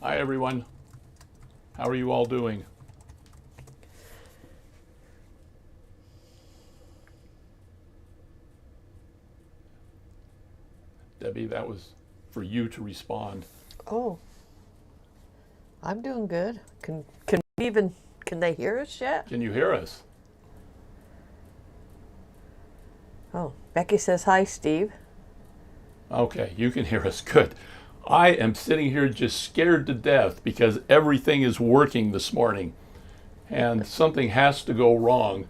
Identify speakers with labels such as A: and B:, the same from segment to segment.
A: Hi everyone. How are you all doing? Debbie, that was for you to respond.
B: Oh, I'm doing good. Can they hear us yet?
A: Can you hear us?
B: Oh, Becky says hi, Steve.
A: Okay, you can hear us. Good. I am sitting here just scared to death because everything is working this morning and something has to go wrong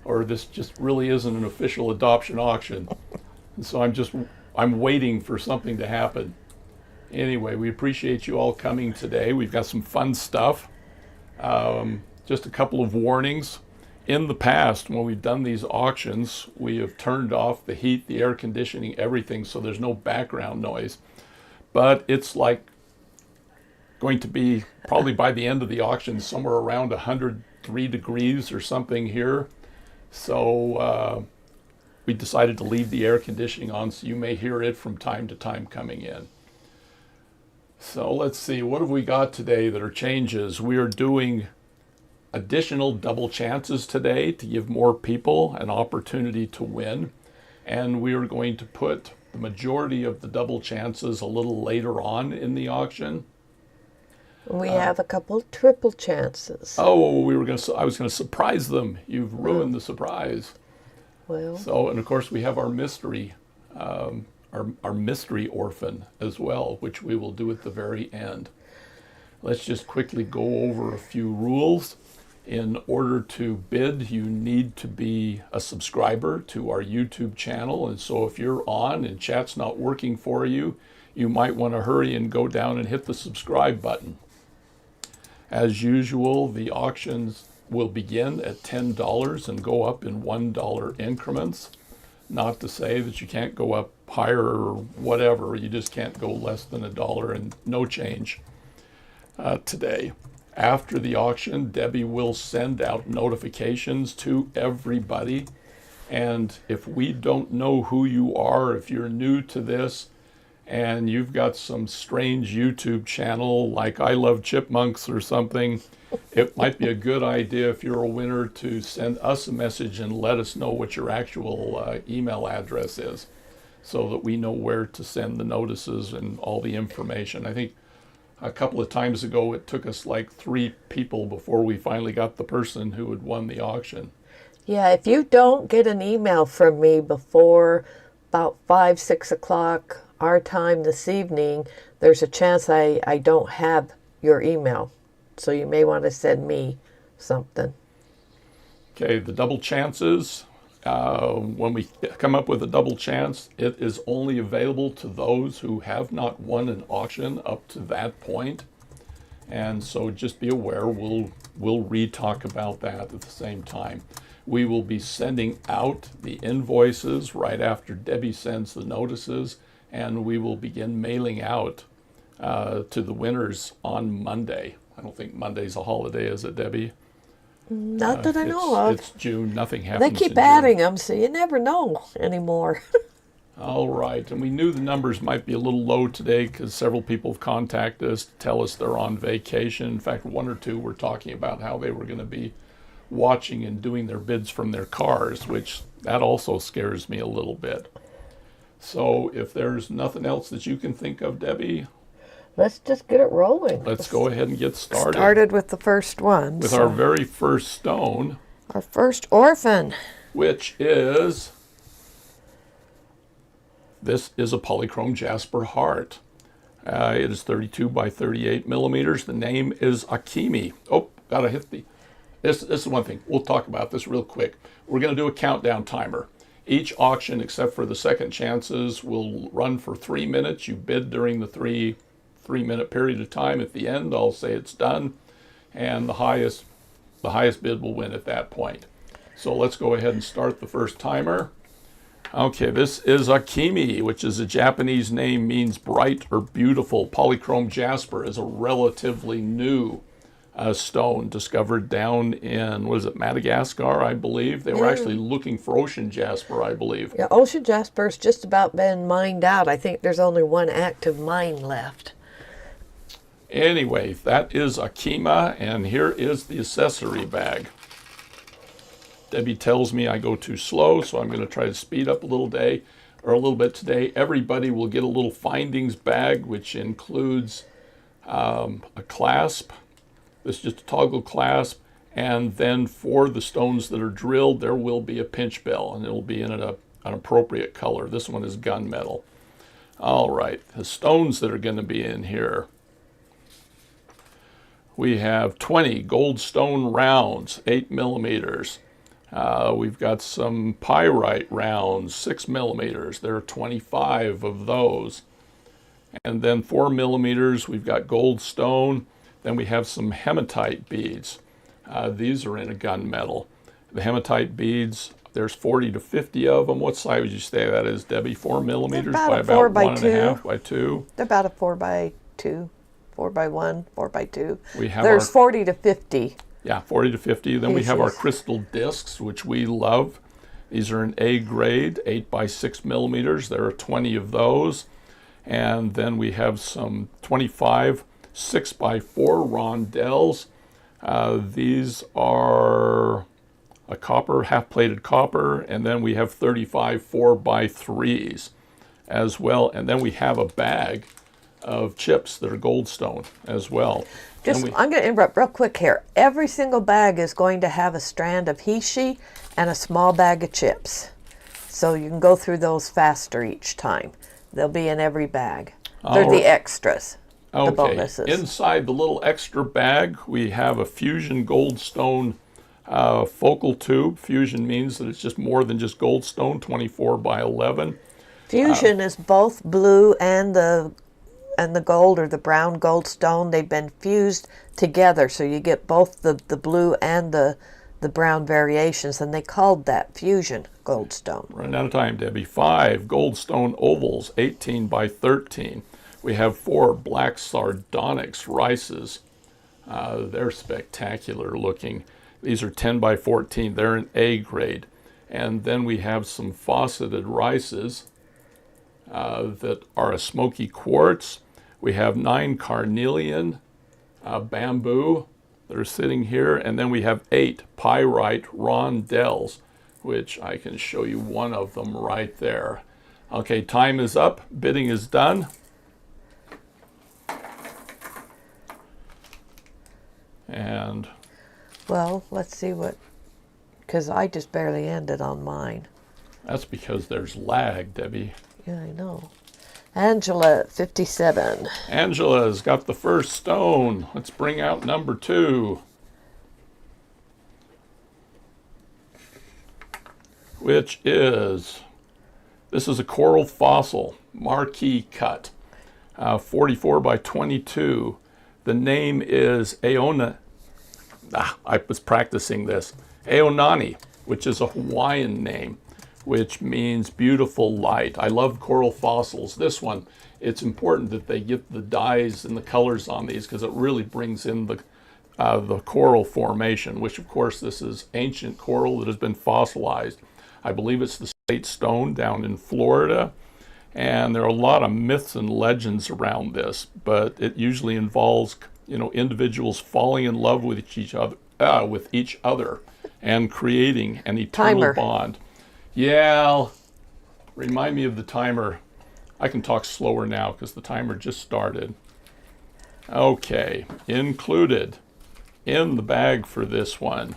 A: or this just really isn't an official adoption auction. And so I'm waiting for something to happen. Anyway, we appreciate you all coming today. We've got some fun stuff. Just a couple of warnings. In the past, when we've done these auctions, we have turned off the heat, the air conditioning, everything, so there's no background noise. But it's like going to be probably by the end of the auction somewhere around 103 degrees or something here. So we decided to leave the air conditioning on, so you may hear it from time to time coming in. So let's see, what have we got today that are changes? We are doing additional double chances today to give more people an opportunity to win. And we are going to put the majority of the double chances a little later on in the auction.
B: We have a couple triple chances.
A: Oh, I was going to surprise them. You've ruined the surprise.
B: Well,
A: So, and of course we have our mystery, our mystery orphan as well, which we will do at the very end. Let's just quickly go over a few rules. In order to bid, you need to be a subscriber to our YouTube channel. And so if you're on and chat's not working for you, you might want to hurry and go down and hit the subscribe button. As usual, the auctions will begin at $10 and go up in $1 increments. Not to say that you can't go up higher or whatever, you just can't go less than $1 and no change today. After the auction, Debbie will send out notifications to everybody. And if we don't know who you are, if you're new to this and you've got some strange YouTube channel like I Love Chipmunks or something, it might be a good idea if you're a winner to send us a message and let us know what your actual email address is so that we know where to send the notices and all the information. I think a couple of times ago, it took us like 3 people before we finally got the person who had won the auction.
B: yeah, if you don't get an email from me before about 5, 6 o'clock our time this evening, there's a chance I don't have your email. So you may want to send me something.
A: Okay, the double chances. When we come up with a double chance, it is only available to those who have not won an auction up to that point. And so just be aware, we'll re-talk about that at the same time. We will be sending out the invoices right after Debbie sends the notices, and we will begin mailing out to the winners on Monday. I don't think Monday's a holiday, is it, Debbie?
B: Not that I know of.
A: It's June. Nothing happens.
B: They keep adding them, so you never know anymore.
A: All right. And we knew the numbers might be a little low today because several people have contacted us to tell us they're on vacation. In fact, 1 or 2 were talking about how they were going to be watching and doing their bids from their cars, which that also scares me a little bit. So if there's nothing else that you can think of, Debbie,
B: Let's just get it rolling.
A: let's go ahead and get started.
B: Started with the first one.
A: With our very first stone,
B: our first orphan.
A: which is, this is a polychrome jasper heart. It is 32 by 38 millimeters. The name is Akimi. Oh, gotta hit the, this is one thing. We'll talk about this real quick. We're gonna do a countdown timer. Each auction, except for the second chances, will run for 3 minutes. You bid during the three-minute period of time. At the end, I'll say it's done, and the highest bid will win at that point. So let's go ahead and start the first timer. Okay, this is Akimi, which is a Japanese name, means bright or beautiful. Polychrome jasper is a relatively new stone discovered down in, what is it, Madagascar, I believe. They were actually looking for ocean jasper, I believe.
B: Yeah, ocean jasper's just about been mined out. I think there's only one active mine left.
A: Anyway, that is Akima, and here is the accessory bag. Debbie tells me I go too slow, so I'm going to try to speed up a little bit today. Everybody will get a little findings bag, which includes a clasp. This is just a toggle clasp, and then for the stones that are drilled, there will be a pinch bell, and it will be in an appropriate color. This one is gunmetal. All right, the stones that are going to be in here. We have 20 gold stone rounds, 8 millimeters. We've got some pyrite rounds, 6 millimeters. There are 25 of those. And then 4 millimeters, we've got gold stone. Then we have some hematite beads. These are in a gunmetal. The hematite beads, there's 40 to 50 of them. What size would you say that is, Debbie? 4 millimeters by about
B: 4 by
A: 1.5 by 2?
B: They're about a 4 by 2, 4 by 1, 4 by 2.
A: There's
B: There's 40 to 50.
A: Yeah, 40 to 50. Then we have our crystal discs, which we love. These are an A grade, 8 by 6 millimeters. There are 20 of those. And then we have some 25 6 by 4 rondelles. These are a copper, half-plated copper. And then we have 35 4 by 3s as well. And then we have a bag of chips that are goldstone as well.
B: I'm going to interrupt real quick here. Every single bag is going to have a strand of hishi and a small bag of chips. So you can go through those faster each time. They'll be in every bag. They're the extras, the bonuses.
A: Inside the little extra bag, we have a Fusion Goldstone focal tube. Fusion means that it's just more than just goldstone, 24 by 11.
B: Fusion is both blue and the gold or the brown goldstone. They've been fused together, so you get both the blue and the brown variations, and they called that Fusion Goldstone.
A: Running out of time, Debbie. 5 goldstone ovals, 18 by 13. We have 4 black sardonyx rices. They're spectacular looking. These are 10 by 14. They're an A grade. And then we have some fauceted rices that are a smoky quartz. We have 9 carnelian bamboo that are sitting here, and then we have 8 pyrite rondelles, which I can show you one of them right there. Okay, time is up. Bidding is done. And
B: well, let's see because I just barely ended on mine.
A: that's because there's lag, Debbie.
B: Yeah, I know. Angela, 57.
A: Angela's got the first stone. Let's bring out number 2. Which is, this is a coral fossil, marquee cut, 44 by 22. The name is I was practicing this, Aonani, which is a Hawaiian name, which means beautiful light. I love coral fossils. This one, it's important that they get the dyes and the colors on these because it really brings in the coral formation, which of course this is ancient coral that has been fossilized. I believe it's the state stone down in Florida, and there are a lot of myths and legends around this, but it usually involves, individuals falling in love with each other, and creating an eternal bond. Yeah, remind me of the timer. I can talk slower now because the timer just started. Okay, included in the bag for this one,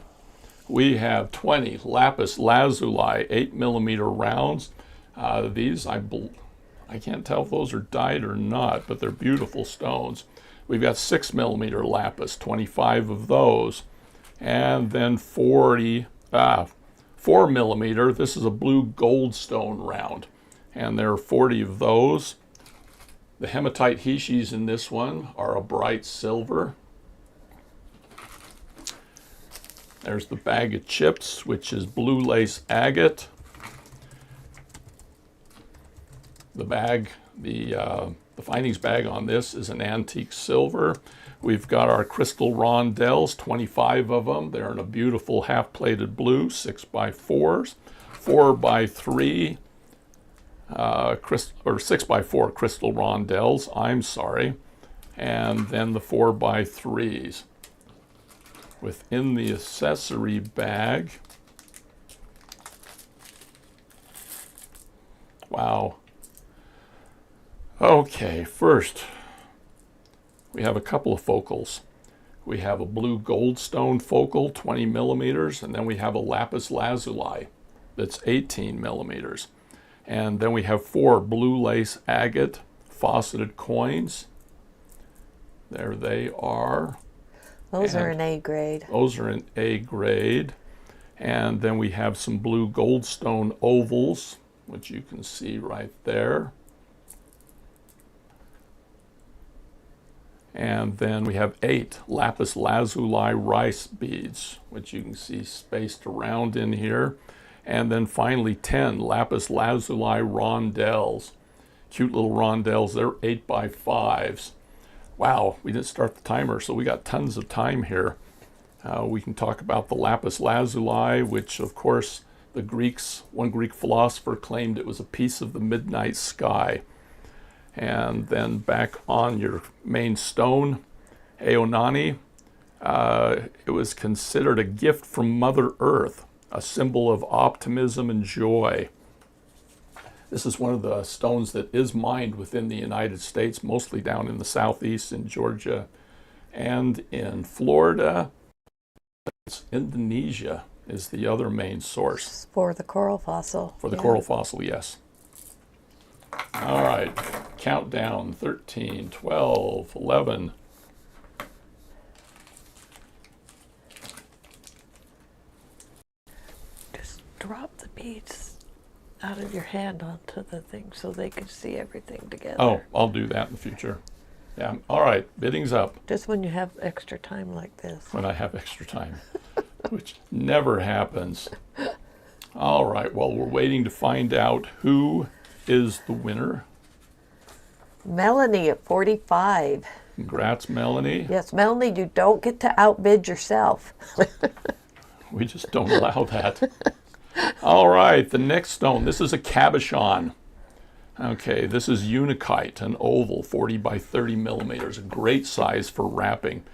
A: we have 20 lapis lazuli 8 millimeter rounds. These, I can't tell if those are dyed or not, but they're beautiful stones. We've got 6 millimeter lapis, 25 of those. And then 4 millimeter, this is a blue goldstone round. And there are 40 of those. The hematite hishis in this one are a bright silver. There's the bag of chips, which is blue lace agate. The bag, the findings bag on this is an antique silver. We've got our crystal rondelles, 25 of them. They're in a beautiful half-plated blue, 6 by 4s, 4 by 3, or 6 by 4 crystal rondelles, I'm sorry. and then the 4x3s. Within the accessory bag, wow. Okay, first, we have a couple of focals. We have a blue goldstone focal, 20 millimeters, and then we have a lapis lazuli that's 18 millimeters. And then we have 4 blue lace agate faceted coins. There they are.
B: Those are in A grade.
A: Those are in A grade. And then we have some blue goldstone ovals, which you can see right there. And then we have 8 lapis lazuli rice beads, which you can see spaced around in here. And then finally 10 lapis lazuli rondelles. Cute little rondelles, they're 8x5s. Wow, we didn't start the timer, so we got tons of time here. We can talk about the lapis lazuli, which of course the Greeks, one Greek philosopher claimed it was a piece of the midnight sky. And then back on your main stone, Aonani, it was considered a gift from Mother Earth, a symbol of optimism and joy. This is one of the stones that is mined within the United States, mostly down in the southeast in Georgia and in Florida. Indonesia is the other main source.
B: For the coral fossil.
A: For the coral fossil, yes. All right, countdown, 13, 12, 11.
B: Just drop the beads out of your hand onto the thing so they can see everything together.
A: Oh, I'll do that in the future. Yeah, all right, bidding's up.
B: Just when you have extra time like this.
A: When I have extra time, which never happens. All right, well, we're waiting to find out who is the winner.
B: Melanie at 45.
A: Congrats, Melanie.
B: Yes, Melanie, you don't get to outbid yourself.
A: We just don't allow that. All right, the next stone. This is a cabochon. Okay, this is unikite, an oval, 40 by 30 millimeters, a great size for wrapping.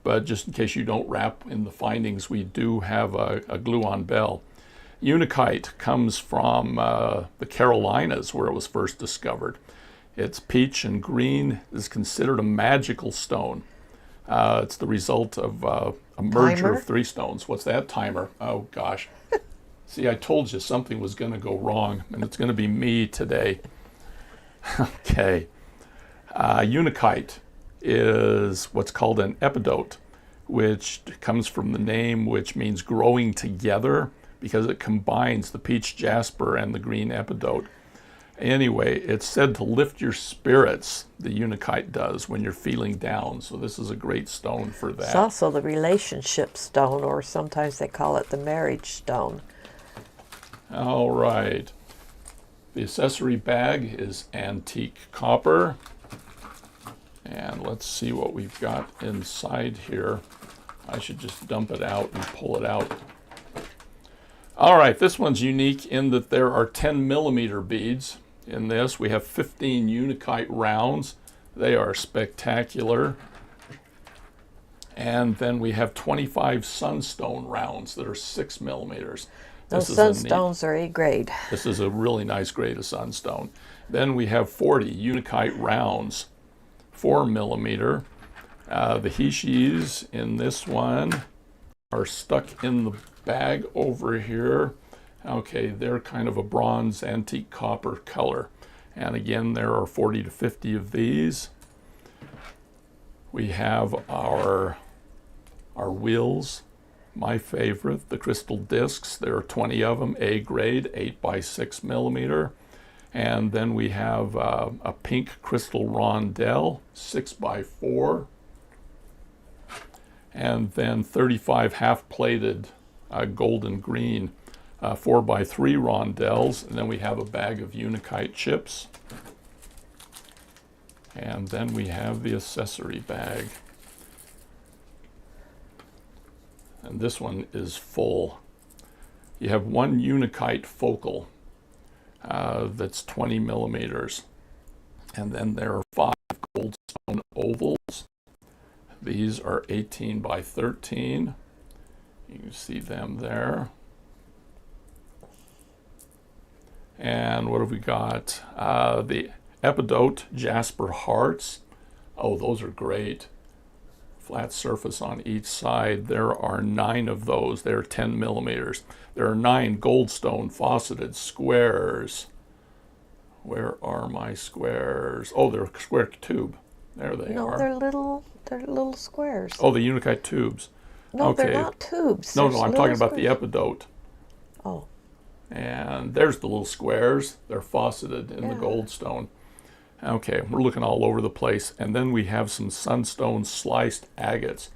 A: But just in case you don't wrap in the findings, we do have a glue-on bell. Unikite comes from the Carolinas, where it was first discovered. It's peach and green, is considered a magical stone. It's the result of a merger of 3 stones. What's that? Timer. Oh, gosh. See, I told you something was going to go wrong, and it's going to be me today. Okay. Unikite is what's called an epidote, which comes from the name, which means growing together, because it combines the peach jasper and the green epidote. Anyway, it's said to lift your spirits, the unikite does, when you're feeling down. So this is a great stone for that.
B: It's also the relationship stone, or sometimes they call it the marriage stone.
A: All right. The accessory bag is antique copper. And let's see what we've got inside here. I should just dump it out and pull it out. All right, this one's unique in that there are 10 millimeter beads in this. We have 15 unikite rounds. They are spectacular. And then we have 25 sunstone rounds that are 6 millimeters.
B: Those sunstones are A grade.
A: This is a really nice grade of sunstone. Then we have 40 unikite rounds, 4 millimeter. The hishis in this one are stuck in the bag over here. Okay, they're kind of a bronze antique copper color. And again, there are 40 to 50 of these. We have our wheels. My favorite, the crystal discs. There are 20 of them, A grade, 8 by 6 millimeter. And then we have a pink crystal rondelle, 6 by 4. And then 35 half-plated golden green, 4 by 3 rondelles. And then we have a bag of unikite chips. And then we have the accessory bag. And this one is full. You have one unikite focal that's 20 millimeters. And then there are 5 goldstone ovals. These are 18 by 13. You can see them there. And what have we got? The Epidote Jasper Hearts. Oh, those are great. Flat surface on each side. There are 9 of those. They're 10 millimeters. There are 9 Goldstone fauceted squares. Where are my squares? Oh, they're a square tube. There they
B: No,
A: are.
B: they're little squares.
A: Oh, the Unikite tubes.
B: No,
A: Okay.
B: they're not tubes.
A: No,
B: They're
A: I'm
B: little
A: talking about the
B: squares.
A: Epidote.
B: Oh,
A: And there's the little squares. They're fauceted in the
B: Yeah.
A: Goldstone. Okay, we're looking all over the place. And then we have some sunstone sliced agates.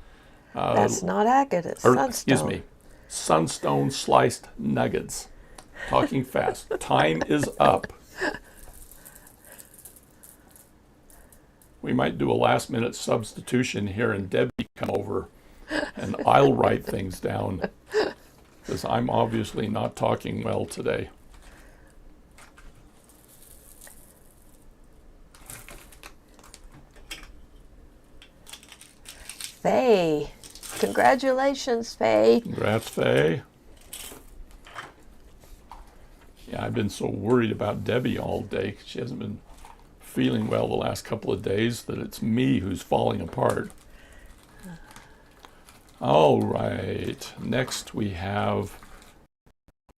B: that's not agate. It's
A: Or,
B: sunstone.
A: excuse me, sunstone sliced nuggets. Talking fast. Time is up. We might do a last minute substitution here and Debbie come over and I'll write things down because I'm obviously not talking well today.
B: Faye. Congratulations, Faye.
A: Congrats, Faye. Yeah, I've been so worried about Debbie all day. She hasn't been feeling well the last couple of days that it's me who's falling apart. All right. Next we have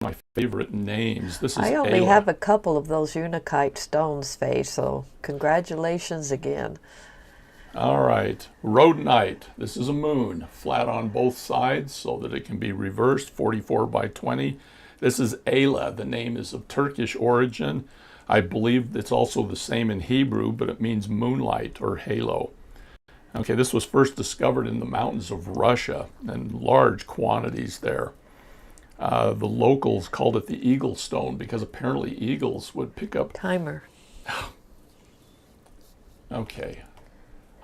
A: my favorite names. This is
B: I only
A: Ayla.
B: have a couple of those Unikite stones, Faye, so congratulations again.
A: All right. Rhodonite. This is a moon, flat on both sides so that it can be reversed, 44 by 20. This is Ayla. The name is of Turkish origin. I believe it's also the same in Hebrew, but it means moonlight or halo. Okay, this was first discovered in the mountains of Russia in large quantities there. The locals called it the eagle stone because apparently eagles would pick up.
B: Timer.
A: Okay,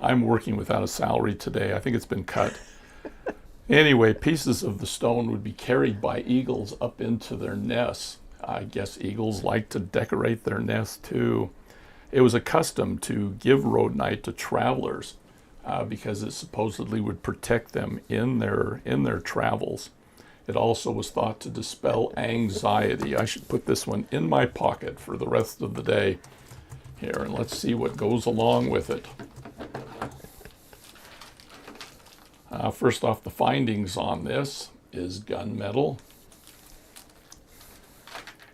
A: I'm working without a salary today. I think it's been cut. Anyway, pieces of the stone would be carried by eagles up into their nests. I guess eagles like to decorate their nests too. It was a custom to give rhodonite to travelers because it supposedly would protect them in their travels. It also was thought to dispel anxiety. I should put this one in my pocket for the rest of the day. Here, and let's see what goes along with it. First off, the findings on this is gunmetal.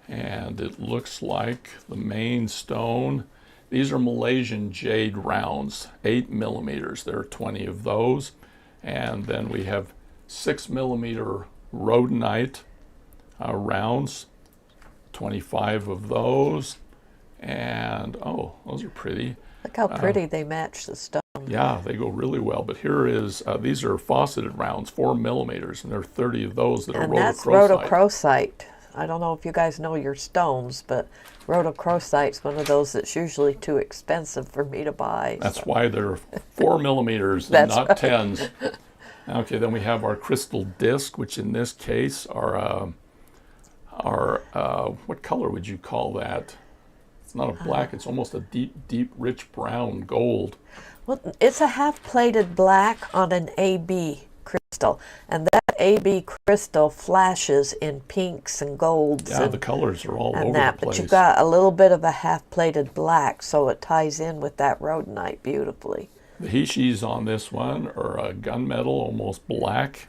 A: And it looks like the main stone. These are Malaysian jade rounds, 8 millimeters. There are 20 of those. And then we have 6 millimeter rhodonite rounds, 25 of those. And, oh, those are pretty.
B: Look how pretty they match the stone.
A: Yeah, they go really well. But here is, these are fauceted rounds, 4 millimeters, and there are 30 of those that are
B: And that's
A: rhodochrosite.
B: rhodochrosite. I don't know if you guys know your stones, but rhodochrosite's one of those that's usually too expensive for me to buy.
A: That's
B: so.
A: why they're 4 millimeters and
B: That's
A: not
B: right.
A: 10s. Okay, then we have our crystal disc, which in this case are what color would you call that? It's not a black, it's almost a deep, rich brown gold.
B: Well, it's a half-plated black on an AB crystal, and that AB crystal flashes in pinks and golds
A: Yeah,
B: and,
A: the colors are all
B: and
A: over
B: that,
A: the place.
B: but you've got a little bit of a half-plated black, so it ties in with that rhodonite beautifully.
A: The Hishis on this one are gunmetal, almost black.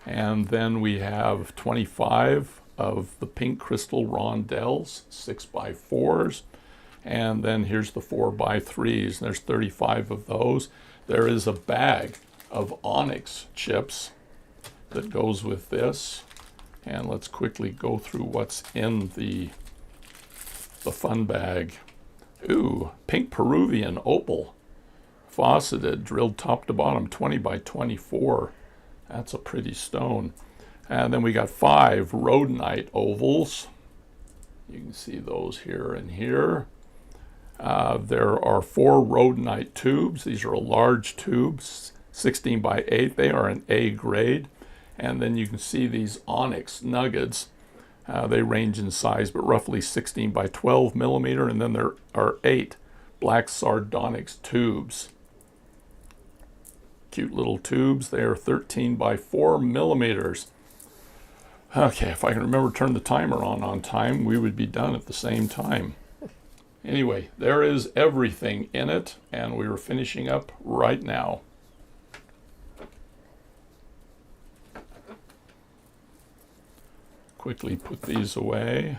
A: And then we have 25 of the pink crystal rondelles, 6x4s. And then here's the 4x3s, and there's 35 of those. There is a bag of onyx chips that goes with this. And let's quickly go through what's in the fun bag. Ooh, pink Peruvian opal, fauceted, drilled top to bottom, 20 by 24. That's a pretty stone. And then we got 5 rhodonite ovals. You can see those here and here. There are 4 rhodonite tubes. These are large tubes, 16 by 8. They are an A grade. And then you can see these onyx nuggets. They range in size, but roughly 16 by 12 millimeter. And then there are 8 black sardonyx tubes. cute little tubes. They are 13 by 4 millimeters. Okay, if I can remember to turn the timer on time, we would be done at the same time. Anyway, there is everything in it, and we are finishing up right now. Quickly put these away.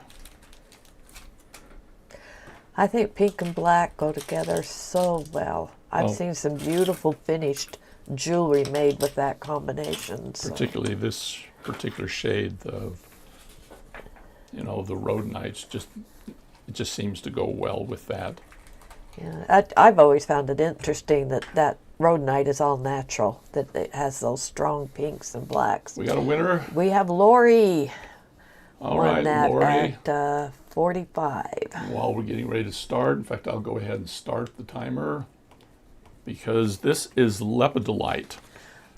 B: I think pink and black go together so well. I've seen some beautiful finished jewelry made with that combination. So.
A: Particularly this particular shade of, you know, the rhodonite's it just seems to go well with that.
B: Yeah, I've always found it interesting that rhodonite is all natural, that it has those strong pinks and blacks.
A: We got a winner?
B: We have Lori.
A: All right, Lori.
B: At 45.
A: While we're getting ready to start, in fact, I'll go ahead and start the timer because this is lepidolite.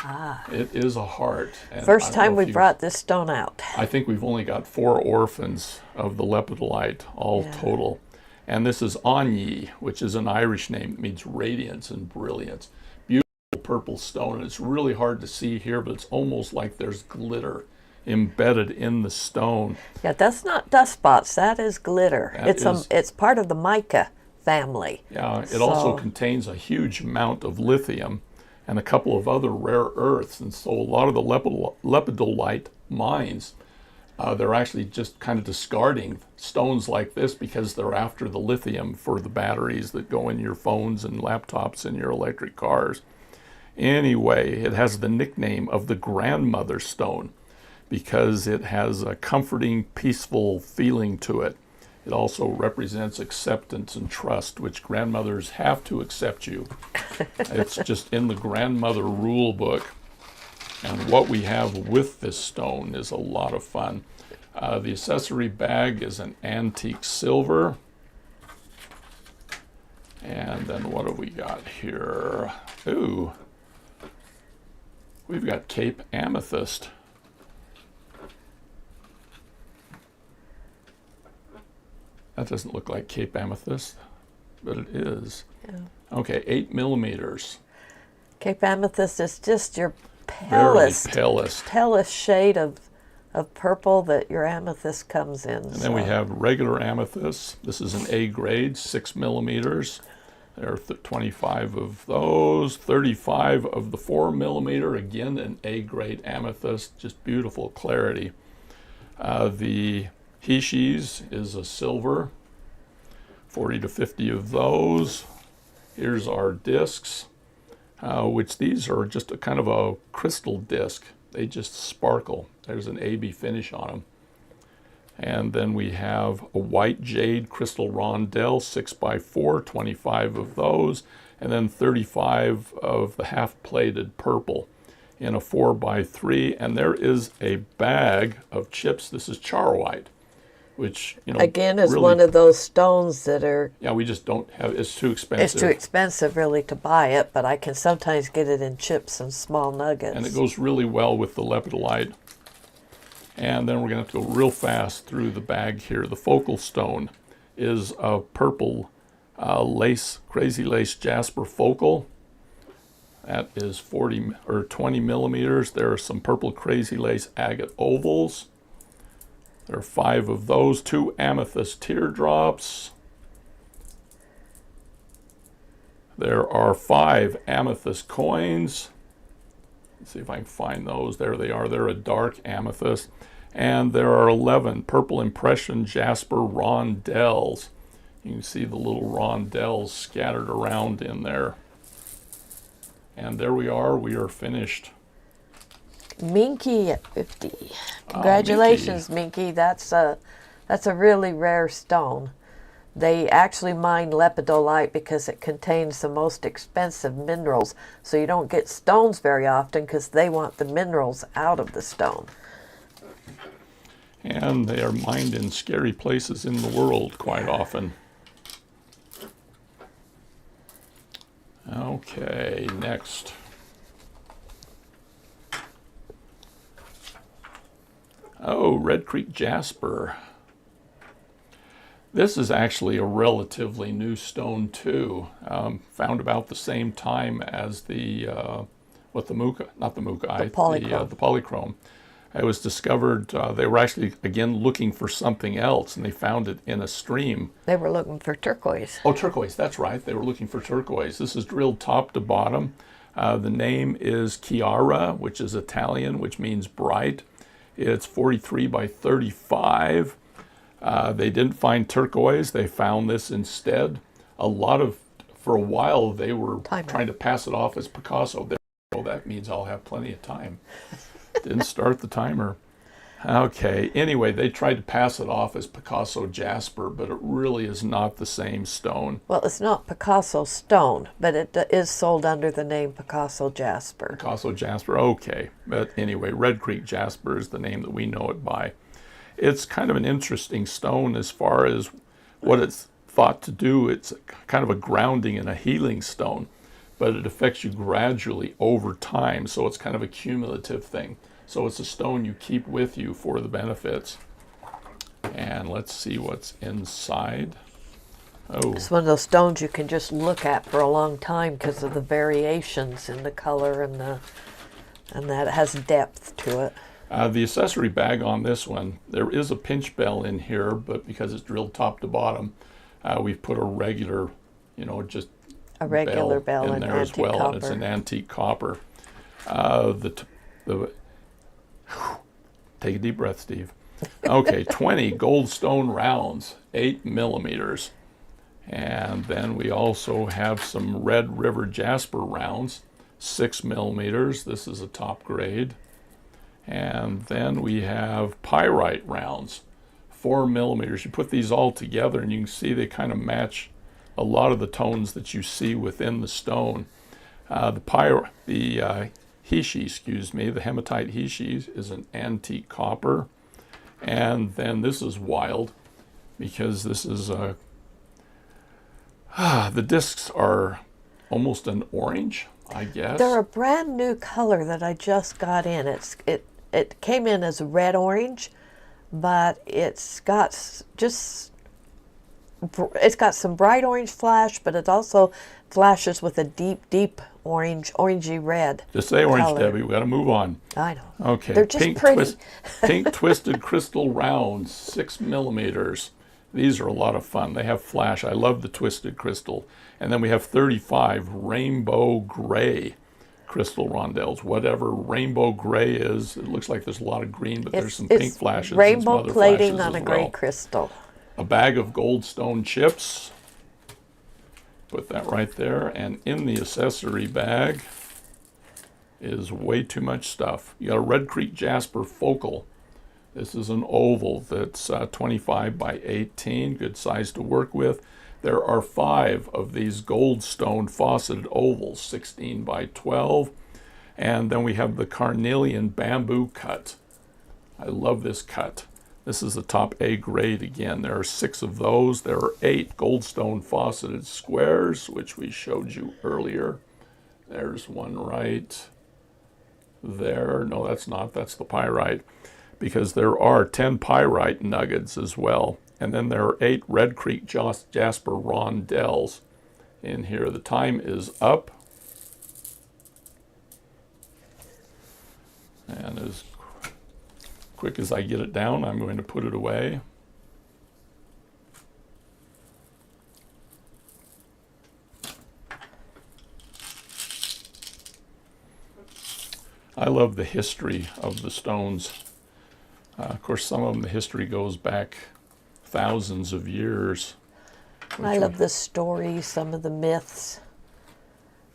B: Ah.
A: It is a heart. And
B: First time we brought this stone out.
A: I think we've only got 4 orphans of the lepidolite, all total. And this is Anye, which is an Irish name that means radiance and brilliance. Beautiful purple stone, and it's really hard to see here, but it's almost like there's glitter embedded in the stone.
B: Yeah, that's not dust spots. That is glitter.
A: That
B: it's part of the mica family.
A: Yeah, it also contains a huge amount of lithium and a couple of other rare earths. And so a lot of the lepidolite mines, they're actually just kind of discarding stones like this because they're after the lithium for the batteries that go in your phones and laptops and your electric cars. Anyway, it has the nickname of the grandmother stone because it has a comforting, peaceful feeling to it. It also represents acceptance and trust, which grandmothers have to accept you. It's just in the grandmother rule book. And what we have with this stone is a lot of fun. The accessory bag is an antique silver. And then what have we got here? Ooh, we've got Cape Amethyst. That doesn't look like Cape Amethyst, but it is. Yeah. Okay, 8 millimeters.
B: Cape Amethyst is just your palest shade of purple that your amethyst comes in.
A: And then we have regular amethyst. This is an A grade, 6 millimeters. There are 25 of those, 35 of the 4 millimeter. Again, an A grade amethyst, just beautiful clarity. The Hishis is a silver, 40 to 50 of those. Here's our discs, which these are just a kind of a crystal disc. They just sparkle. There's an AB finish on them. And then we have a white jade crystal rondelle, 6x4, 25 of those, and then 35 of the half-plated purple in a 4x3. And there is a bag of chips. This is charwhite, which, you know,
B: again is
A: really,
B: one of those stones that are,
A: yeah, we just don't have, it's too expensive.
B: it's too expensive really to buy it, but I can sometimes get it in chips and small nuggets.
A: And it goes really well with the lepidolite. And then we're going to have to go real fast through the bag here. The focal stone is a purple lace, crazy lace jasper focal. That is 40 or 20 millimeters. There are some purple crazy lace agate ovals. There are 5 of those, 2 amethyst teardrops. There are 5 amethyst coins. Let's see if I can find those. There they are. They're a dark amethyst. And there are 11 purple impression jasper rondelles. You can see the little rondelles scattered around in there. And there we are. We are finished.
B: Minky at 50. Congratulations, Minky. That's a really rare stone. They actually mine lepidolite because it contains the most expensive minerals. So you don't get stones very often because they want the minerals out of the stone.
A: And they are mined in scary places in the world quite often. Okay, next. Oh, Red Creek Jasper. This is actually a relatively new stone too, found about the same time as the What the muka, not the mukai,
B: polychrome.
A: the polychrome. It was discovered, they were actually, again, looking for something else, and they found it in a stream.
B: They were looking for turquoise.
A: Oh, turquoise, that's right. They were looking for turquoise. This is drilled top to bottom. The name is Chiara, which is Italian, which means bright. It's 43 by 35. They didn't find turquoise. They found this instead. For a while, they were trying to pass it off as Picasso. Oh, that means I'll have plenty of time. Didn't start the timer. Okay, anyway, they tried to pass it off as Picasso jasper, but it really is not the same stone.
B: Well, it's not Picasso stone, but it is sold under the name Picasso jasper.
A: Picasso jasper, okay. But anyway, Red Creek jasper is the name that we know it by. It's kind of an interesting stone as far as what it's thought to do. It's kind of a grounding and a healing stone, but it affects you gradually over time, so it's kind of a cumulative thing. So it's a stone you keep with you for the benefits. And let's see what's inside. Oh,
B: It's one of those stones you can just look at for a long time because of the variations in the color and that it has depth to it.
A: the accessory bag on this one, there is a pinch bell in here, but because it's drilled top to bottom, we've put a regular, just
B: A regular bell
A: in
B: and
A: there as
B: antique
A: well,
B: copper.
A: and it's an antique copper. Take a deep breath, Steve. Okay, 20 gold stone rounds, 8 millimeters. And then we also have some Red River Jasper rounds, 6 millimeters. This is a top grade. And then we have pyrite rounds, 4 millimeters. You put these all together and you can see they kind of match a lot of the tones that you see within the stone. The Hishi, the hematite Hishi is an antique copper. And then this is wild because this is the discs are almost an orange, I guess.
B: They're a brand new color that I just got in. It came in as red orange, but it's got some bright orange flash, but it also flashes with a deep orangey red.
A: Just say orange,
B: color.
A: Debbie. We got to move on.
B: I know.
A: Okay.
B: They're just pretty.
A: Pink twisted crystal rounds, 6 millimeters. These are a lot of fun. They have flash. I love the twisted crystal. And then we have 35 rainbow gray crystal rondelles. Whatever rainbow gray is, it looks like there's a lot of green, but there's some pink flashes.
B: Rainbow
A: and some other
B: plating
A: flashes
B: on a
A: as
B: gray
A: well.
B: crystal.
A: A bag of goldstone chips. Put that right there. And in the accessory bag is way too much stuff. You got a Red Creek Jasper focal. This is an oval that's 25 by 18, good size to work with. There are 5 of these goldstone fauceted ovals, 16 by 12. And then we have the carnelian bamboo cut. I love this cut. This is the top A grade again. There are 6 of those. There are 8 goldstone fauceted squares, which we showed you earlier. There's one right there. No, that's not. That's the pyrite. Because there are 10 pyrite nuggets as well. And then there are 8 Red Creek Jasper rondelles in here. The time is up. And as quick as I get it down, I'm going to put it away. I love the history of the stones. Of course, some of them, the history goes back thousands of years.
B: I love the stories, some of the myths,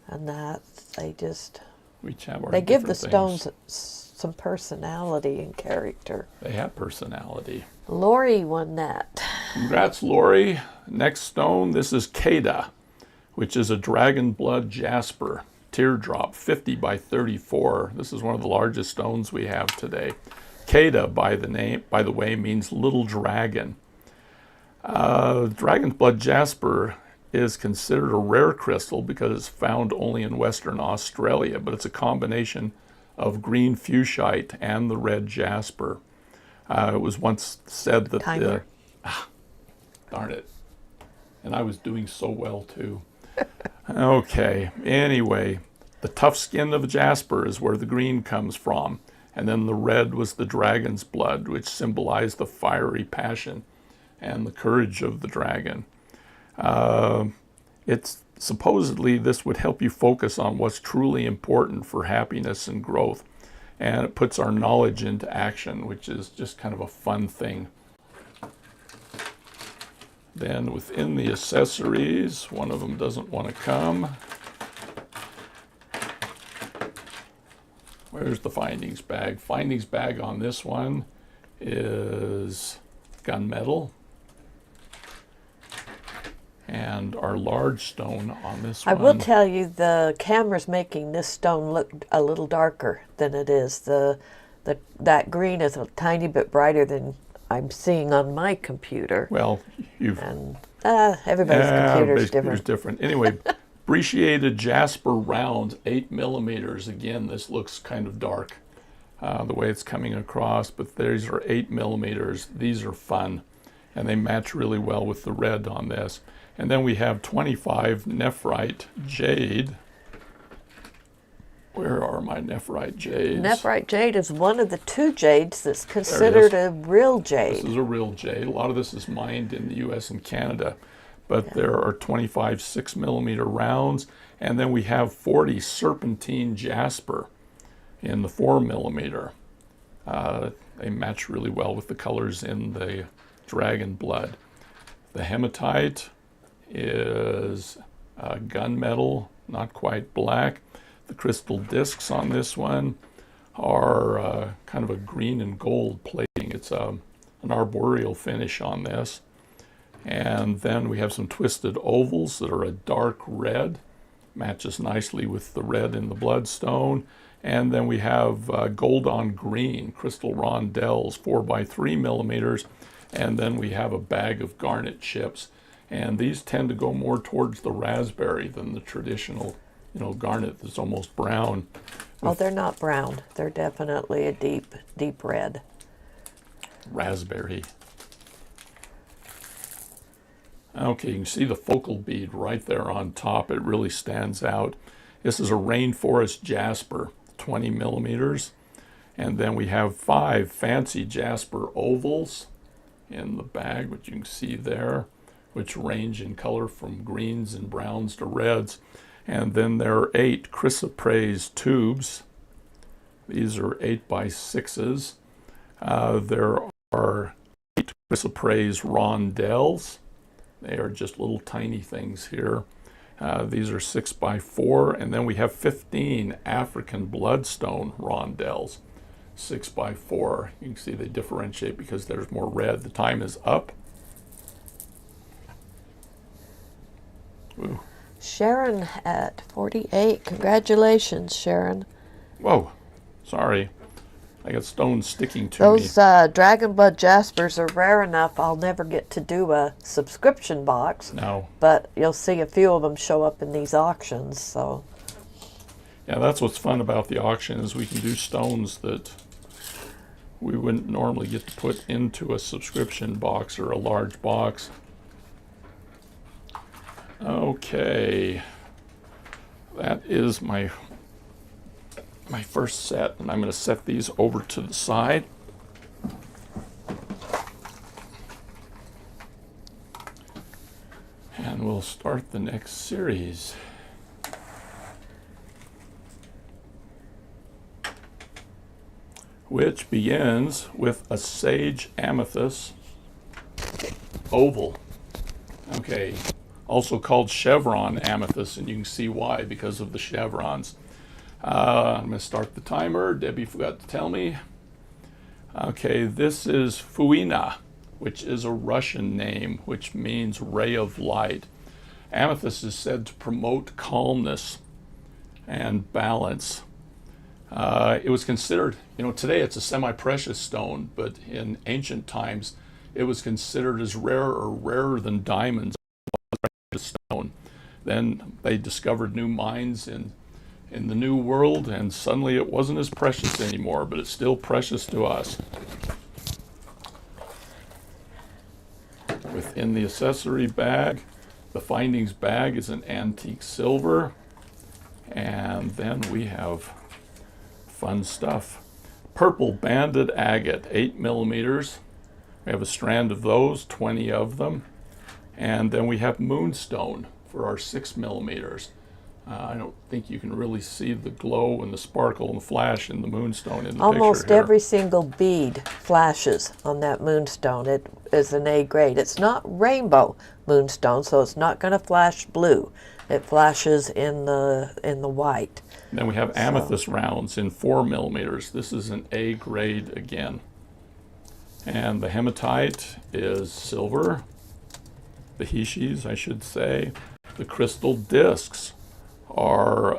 B: and that they give the stones some personality and character.
A: They have personality.
B: Lori won that.
A: Congrats, Lori. Next stone, this is Cada, which is a dragon blood jasper teardrop, 50 by 34. This is one of the largest stones we have today. Cada, by the way, means little dragon. Dragon's blood jasper is considered a rare crystal because it's found only in Western Australia, but it's a combination of green fuchsite and the red jasper. It was once said that darn it. And I was doing so well too. Okay, anyway, the tough skin of jasper is where the green comes from. And then the red was the dragon's blood, which symbolized the fiery passion and the courage of the dragon. It's supposedly this would help you focus on what's truly important for happiness and growth. And it puts our knowledge into action, which is just kind of a fun thing. Then within the accessories, one of them doesn't want to come. Where's the findings bag? Findings bag on this one is gunmetal. And our large stone on this
B: I
A: one.
B: will tell you, the camera's making this stone look a little darker than it is. That green is a tiny bit brighter than I'm seeing on my computer.
A: Well, you've...
B: And everybody's computer's different.
A: different. Anyway, brecciated jasper rounds, 8 millimeters. Again, this looks kind of dark, the way it's coming across, but these are 8 millimeters. These are fun, and they match really well with the red on this. And then we have 25 nephrite jade. Where are my nephrite jades?
B: Nephrite jade is one of the 2 jades that's considered a real jade.
A: This is a real jade. A lot of this is mined in the U.S. and Canada. But there are 25 6 millimeter rounds. And then we have 40 serpentine jasper in the 4 millimeter. They match really well with the colors in the dragon blood. The hematite is gunmetal, not quite black. The crystal discs on this one are kind of a green and gold plating. It's an arboreal finish on this. And then we have some twisted ovals that are a dark red, matches nicely with the red in the bloodstone. And then we have gold on green crystal rondelles, 4 by 3 millimeters. And then we have a bag of garnet chips. And these tend to go more towards the raspberry than the traditional, garnet that's almost brown.
B: Oh, they're not brown. They're definitely a deep, deep red.
A: Raspberry. Okay, you can see the focal bead right there on top. It really stands out. This is a rainforest jasper, 20 millimeters. And then we have 5 fancy jasper ovals in the bag, which you can see there, which range in color from greens and browns to reds. And then there are 8 chrysoprase tubes. These are 8 by 6s. There are 8 chrysoprase rondelles. They are just little tiny things here. These are 6 by 4. And then we have 15 African bloodstone rondelles, 6 by 4. You can see they differentiate because there's more red. The time is up. Ooh.
B: Sharon at 48. Congratulations, Sharon.
A: Whoa, sorry. I got stones sticking to
B: Those
A: me.
B: Dragon Blood Jaspers are rare enough. I'll never get to do a subscription box.
A: No.
B: But you'll see a few of them show up in these auctions. So.
A: Yeah, that's what's fun about the auction is we can do stones that we wouldn't normally get to put into a subscription box or a large box. Okay, that is my first set, and I'm going to set these over to the side. And we'll start the next series. Which begins with a sage amethyst oval. Okay. Also called chevron amethyst, and you can see why, because of the chevrons. I'm going to start the timer. Debbie forgot to tell me. Okay, this is Fuina, which is a Russian name, which means ray of light. Amethyst is said to promote calmness and balance. It was considered, today it's a semi-precious stone, but in ancient times, it was considered as rare or rarer than diamonds. Stone. Then they discovered new mines in the New World, and suddenly it wasn't as precious anymore, but it's still precious to us. Within the accessory bag, the findings bag is an antique silver, And then we have fun stuff. Purple banded agate, 8 millimeters. We have a strand of those, 20 of them. And then we have moonstone for our 6 millimeters. I don't think you can really see the glow and the sparkle and the flash in the moonstone in the
B: Almost
A: picture here.
B: every single bead flashes on that moonstone. It is an A grade. It's not rainbow moonstone, so it's not going to flash blue. It flashes in the white.
A: And then we have amethyst rounds in 4 millimeters. This is an A grade again. And the hematite is silver. The hishis, I should say. The crystal discs are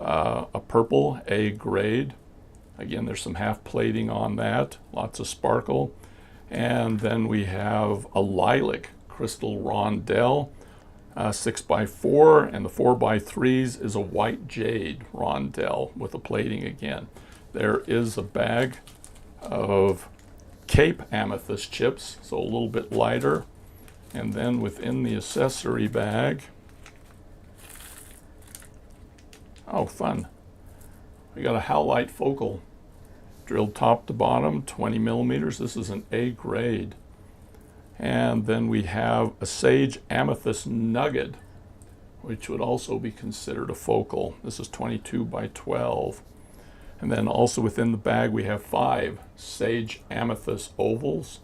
A: a purple A grade. Again, there's some half plating on that, lots of sparkle. And then we have a lilac crystal rondelle, 6x4, and the 4x3s is a white jade rondelle with a plating again. There is a bag of Cape amethyst chips, so a little bit lighter. And then within the accessory bag, oh, fun. We got a howlite focal, drilled top to bottom, 20 millimeters. This is an A grade. And then we have a sage amethyst nugget, which would also be considered a focal. This is 22 by 12. And then also within the bag, we have 5 sage amethyst ovals,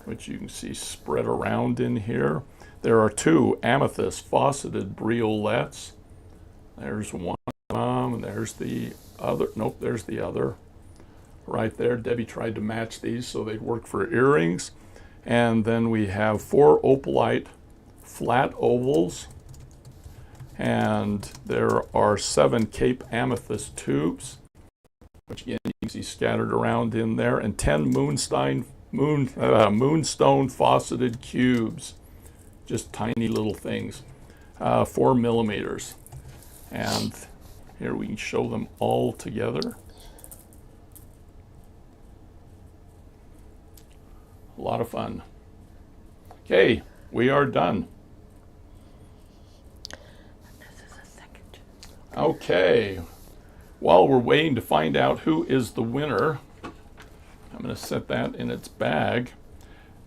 A: which you can see spread around in here. There are 2 amethyst fauceted briolettes. There's one, and there's the other. Nope, there's the other. Right there, Debbie tried to match these so they'd work for earrings. And then we have 4 opalite flat ovals. And there are 7 Cape amethyst tubes, which again you can see scattered around in there, and 10 moonstone fauceted cubes. Just tiny little things, 4 millimeters. And here we can show them all together. A lot of fun. Okay, we are done. Okay, while we're waiting to find out who is the winner, I'm going to set that in its bag.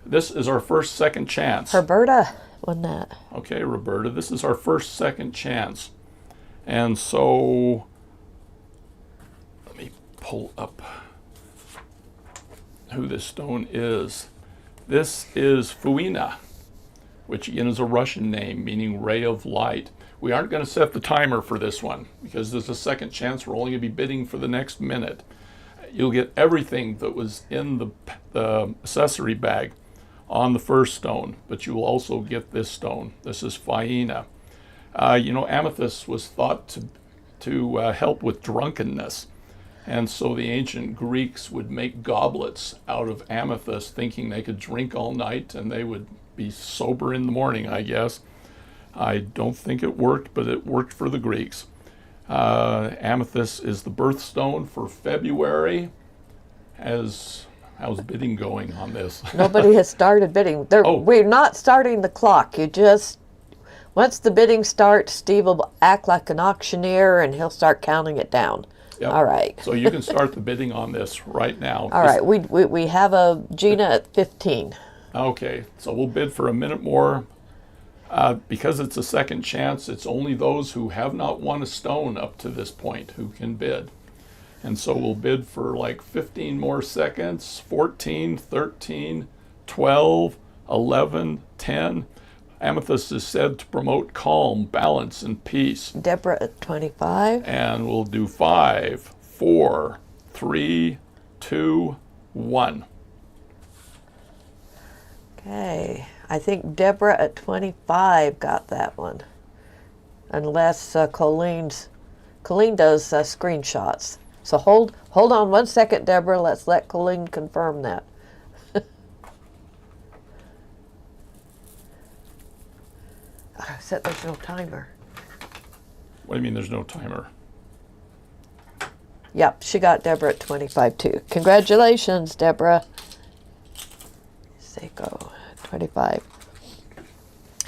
A: This is our first second chance.
B: Roberta won that.
A: Okay, Roberta, this is our first second chance. And so, let me pull up who this stone is. This is Fuina, which again is a Russian name meaning ray of light. We aren't going to set the timer for this one because there's a second chance. We're only going to be bidding for the next minute. You'll get everything that was in the accessory bag on the first stone, but you will also get this stone. This is Faina. You know, amethyst was thought to help with drunkenness. And so the ancient Greeks would make goblets out of amethyst, thinking they could drink all night and they would be sober in the morning, I guess. I don't think it worked, but it worked for the Greeks. Amethyst is the birthstone for February. How's bidding going on this?
B: Nobody has started bidding. We're not starting the clock. Once the bidding starts, Steve will act like an auctioneer and he'll start counting it down.
A: Yep.
B: All right.
A: So you can start the bidding on this right now.
B: All right. We have a Gina at 15.
A: Okay. So we'll bid for a minute more. Because it's a second chance, it's only those who have not won a stone up to this point who can bid. And so we'll bid for like 15 more seconds, 14, 13, 12, 11, 10. Amethyst is said to promote calm, balance, and peace.
B: Deborah at 25.
A: And we'll do 5, 4, 3, 2, 1.
B: Okay. I think Deborah at 25 got that one. Unless Colleen does screenshots. So hold on 1 second, Deborah. Let's let Colleen confirm that. I said there's no timer.
A: What do you mean there's no timer?
B: Yep, she got Deborah at 25 too. Congratulations, Deborah. Seiko, 25.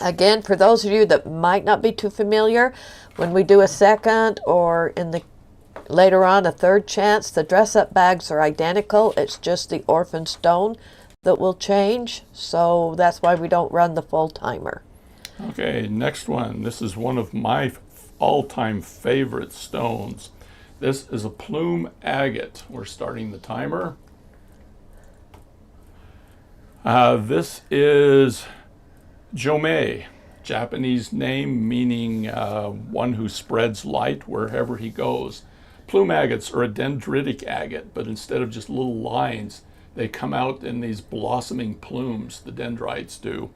B: Again, for those of you that might not be too familiar, When we do a second or in the later on a third chance, the dress-up bags are identical. It's just the orphan stone that will change. So that's why we don't run the full timer.
A: Okay, next one. This is one of my all-time favorite stones. This is a plume agate. We're starting the timer. This is Jomei, Japanese name meaning one who spreads light wherever he goes. Plume agates are a dendritic agate, but instead of just little lines, they come out in these blossoming plumes, the dendrites do.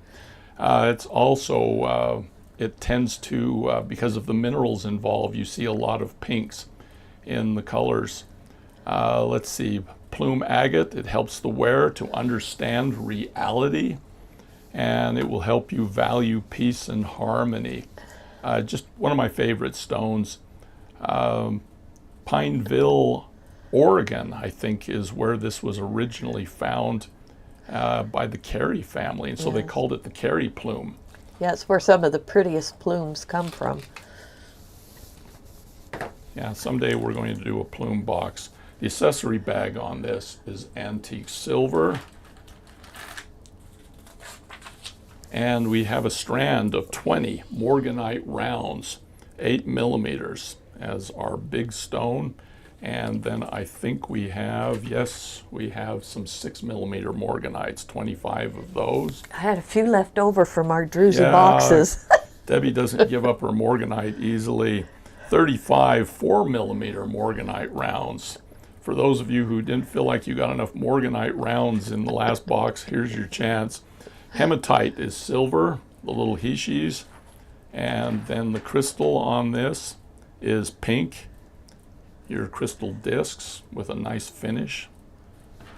A: It's also, it tends to, because of the minerals involved, you see a lot of pinks in the colors. Let's see, plume agate, it helps the wearer to understand reality, and it will help you value peace and harmony. Just one of my favorite stones. Pineville, Oregon, I think, is where this was originally found by the Carey family, and so they called it the Carey plume.
B: Yeah, it's where some of the prettiest plumes come from.
A: Yeah, someday we're going to do a plume box. The accessory bag on this is antique silver. And we have a strand of 20 morganite rounds, 8 millimeters as our big stone. And then I think we have, yes, we have some 6 millimeter morganites, 25 of those.
B: I had a few left over from our druzy boxes.
A: Debbie doesn't give up her morganite easily. 35 4 millimeter morganite rounds. For those of you who didn't feel like you got enough morganite rounds in the last box, here's your chance. Hematite is silver, the little hishis, and then the crystal on this is pink. Your crystal discs with a nice finish,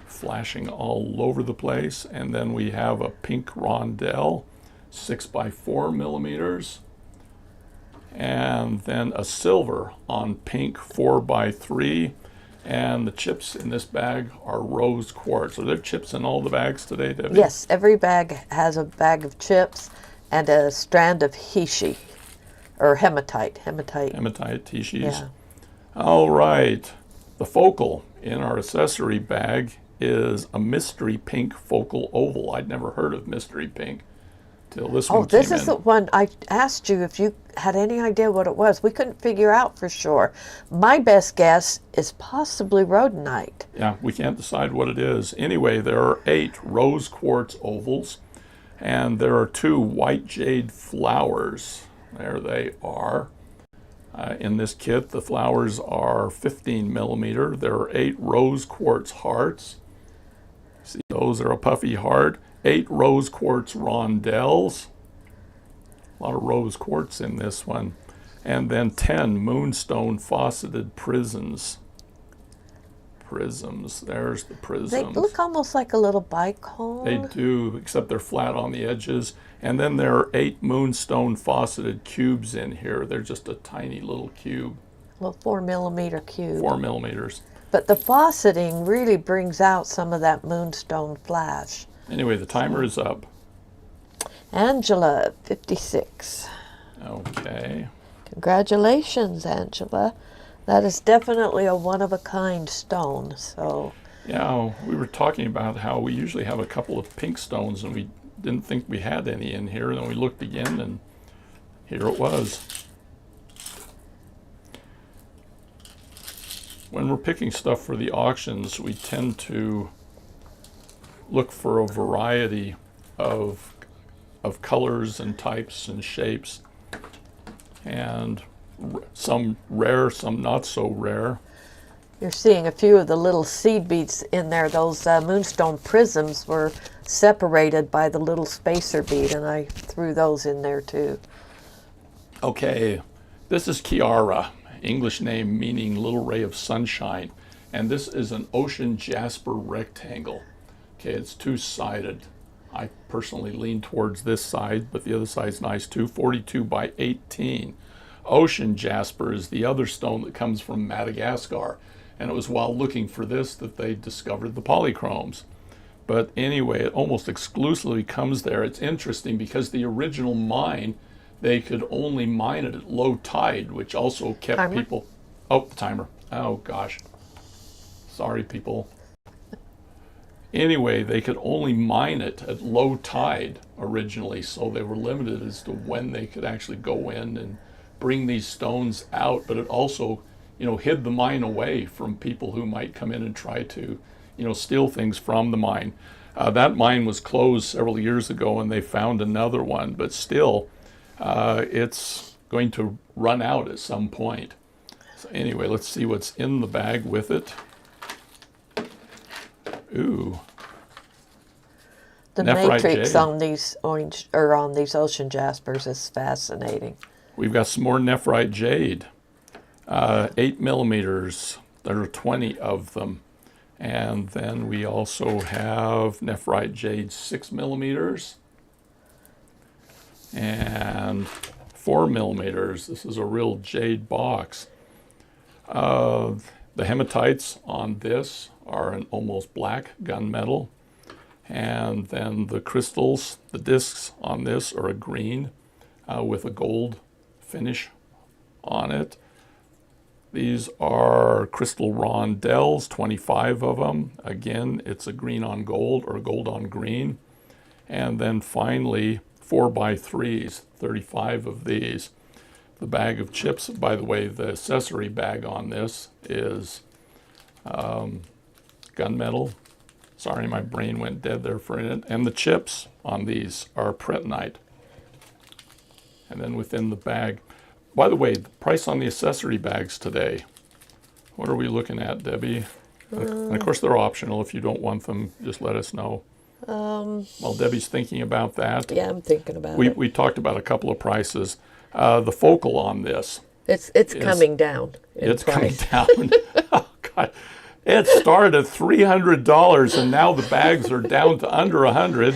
A: flashing all over the place. And then we have a pink rondelle, 6 by 4 millimeters. And then a silver on pink 4 by 3. And the chips in this bag are rose quartz. Are there chips in all the bags today, Debbie?
B: Yes, every bag has a bag of chips and a strand of hishi, or hematite. Hematite
A: hishis.
B: Yeah.
A: All right. The focal in our accessory bag is a mystery pink focal oval. I'd never heard of mystery pink till this one came in.
B: Oh, this is the one I asked you if you had any idea what it was. We couldn't figure out for sure. My best guess is possibly rhodonite.
A: Yeah, we can't decide what it is. Anyway, there are 8 rose quartz ovals, and there are 2 white jade flowers. There they are. In this kit, the flowers are 15 millimeter. There are 8 rose quartz hearts. See, those are a puffy heart. 8 rose quartz rondelles. A lot of rose quartz in this one. And then 10 moonstone faceted prisms. There's the prisms.
B: They look almost like a little bicone.
A: They do, except they're flat on the edges. And then there are 8 moonstone faceted cubes in here. They're just a tiny little cube.
B: A little 4 millimeter cube.
A: 4 millimeters.
B: But the faceting really brings out some of that moonstone flash.
A: Anyway, the timer is up.
B: Angela, 56.
A: Okay.
B: Congratulations, Angela. That is definitely a one-of-a-kind stone. So
A: Yeah, we were talking about how we usually have a couple of pink stones, and we didn't think we had any in here. And then we looked again, and here it was. When we're picking stuff for the auctions, we tend to look for a variety of colors and types and shapes, and some rare, some not so rare.
B: you're seeing a few of the little seed beads in there. Those moonstone prisms were separated by the little spacer bead, and I threw those in there too.
A: Okay, this is Kiara, English name meaning little ray of sunshine, and this is an ocean jasper rectangle. Okay, it's 2-sided. I personally lean towards this side, but the other side's nice too. 42 by 18. Ocean jasper is the other stone that comes from Madagascar, and it was while looking for this that they discovered the polychromes. But anyway, it almost exclusively comes there. It's interesting because the original mine they could only mine it at low tide, which also kept
B: Timer?
A: people. Oh, timer. Oh gosh. Sorry, people. Anyway, they could only mine it at low tide originally, so they were limited as to when they could actually go in and bring these stones out. But it also, hid the mine away from people who might come in and try to, steal things from the mine. That mine was closed several years ago, and they found another one. But still, it's going to run out at some point. So anyway, let's see what's in the bag with it. Ooh.
B: The
A: Nephrite
B: matrix
A: jade.
B: on these on these ocean jaspers is fascinating.
A: We've got some more nephrite jade, 8 millimeters. There are 20 of them. And then we also have nephrite jade 6 millimeters and 4 millimeters. This is a real jade box. The hematites on this are an almost black gunmetal. And then the crystals, the discs on this are a green with a gold finish on it. These are crystal rondelles, 25 of them. Again, it's a green on gold or gold on green. And then finally, 4x3s, 35 of these. The bag of chips, by the way, the accessory bag on this is gunmetal. Sorry, my brain went dead there for a minute. And the chips on these are pretinite. And then within the bag, by the way, the price on the accessory bags today, what are we looking at, Debbie? And of course, they're optional. If you don't want them, just let us know. While Debbie's thinking about that,
B: Yeah, I'm thinking about it.
A: we talked about a couple of prices. The focal on this,
B: It's coming down in
A: it's
B: price.
A: coming down. Oh, God. It started at $300, and now the bags are down to under $100.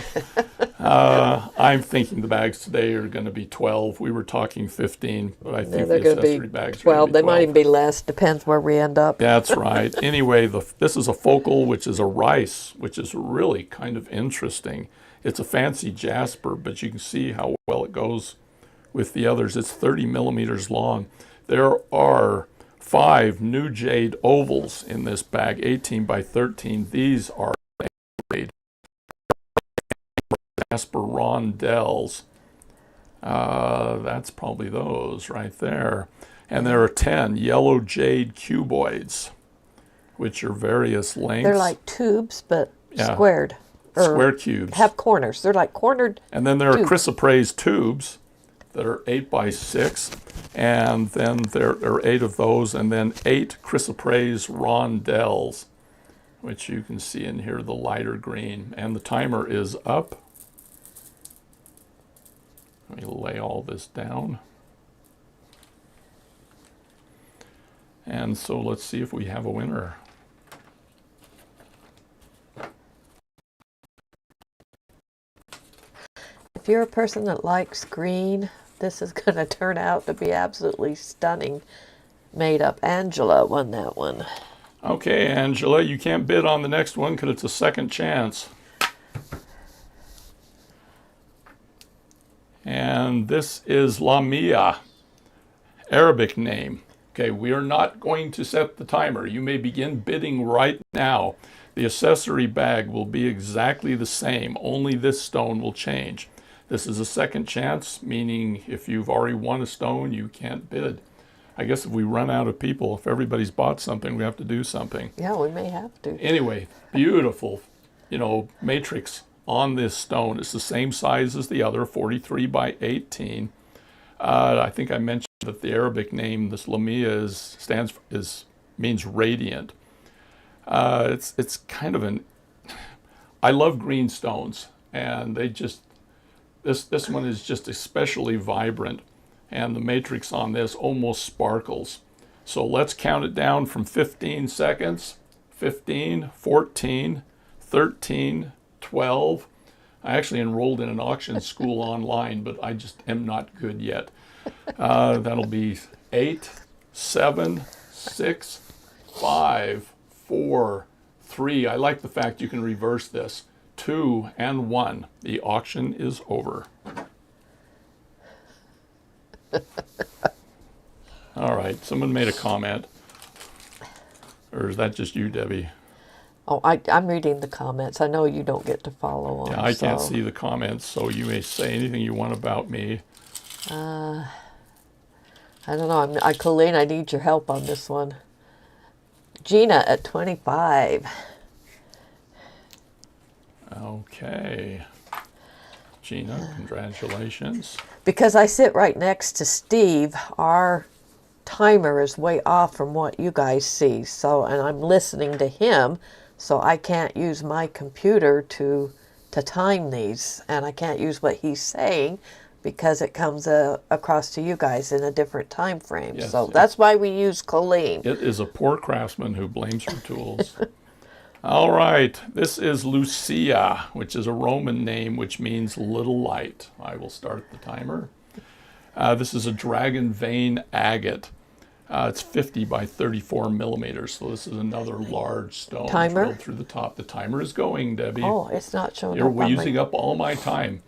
A: I'm thinking the bags today are going to be 12. We were talking 15, but I think
B: They're
A: the
B: going to
A: accessory
B: be
A: bags are
B: 12.
A: going to be
B: They
A: 12.
B: might even be less. Depends where we end up.
A: That's right. Anyway, this is a focal, which is a rice, which is really kind of interesting. It's a fancy jasper, but you can see how well it goes with the others. It's 30 millimeters long. There are 5 new jade ovals in this bag, 18 by 13. These are jade jasper rondelles. That's probably those right there. And there are 10 yellow jade cuboids, which are various lengths.
B: They're like tubes, but
A: Yeah.
B: squared. Or
A: square cubes.
B: have corners. They're like cornered.
A: And then there are
B: tubes.
A: chrysoprase tubes that are 8 by 6. And then there are 8 of those, and then 8 chrysoprase rondelles, which you can see in here, the lighter green. And the timer is up. Let me lay all this down. And so let's see if we have a winner.
B: If you're a person that likes green, this is going to turn out to be absolutely stunning. Made up. Angela won that one.
A: Okay, Angela, you can't bid on the next one because it's a second chance. And this is Lamia, Arabic name. Okay, we are not going to set the timer. You may begin bidding right now. The accessory bag will be exactly the same, only this stone will change. This is a second chance, meaning if you've already won a stone, you can't bid. I guess if we run out of people, if everybody's bought something, we have to do something.
B: Yeah, we may have to.
A: Anyway, beautiful, matrix on this stone. It's the same size as the other, 43 by 18. I think I mentioned that the Arabic name, this Lamia, means radiant. It's kind of I love green stones, and they just, this one is just especially vibrant, and the matrix on this almost sparkles. So let's count it down from 15 seconds. 15, 14, 13, 12. I actually enrolled in an auction school online, but I just am not good yet. That'll be 8, 7, 6, 5, 4, 3. I like the fact you can reverse this. 2 and 1. The auction is over. All right, someone made a comment. Or is that just you, Debbie?
B: Oh, I'm reading the comments. I know you don't get to follow them.
A: Yeah, I can't see the comments, so you may say anything you want about me.
B: I don't know. Colleen, I need your help on this one. Gina at 25.
A: Okay. Gina, congratulations.
B: Because I sit right next to Steve, our timer is way off from what you guys see. So, and I'm listening to him, so I can't use my computer to time these, and I can't use what he's saying because it comes across to you guys in a different time frame.
A: Yes,
B: so that's why we use Colleen.
A: It is a poor craftsman who blames her tools. All right, this is Lucia, which is a Roman name which means little light. I will start the timer. This is a dragon vein agate. It's 50 by 34 millimeters, so this is another large stone
B: Timer?
A: drilled through the top. The timer is going, Debbie.
B: Oh, it's not showing
A: You're
B: up on
A: using up all my time.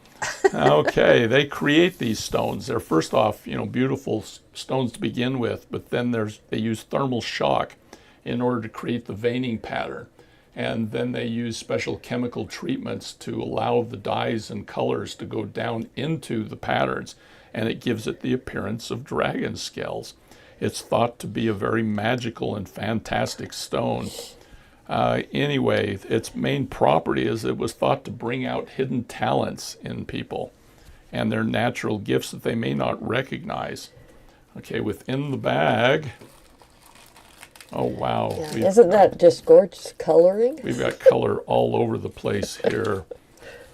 A: Okay, they create these stones. They're first off, beautiful stones to begin with, but then they use thermal shock in order to create the veining pattern. And then they use special chemical treatments to allow the dyes and colors to go down into the patterns, and it gives it the appearance of dragon scales. It's thought to be a very magical and fantastic stone. Anyway, its main property is it was thought to bring out hidden talents in people and their natural gifts that they may not recognize. Okay, within the bag, oh wow.
B: Yeah. Isn't that just gorgeous coloring?
A: We've got color all over the place here.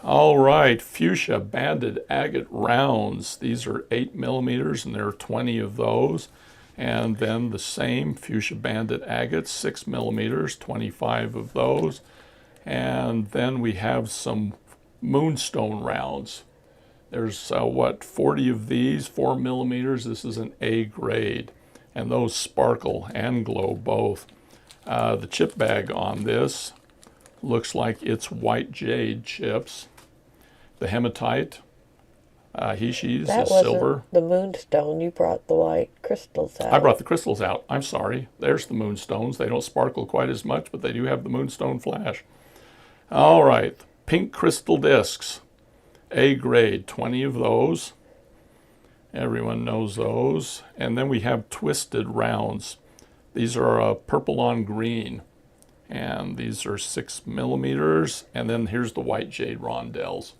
A: All right, fuchsia banded agate rounds. These are 8 millimeters, and there are 20 of those. And then the same fuchsia banded agates, 6 millimeters, 25 of those. And then we have some moonstone rounds. There's 40 of these, 4 millimeters. This is an A grade. And those sparkle and glow both. The chip bag on this looks like it's white jade chips. The hematite, Hishis,
B: That
A: is
B: wasn't
A: silver.
B: the moonstone. You brought the white crystals out.
A: I brought the crystals out. I'm sorry. There's the moonstones. They don't sparkle quite as much, but they do have the moonstone flash. All right, pink crystal discs, A grade, 20 of those. Everyone knows those. And then we have twisted rounds. These are purple on green, and these are 6 millimeters. And then here's the white jade rondelles.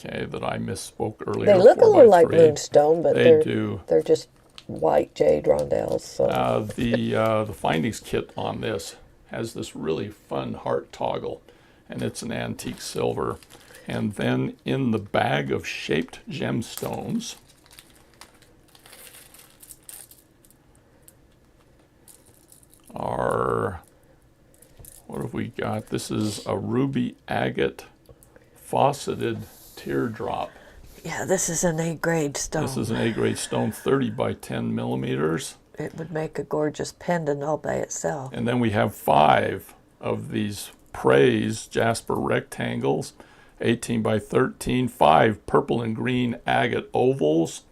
A: Okay, that I misspoke earlier.
B: They look a little like
A: 4x3.
B: moonstone, but
A: They do.
B: They're just white jade rondelles. So.
A: The findings kit on this has this really fun heart toggle, and it's an antique silver. And then in the bag of shaped gemstones are, what have we got? This is a ruby agate fauceted teardrop.
B: Yeah, this is an A-grade stone.
A: This is an A-grade stone, 30 by 10 millimeters.
B: It would make a gorgeous pendant all by itself.
A: And then we have 5 of these praise jasper rectangles, 18 by 13, 5 purple and green agate ovals,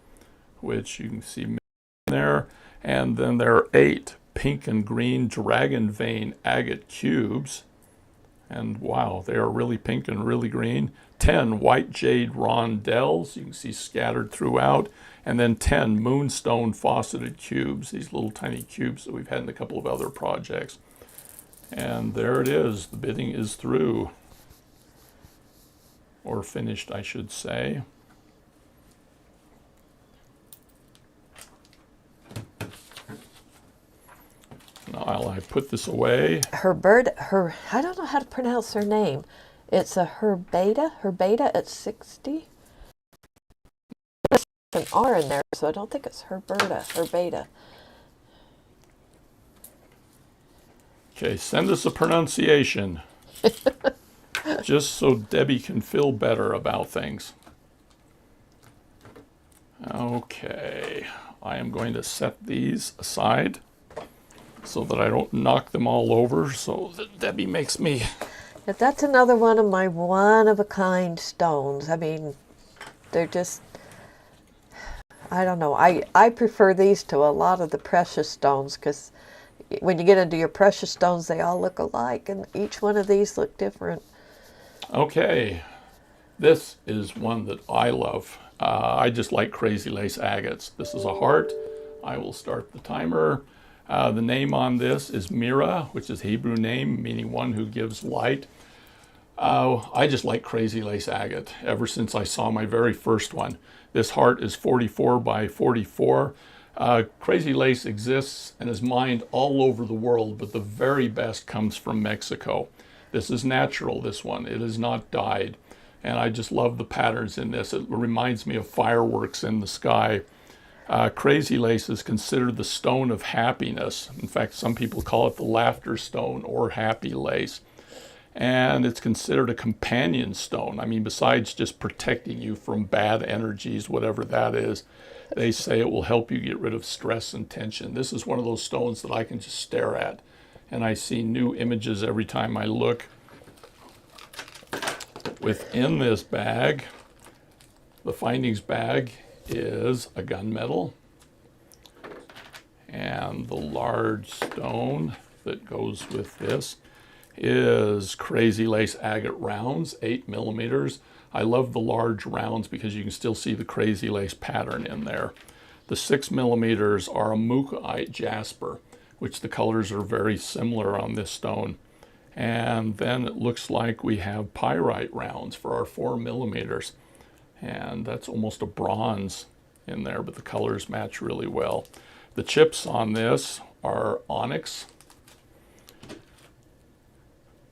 A: which you can see there. And then there are 8 pink and green dragon vein agate cubes. And wow, they are really pink and really green. 10 white jade rondelles, you can see scattered throughout. And then 10 moonstone fauceted cubes, these little tiny cubes that we've had in a couple of other projects. And there it is, the bidding is through. Or finished, I should say. Now I put this away.
B: I don't know how to pronounce her name. It's a Herbeta at 60. There's an R in there, so I don't think it's Herbeta.
A: Okay, send us a pronunciation. Just so Debbie can feel better about things. Okay, I am going to set these aside so that I don't knock them all over, so that Debbie makes me.
B: If that's another one of my one-of-a-kind stones. I mean, they're just, I don't know. I prefer these to a lot of the precious stones because when you get into your precious stones, they all look alike, and each one of these look different.
A: Okay, this is one that I love. I just like crazy lace agates. This is a heart. I will start the timer. The name on this is Mira, which is Hebrew name meaning one who gives light. I just like crazy lace agate ever since I saw my very first one. This heart is 44 by 44. Crazy lace exists and is mined all over the world, but the very best comes from Mexico. This is natural, this one. It is not dyed. And I just love the patterns in this. It reminds me of fireworks in the sky. Crazy lace is considered the stone of happiness. In fact, some people call it the laughter stone or happy lace. And it's considered a companion stone. I mean, besides just protecting you from bad energies, whatever that is, they say it will help you get rid of stress and tension. This is one of those stones that I can just stare at, and I see new images every time I look. Within this bag, the findings bag is a gunmetal, and the large stone that goes with this is crazy lace agate rounds, 8 millimeters. I love the large rounds because you can still see the crazy lace pattern in there. The 6 millimeters are a mookaite jasper, which the colors are very similar on this stone. And then it looks like we have pyrite rounds for our 4 millimeters. And that's almost a bronze in there, but the colors match really well. The chips on this are onyx.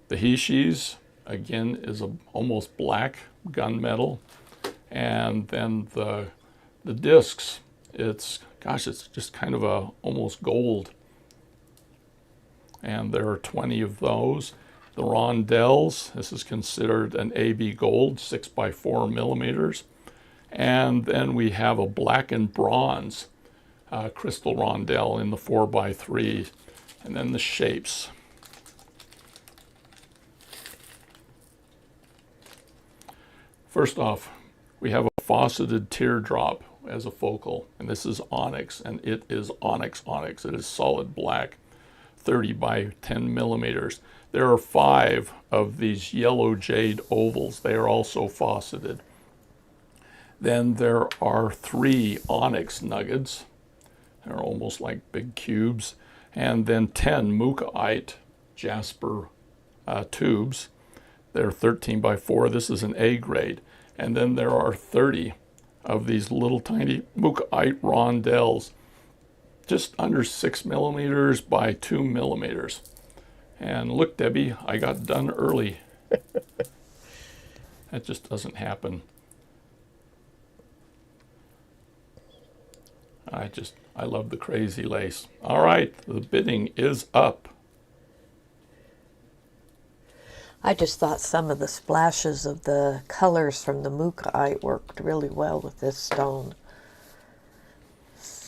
A: The Hishis, again, is a almost black gunmetal. And then the discs, it's just kind of a almost gold. And there are 20 of those. The rondelles, this is considered an AB gold, 6 by 4 millimeters. And then we have a black and bronze crystal rondelle in the 4 by 3. And then the shapes. First off, we have a fauceted teardrop as a focal, and this is onyx, and it is onyx. It is solid black, 30 by 10 millimeters. There are 5 of these yellow jade ovals. They are also fauceted. Then there are 3 onyx nuggets. They're almost like big cubes. And then 10 mookaite jasper tubes. They're 13 by 4. This is an A grade. And then there are 30 of these little tiny mookaite rondelles, just under 6 millimeters by 2 millimeters. And look, Debbie, I got done early. That just doesn't happen. I love the crazy lace. All right, the bidding is up.
B: I just thought some of the splashes of the colors from the mookaite worked really well with this stone.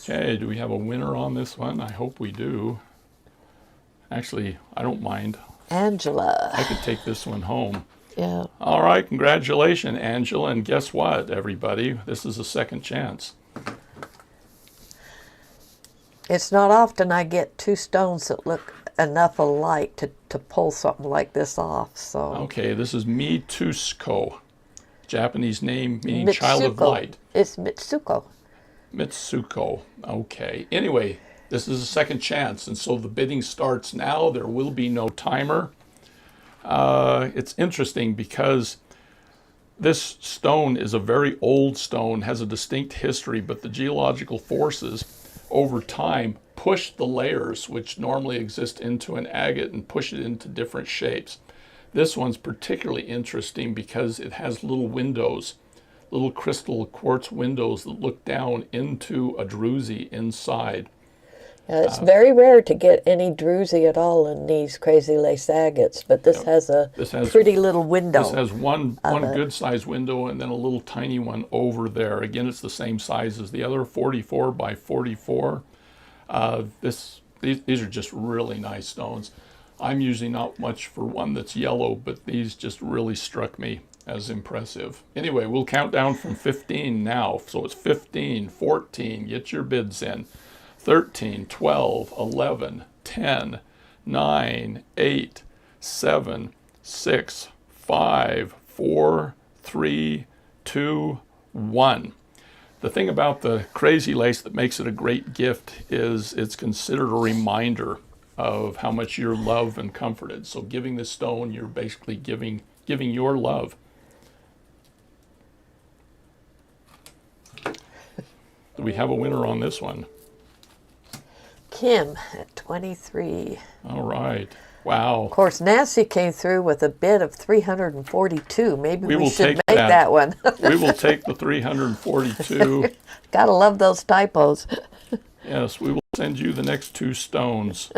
A: Okay, do we have a winner on this one? I hope we do. Actually, I don't mind.
B: Angela.
A: I could take this one home.
B: Yeah.
A: All right, congratulations, Angela. And guess what, everybody? This is a second chance.
B: It's not often I get 2 stones that look enough alike to pull something like this off. So
A: Okay, this is Mitsuko, Japanese name meaning child of light.
B: It's Mitsuko.
A: Mitsuko. Okay. Anyway, this is a second chance, and so the bidding starts now. There will be no timer. It's interesting because this stone is a very old stone, has a distinct history, but the geological forces over time push the layers which normally exist into an agate and push it into different shapes. This one's particularly interesting because it has little windows, little crystal quartz windows that look down into a druzy inside.
B: It's very rare to get any druzy at all in these crazy lace agates, but this has a pretty little window.
A: This has one good size window and then a little tiny one over there. Again, it's the same size as the other, 44 by 44. These are just really nice stones. I'm usually not much for one that's yellow, but these just really struck me as impressive. Anyway, we'll count down from 15 now. So it's 15, 14, get your bids in. 13, 12, 11, 10, 9, 8, 7, 6, 5, 4, 3, 2, 1. The thing about the crazy lace that makes it a great gift is it's considered a reminder of how much you're loved and comforted. So giving this stone, you're basically giving your love. Do we have a winner on this one?
B: Kim at 23.
A: All right. Wow.
B: Of course, Nancy came through with a bid of 342. Maybe we
A: will
B: should
A: take
B: make
A: that.
B: that one.
A: We will take the 342.
B: Gotta love those typos.
A: Yes, we will send you the next 2 stones.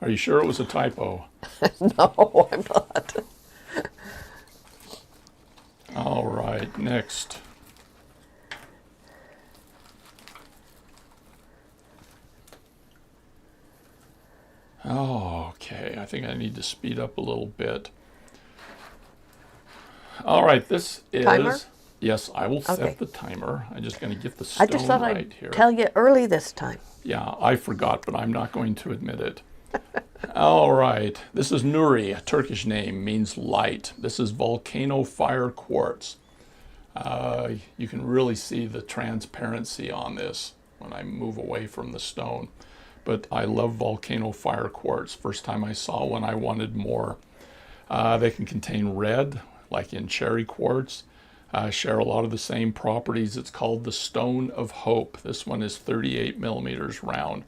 A: Are you sure it was a typo?
B: No, I'm not.
A: All right, next. Oh, okay, I think I need to speed up a little bit. All right, this is...
B: Timer?
A: Yes, I will
B: Okay.
A: set the timer. I'm just going to get the stone
B: I just thought
A: right
B: I'd
A: here.
B: tell you early this time.
A: Yeah, I forgot, but I'm not going to admit it. All right, this is Nuri, a Turkish name, means light. This is volcano fire quartz. You can really see the transparency on this when I move away from the stone. But I love volcano fire quartz. First time I saw one, I wanted more. They can contain red, like in cherry quartz. Share a lot of the same properties. It's called the Stone of Hope. This one is 38 millimeters round.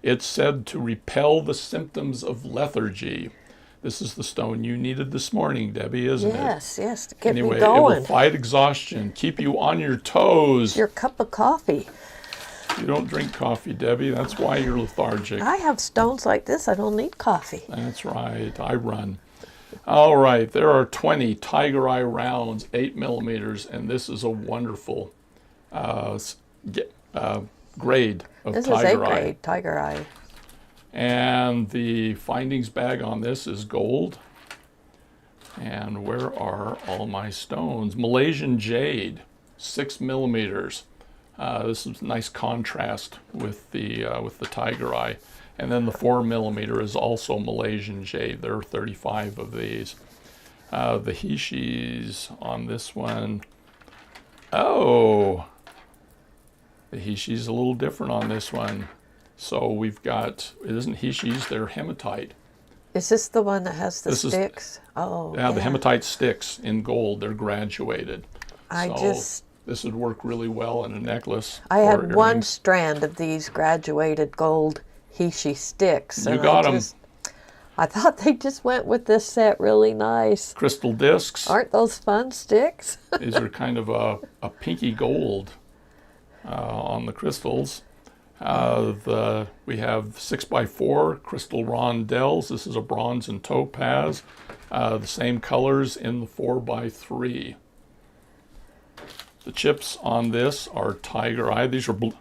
A: It's said to repel the symptoms of lethargy. This is the stone you needed this morning, Debbie, isn't it?
B: Yes, to get
A: Anyway,
B: me
A: it
B: going.
A: will fight exhaustion, keep you on your toes.
B: Your cup of coffee.
A: You don't drink coffee, Debbie. That's why you're lethargic.
B: I have stones like this. I don't need coffee.
A: That's right. I run. All right. There are 20 Tiger Eye rounds, 8 millimeters, and this is a wonderful grade of
B: This is
A: Tiger Eye.
B: A-grade Tiger Eye.
A: And the findings bag on this is gold. And where are all my stones? Malaysian jade, 6 millimeters. This is a nice contrast with the Tiger Eye. And then the 4 millimeter is also Malaysian jade. There are 35 of these. The Hishis on this one. Oh, the Hishi's a little different on this one. So we've got, it isn't Hishis, they're hematite.
B: Is this the one that has the
A: This is-
B: sticks? Oh,
A: Yeah, the hematite sticks in gold, they're graduated. This would work really well in a necklace.
B: I
A: or
B: had one
A: earrings.
B: strand of these graduated gold Hishi sticks.
A: You
B: and
A: got 'em.
B: I thought they just went with this set really nice.
A: Crystal discs.
B: Aren't those fun sticks?
A: These are kind of a pinky gold on the crystals. We have 6x4 crystal rondelles. This is a bronze and topaz. The same colors in the 4x3. The chips on this are Tiger Eye. These are blue.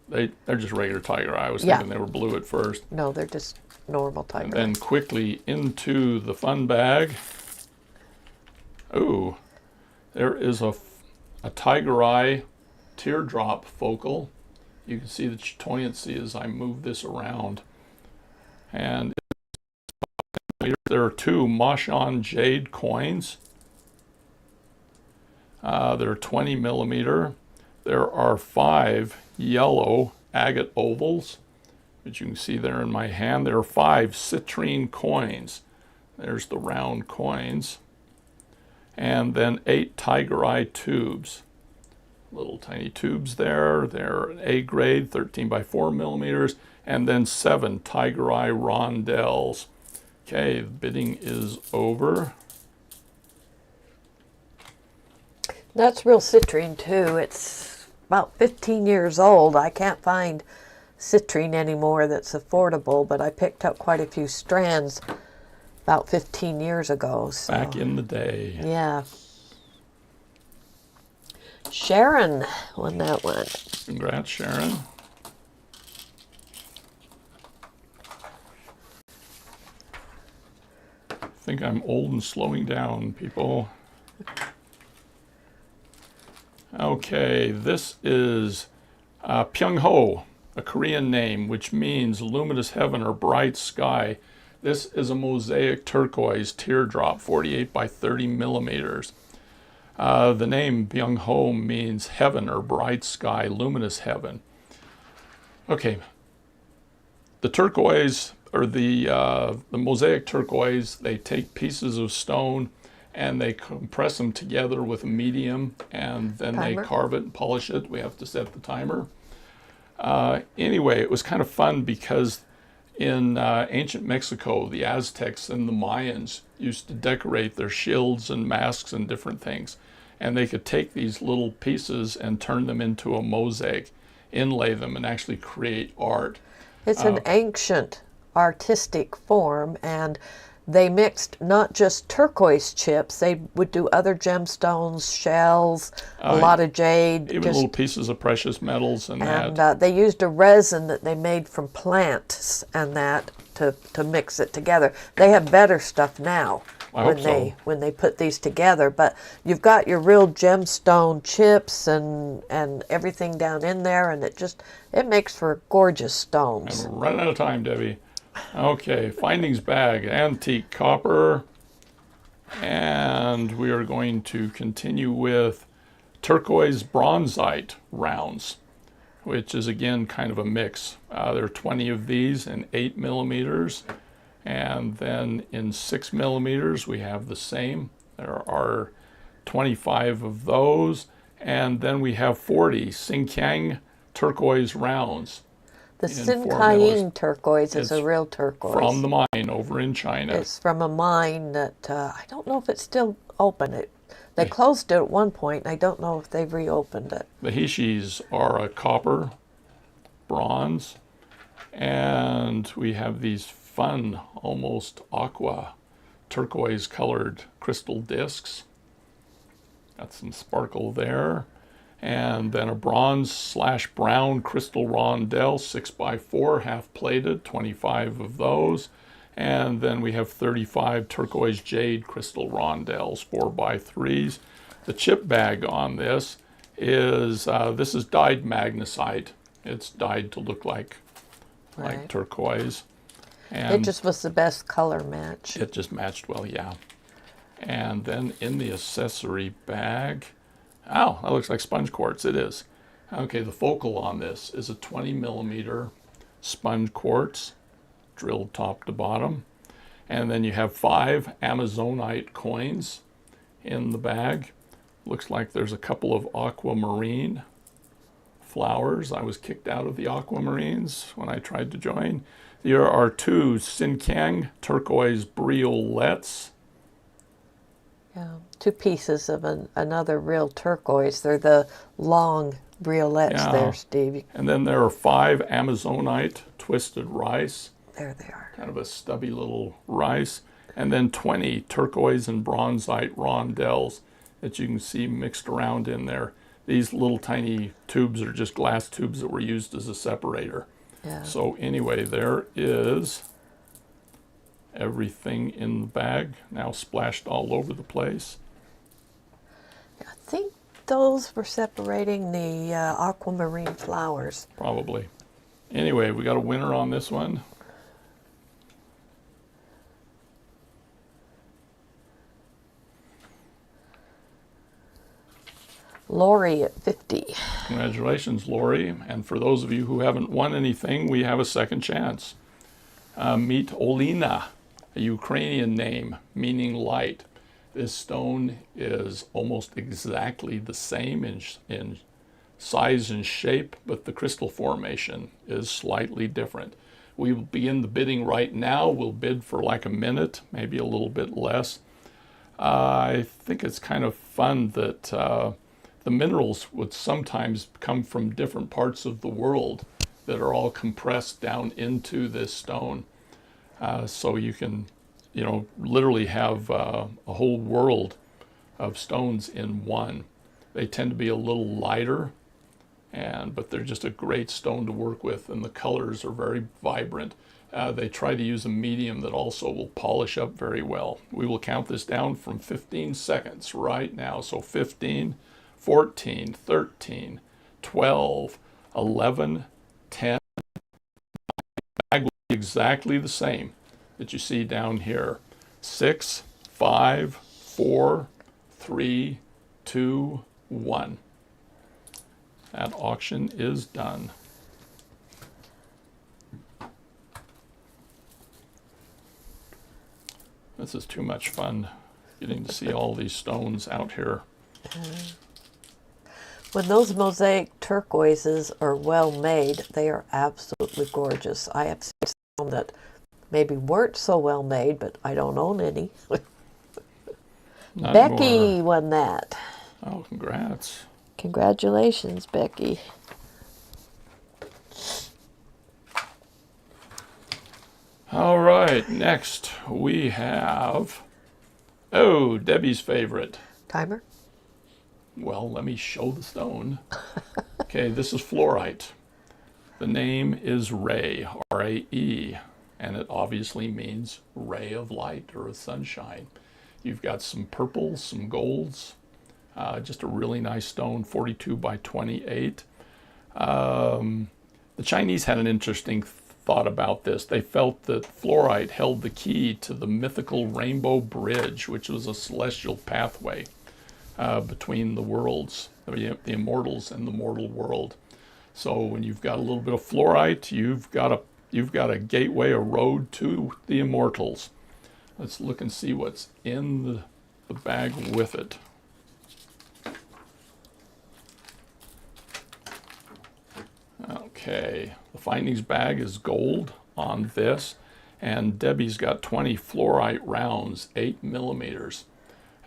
A: They're just regular Tiger Eye. I was thinking they were blue at first.
B: No, they're just normal Tiger
A: And
B: Eye.
A: then quickly into the fun bag. Ooh, there is a Tiger Eye teardrop focal. You can see the chatoyancy as I move this around. And there are 2 Mashon jade coins. They're 20 millimeter. There are 5 yellow agate ovals, which you can see there in my hand. There are 5 citrine coins. There's the round coins. And then 8 Tiger Eye tubes. Little tiny tubes there. They're A grade, 13 by 4 millimeters. And then 7 Tiger Eye rondelles. Okay, the bidding is over.
B: That's real citrine too. It's about 15 years old. I can't find citrine anymore that's affordable, but I picked up quite a few strands about 15 years ago. So.
A: Back in the day.
B: Yeah. Sharon won that one.
A: Congrats, Sharon. think I'm old and slowing down, people. Okay, this is Pyung-ho, a Korean name, which means luminous heaven or bright sky. This is a mosaic turquoise teardrop, 48 by 30 millimeters. The name Pyung-ho means heaven or bright sky, luminous heaven. Okay, the turquoise, or the mosaic turquoise, they take pieces of stone and they compress them together with a medium, and then they carve it and polish it. We have to set the timer. Anyway, it was kind of fun because in ancient Mexico, the Aztecs and the Mayans used to decorate their shields and masks and different things. And they could take these little pieces and turn them into a mosaic, inlay them, and actually create art.
B: It's an ancient artistic form, and they mixed not just turquoise chips, they would do other gemstones, shells, a lot of jade.
A: Even little pieces of precious metals and that.
B: They used a resin that they made from plants and that to mix it together. They have better stuff now when they put these together, but you've got your real gemstone chips and everything down in there, and it makes for gorgeous stones.
A: I'm running out of time, Debbie. Okay, findings bag, antique copper, and we are going to continue with turquoise bronzite rounds, which is again kind of a mix. There are 20 of these in 8 millimeters, and then in 6 millimeters we have the same. There are 25 of those, and then we have 40 Xinjiang turquoise rounds.
B: The Xinjiang turquoise is a real turquoise.
A: From the mine over in China.
B: It's from a mine that, I don't know if it's still open. They closed it at one point. I don't know if they've reopened it.
A: The hishis are a copper, bronze, and we have these fun, almost aqua, turquoise colored crystal discs. Got some sparkle there. And then a bronze/brown crystal rondelle, 6x4, half plated, 25 of those. And then we have 35 turquoise jade crystal rondelles, 4x3s. The chip bag on this is dyed magnesite. It's dyed to look like turquoise. And
B: it just was the best color match.
A: It just matched well, yeah. And then in the accessory bag, oh, that looks like sponge quartz. It is. Okay, the focal on this is a 20 millimeter sponge quartz, drilled top to bottom. And then you have 5 Amazonite coins in the bag. Looks like there's a couple of aquamarine flowers. I was kicked out of the aquamarines when I tried to join. There are 2 Xinjiang turquoise briolettes.
B: Yeah, 2 pieces of another real turquoise. They're the long briolettes there, Steve.
A: And then there are 5 Amazonite twisted rice.
B: There they are.
A: Kind of a stubby little rice. And then 20 turquoise and bronzite rondelles that you can see mixed around in there. These little tiny tubes are just glass tubes that were used as a separator.
B: Yeah.
A: So anyway, there is everything in the bag, now splashed all over the place.
B: I think those were separating the aquamarine flowers.
A: Probably. Anyway, we got a winner on this one.
B: Lori at 50.
A: Congratulations, Lori. And for those of you who haven't won anything, we have a second chance. Meet Olina, a Ukrainian name meaning light. This stone is almost exactly the same in size and shape, but the crystal formation is slightly different. We will begin the bidding right now. We'll bid for like a minute, maybe a little bit less. I think it's kind of fun that the minerals would sometimes come from different parts of the world that are all compressed down into this stone. So you can, literally have a whole world of stones in one. They tend to be a little lighter, but they're just a great stone to work with, and the colors are very vibrant. They try to use a medium that also will polish up very well. We will count this down from 15 seconds right now. So 15, 14, 13, 12, 11, 10. The bag will be exactly the same that you see down here. 6, 5, 4, 3, 2, 1. That auction is done. This is too much fun, getting to see all these stones out here.
B: When those mosaic turquoises are well made, they are absolutely gorgeous. I have seen some that maybe weren't so well made, but I don't own any.
A: Not
B: Becky
A: more.
B: won that.
A: Oh, congrats.
B: Congratulations, Becky.
A: All right, next we have, oh, Debbie's favorite.
B: Timer?
A: Well, let me show the stone. Okay, this is fluorite. The name is Ray, R-A-E, and it obviously means ray of light or of sunshine. You've got some purples, some golds, just a really nice stone, 42 by 28. The Chinese had an interesting thought about this. They felt that fluorite held the key to the mythical rainbow bridge, which was a celestial pathway between the worlds, the immortals and the mortal world. So when you've got a little bit of fluorite, you've got a gateway, a road to the immortals. Let's look and see what's in the bag with it. Okay, the findings bag is gold on this, and Debbie's got 20 fluorite rounds, 8 millimeters,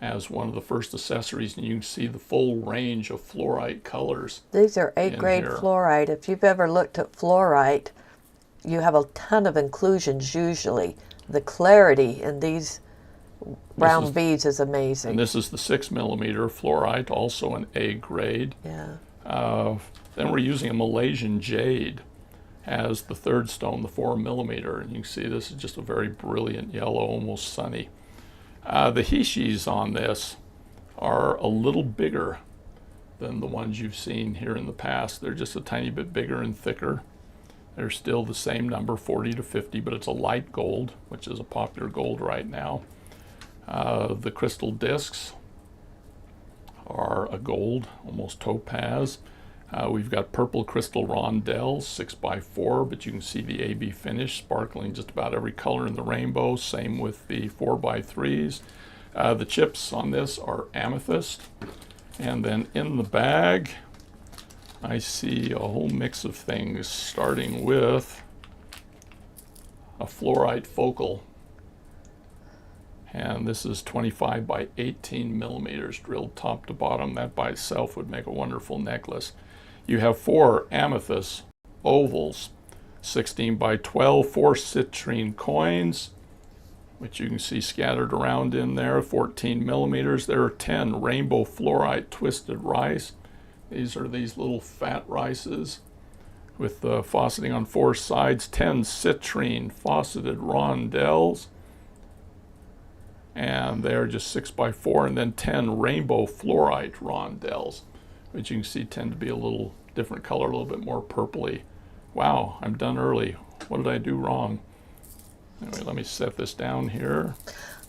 A: as one of the first accessories, and you can see the full range of fluorite colors.
B: These are 8th grade fluorite. If you've ever looked at fluorite, you have a ton of inclusions usually. The clarity in these round beads is amazing.
A: And this is the 6 millimeter fluorite, also an A grade.
B: Yeah.
A: Then we're using a Malaysian jade as the third stone, the 4 millimeter. And you can see this is just a very brilliant yellow, almost sunny. The hishis on this are a little bigger than the ones you've seen here in the past. They're just a tiny bit bigger and thicker. They're still the same number, 40 to 50, but it's a light gold, which is a popular gold right now. The crystal discs are a gold, almost topaz. We've got purple crystal rondelles, 6x4, but you can see the AB finish sparkling just about every color in the rainbow. Same with the 4x3s. The chips on this are amethyst. And then in the bag, I see a whole mix of things, starting with a fluorite focal. And this is 25 by 18 millimeters, drilled top to bottom. That by itself would make a wonderful necklace. You have 4 amethyst ovals, 16 by 12, 4 citrine coins, which you can see scattered around in there, 14 millimeters. There are 10 rainbow fluorite twisted rice. These are these little fat rices with the faceting on 4 sides, 10 citrine faceted rondelles, and they're just 6x4, and then 10 rainbow fluorite rondelles, which you can see tend to be a little different color, a little bit more purpley. Wow, I'm done early. What did I do wrong? Anyway, let me set this down here.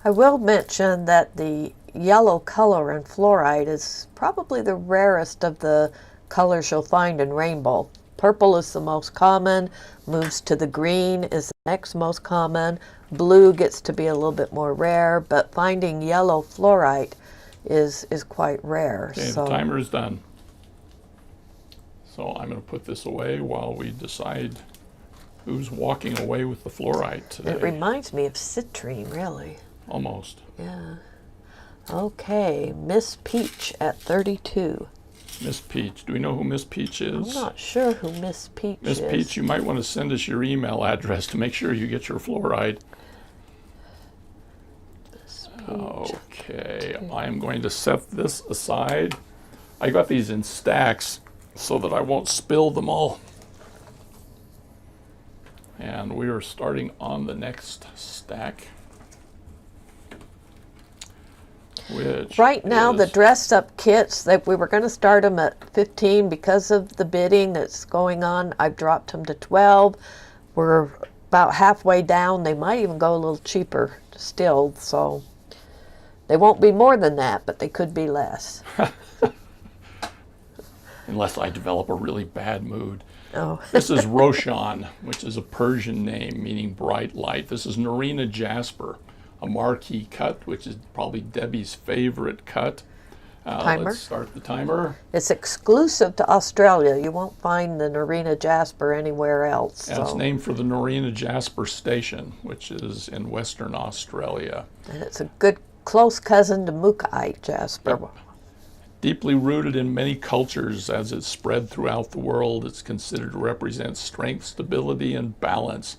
B: I will mention that the yellow color in fluorite is probably the rarest of the colors you'll find in rainbow. Purple is the most common, moves to the green is the next most common. Blue gets to be a little bit more rare, but finding yellow fluorite is quite rare.
A: Okay,
B: so
A: the timer is done. So I'm going to put this away while we decide who's walking away with the fluorite today.
B: it reminds me of citrine, really.
A: Almost.
B: Yeah. Okay, Miss Peach at 32.
A: Miss Peach. Do we know who Miss Peach is?
B: I'm not sure who Miss Peach is.
A: Miss Peach, you might want to send us your email address to make sure you get your fluorite.
B: Miss Peach.
A: Okay, I am going to set this aside. I got these in stacks so that I won't spill them all. And we are starting on the next stack, which
B: Right now, the
A: is-
B: dressed up kits, that we were going to start them at 15 because of the bidding that's going on. I've dropped them to 12. We're about halfway down. They might even go a little cheaper still, so they won't be more than that, but they could be less.
A: unless I develop a really bad mood.
B: Oh,
A: This is Roshan, which is a Persian name meaning bright light. This is Narina Jasper, a marquee cut, which is probably Debbie's favorite cut.
B: Timer?
A: Let's start the timer.
B: it's exclusive to Australia. You won't find the Narina Jasper anywhere else.
A: And it's
B: So.
A: named for the Narina Jasper Station, which is in Western Australia.
B: And it's a good close cousin to Mookaite Jasper.
A: Deeply rooted in many cultures as it's spread throughout the world, it's considered to represent strength, stability, and balance.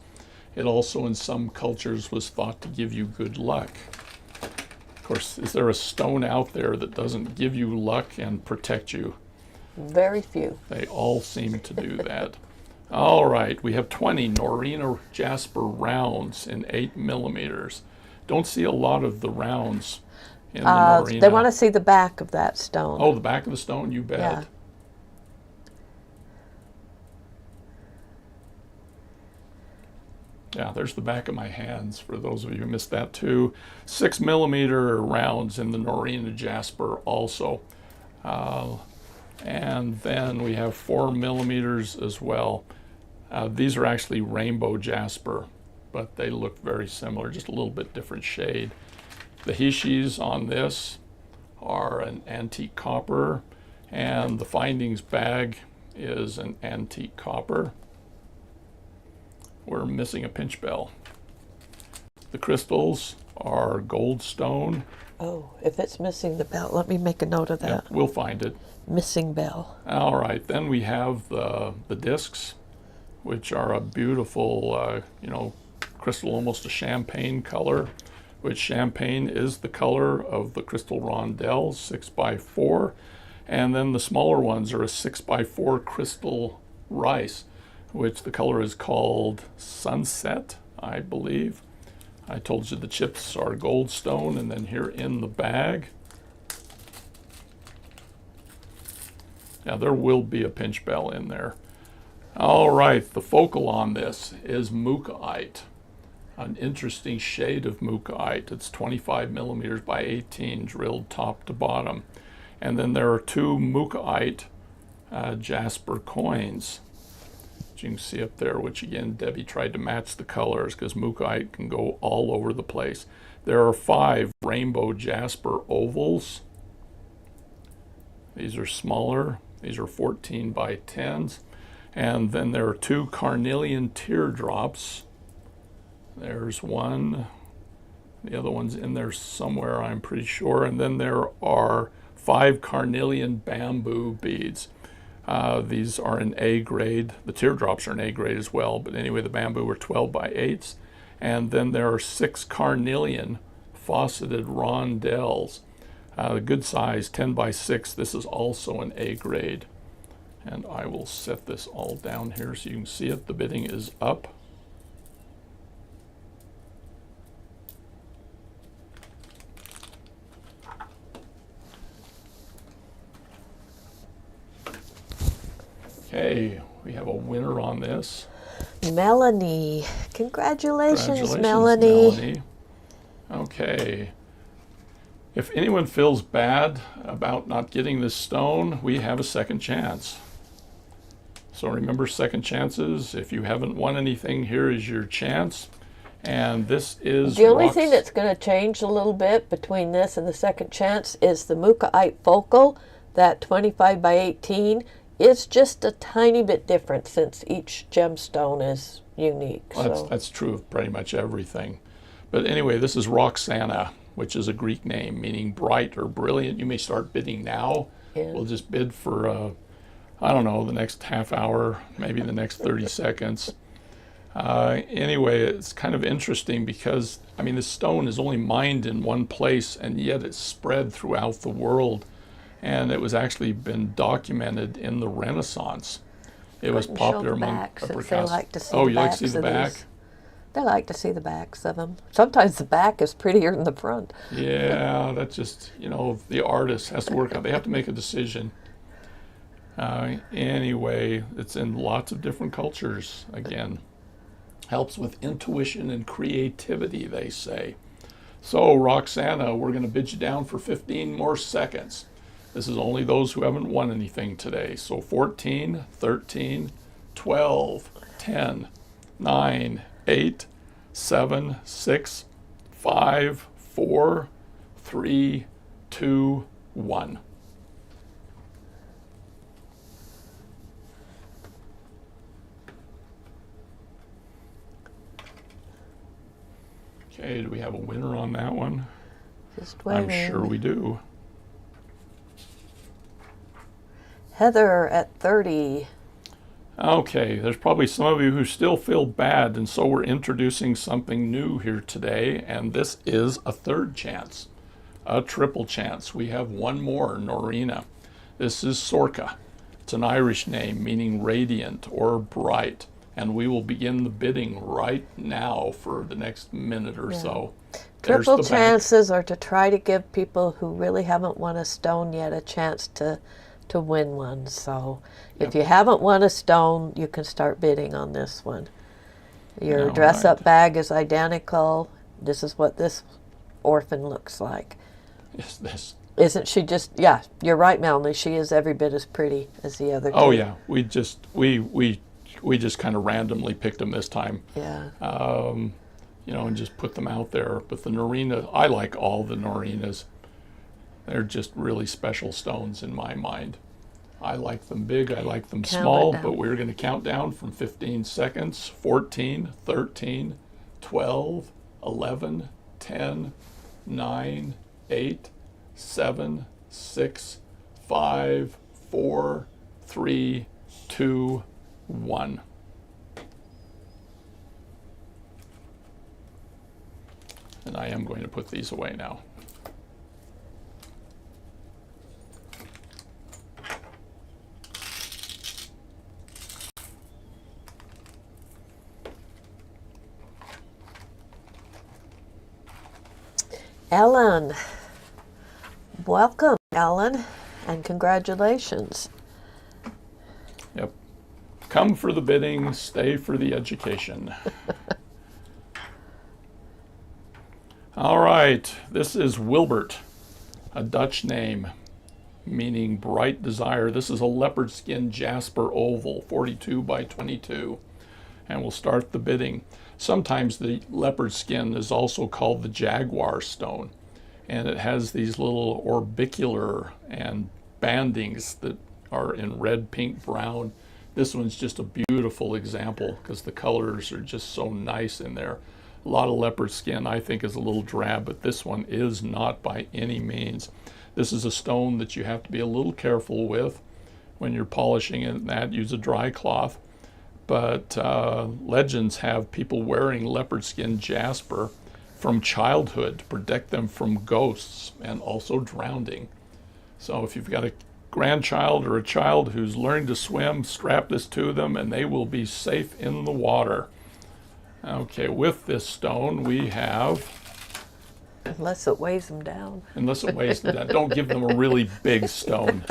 A: It also, in some cultures, was thought to give you good luck. Of course, is there a stone out there that doesn't give you luck and protect you?
B: Very few.
A: They all seem to do that. All right, we have 20 Narina Jasper rounds in 8 millimeters. Don't see a lot of the rounds in the Narina.
B: They want to see the back of that stone.
A: Oh, the back of the stone, you bet.
B: Yeah.
A: Yeah, there's the back of my hands for those of you who missed that too. 6 millimeter rounds in the Narina Jasper also. And then we have 4 millimeters as well. These are actually rainbow jasper, but they look very similar, just a little bit different shade. The hishis on this are an antique copper, and the findings bag is an antique copper. We're missing a pinch bell. The crystals are goldstone.
B: Oh, if it's missing the bell, let me make a note of
A: Yeah,
B: that.
A: we'll find it.
B: Missing bell.
A: All right, then we have the discs, which are a beautiful, crystal, almost a champagne color, which champagne is the color of the crystal rondelle, 6x4. And then the smaller ones are a 6x4 crystal rice, which the color is called Sunset, I believe. I told you the chips are goldstone, and then here in the bag, now there will be a pinch bell in there. All right, the focal on this is Mookaite, an interesting shade of Mookaite. It's 25 millimeters by 18, drilled top to bottom. And then there are 2 Mookaite jasper coins, you can see up there, which again, Debbie tried to match the colors because Mookaite can go all over the place. There are 5 rainbow jasper ovals. These are smaller. These are 14 by 10s. And then there are 2 carnelian teardrops. There's one. The other one's in there somewhere, I'm pretty sure. And then there are 5 carnelian bamboo beads. These are an A grade. The teardrops are an A grade as well, but anyway, the bamboo are 12 by 8s. And then there are 6 carnelian faceted rondelles. Good size, 10 by 6. This is also an A grade. And I will set this all down here so you can see it. The bidding is up. Okay, we have a winner on this.
B: Melanie. Congratulations,
A: Congratulations,
B: Melanie.
A: Okay. If anyone feels bad about not getting this stone, we have a second chance. So remember, second chances. If you haven't won anything, here is your chance. And this is
B: The only thing that's going to change a little bit between this and the second chance is the Mookaite focal, that 25 by 18. It's just a tiny bit different since each gemstone is unique.
A: Well, that's true of pretty much everything. But anyway, this is Roxana, which is a Greek name meaning bright or brilliant. You may start bidding now.
B: Yeah.
A: We'll just bid for, I don't know, the next half hour, maybe the next 30 seconds. Anyway, it's kind of interesting because, I mean, this stone is only mined in one place, and yet it's spread throughout the world. And it was actually been documented in the Renaissance. It was
C: Go ahead and show
A: popular
C: the
A: among
C: backs,
A: upper
C: since they
A: class.
C: like to see
A: Oh,
C: the
A: you like to see
C: backs
A: the
C: of
A: back?
C: these. They like to see the backs of them. Sometimes the back is prettier than the front.
A: Yeah, that's just, the artist has to work out. They have to make a decision. Anyway, it's in lots of different cultures. Again, helps with intuition and creativity, they say. So, Roxana, we're going to bid you down for 15 more seconds. This is only those who haven't won anything today. So 14, 13, 12, 10, 9, 8, 7, 6, 5, 4, 3, 2, 1. Okay, do we have a winner on that one?
C: Just waiting.
A: I'm sure we do.
C: Heather at 30.
A: Okay, there's probably some of you who still feel bad, and so we're introducing something new here today, and this is a third chance, a triple chance. We have one more, Norina. This is Sorka. It's an Irish name meaning radiant or bright, and we will begin the bidding right now for the next minute or so. There's
C: Triple
A: the back.
C: chances are to try to give people who really haven't won a stone yet a chance to win one. So if you haven't won a stone, you can start bidding on this one. Your
A: All
C: dress-up
A: right.
C: bag is identical. This is what this orphan looks like.
A: Is this?
C: Isn't she just, yeah, you're right, Melanie. She is every bit as pretty as the other two.
A: Oh yeah, we just kind of randomly picked them this time.
C: Yeah.
A: And just put them out there. But the Norina, I like all the Norinas. They're just really special stones in my mind. I like them big, I like them
C: Count
A: small,
C: it down.
A: but we're going to count down from 15 seconds. 14, 13, 12, 11, 10, 9, 8, 7, 6, 5, 4, 3, 2, 1. And I am going to put these away now.
C: Ellen. Welcome, Ellen, and congratulations.
A: Yep. Come for the bidding, stay for the education. All right, this is Wilbert, a Dutch name meaning bright desire. This is a leopard skin jasper oval, 42 by 22. And we'll start the bidding. Sometimes the leopard skin is also called the jaguar stone. And it has these little orbicular and bandings that are in red, pink, brown. This one's just a beautiful example because the colors are just so nice in there. A lot of leopard skin I think is a little drab, but this one is not by any means. This is a stone that you have to be a little careful with when you're polishing it, and that use a dry cloth. But legends have people wearing leopard skin jasper from childhood to protect them from ghosts and also drowning. So if you've got a grandchild or a child who's learning to swim, strap this to them and they will be safe in the water. Okay, with this stone we have,
C: Unless it weighs them down.
A: unless it weighs them down, don't give them a really big stone.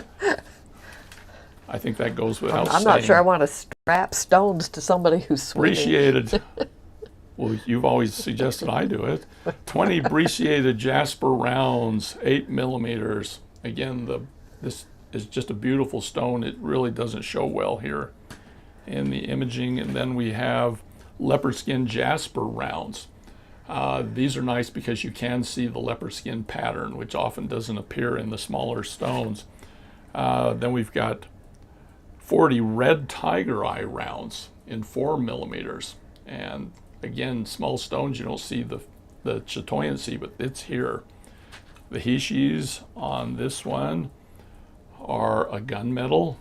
A: I think that goes without saying.
C: I'm not sure I want to strap stones to somebody who's swimming.
A: Appreciated. Well, you've always suggested I do it. 20 brecciated jasper rounds, 8 millimeters. Again, this is just a beautiful stone. It really doesn't show well here in the imaging. And then we have leopard skin jasper rounds. These are nice because you can see the leopard skin pattern, which often doesn't appear in the smaller stones. Then we've got 40 red tiger eye rounds in 4 millimeters. And again, small stones, you don't see the chatoyancy, but it's here. The hishis on this one are a gunmetal,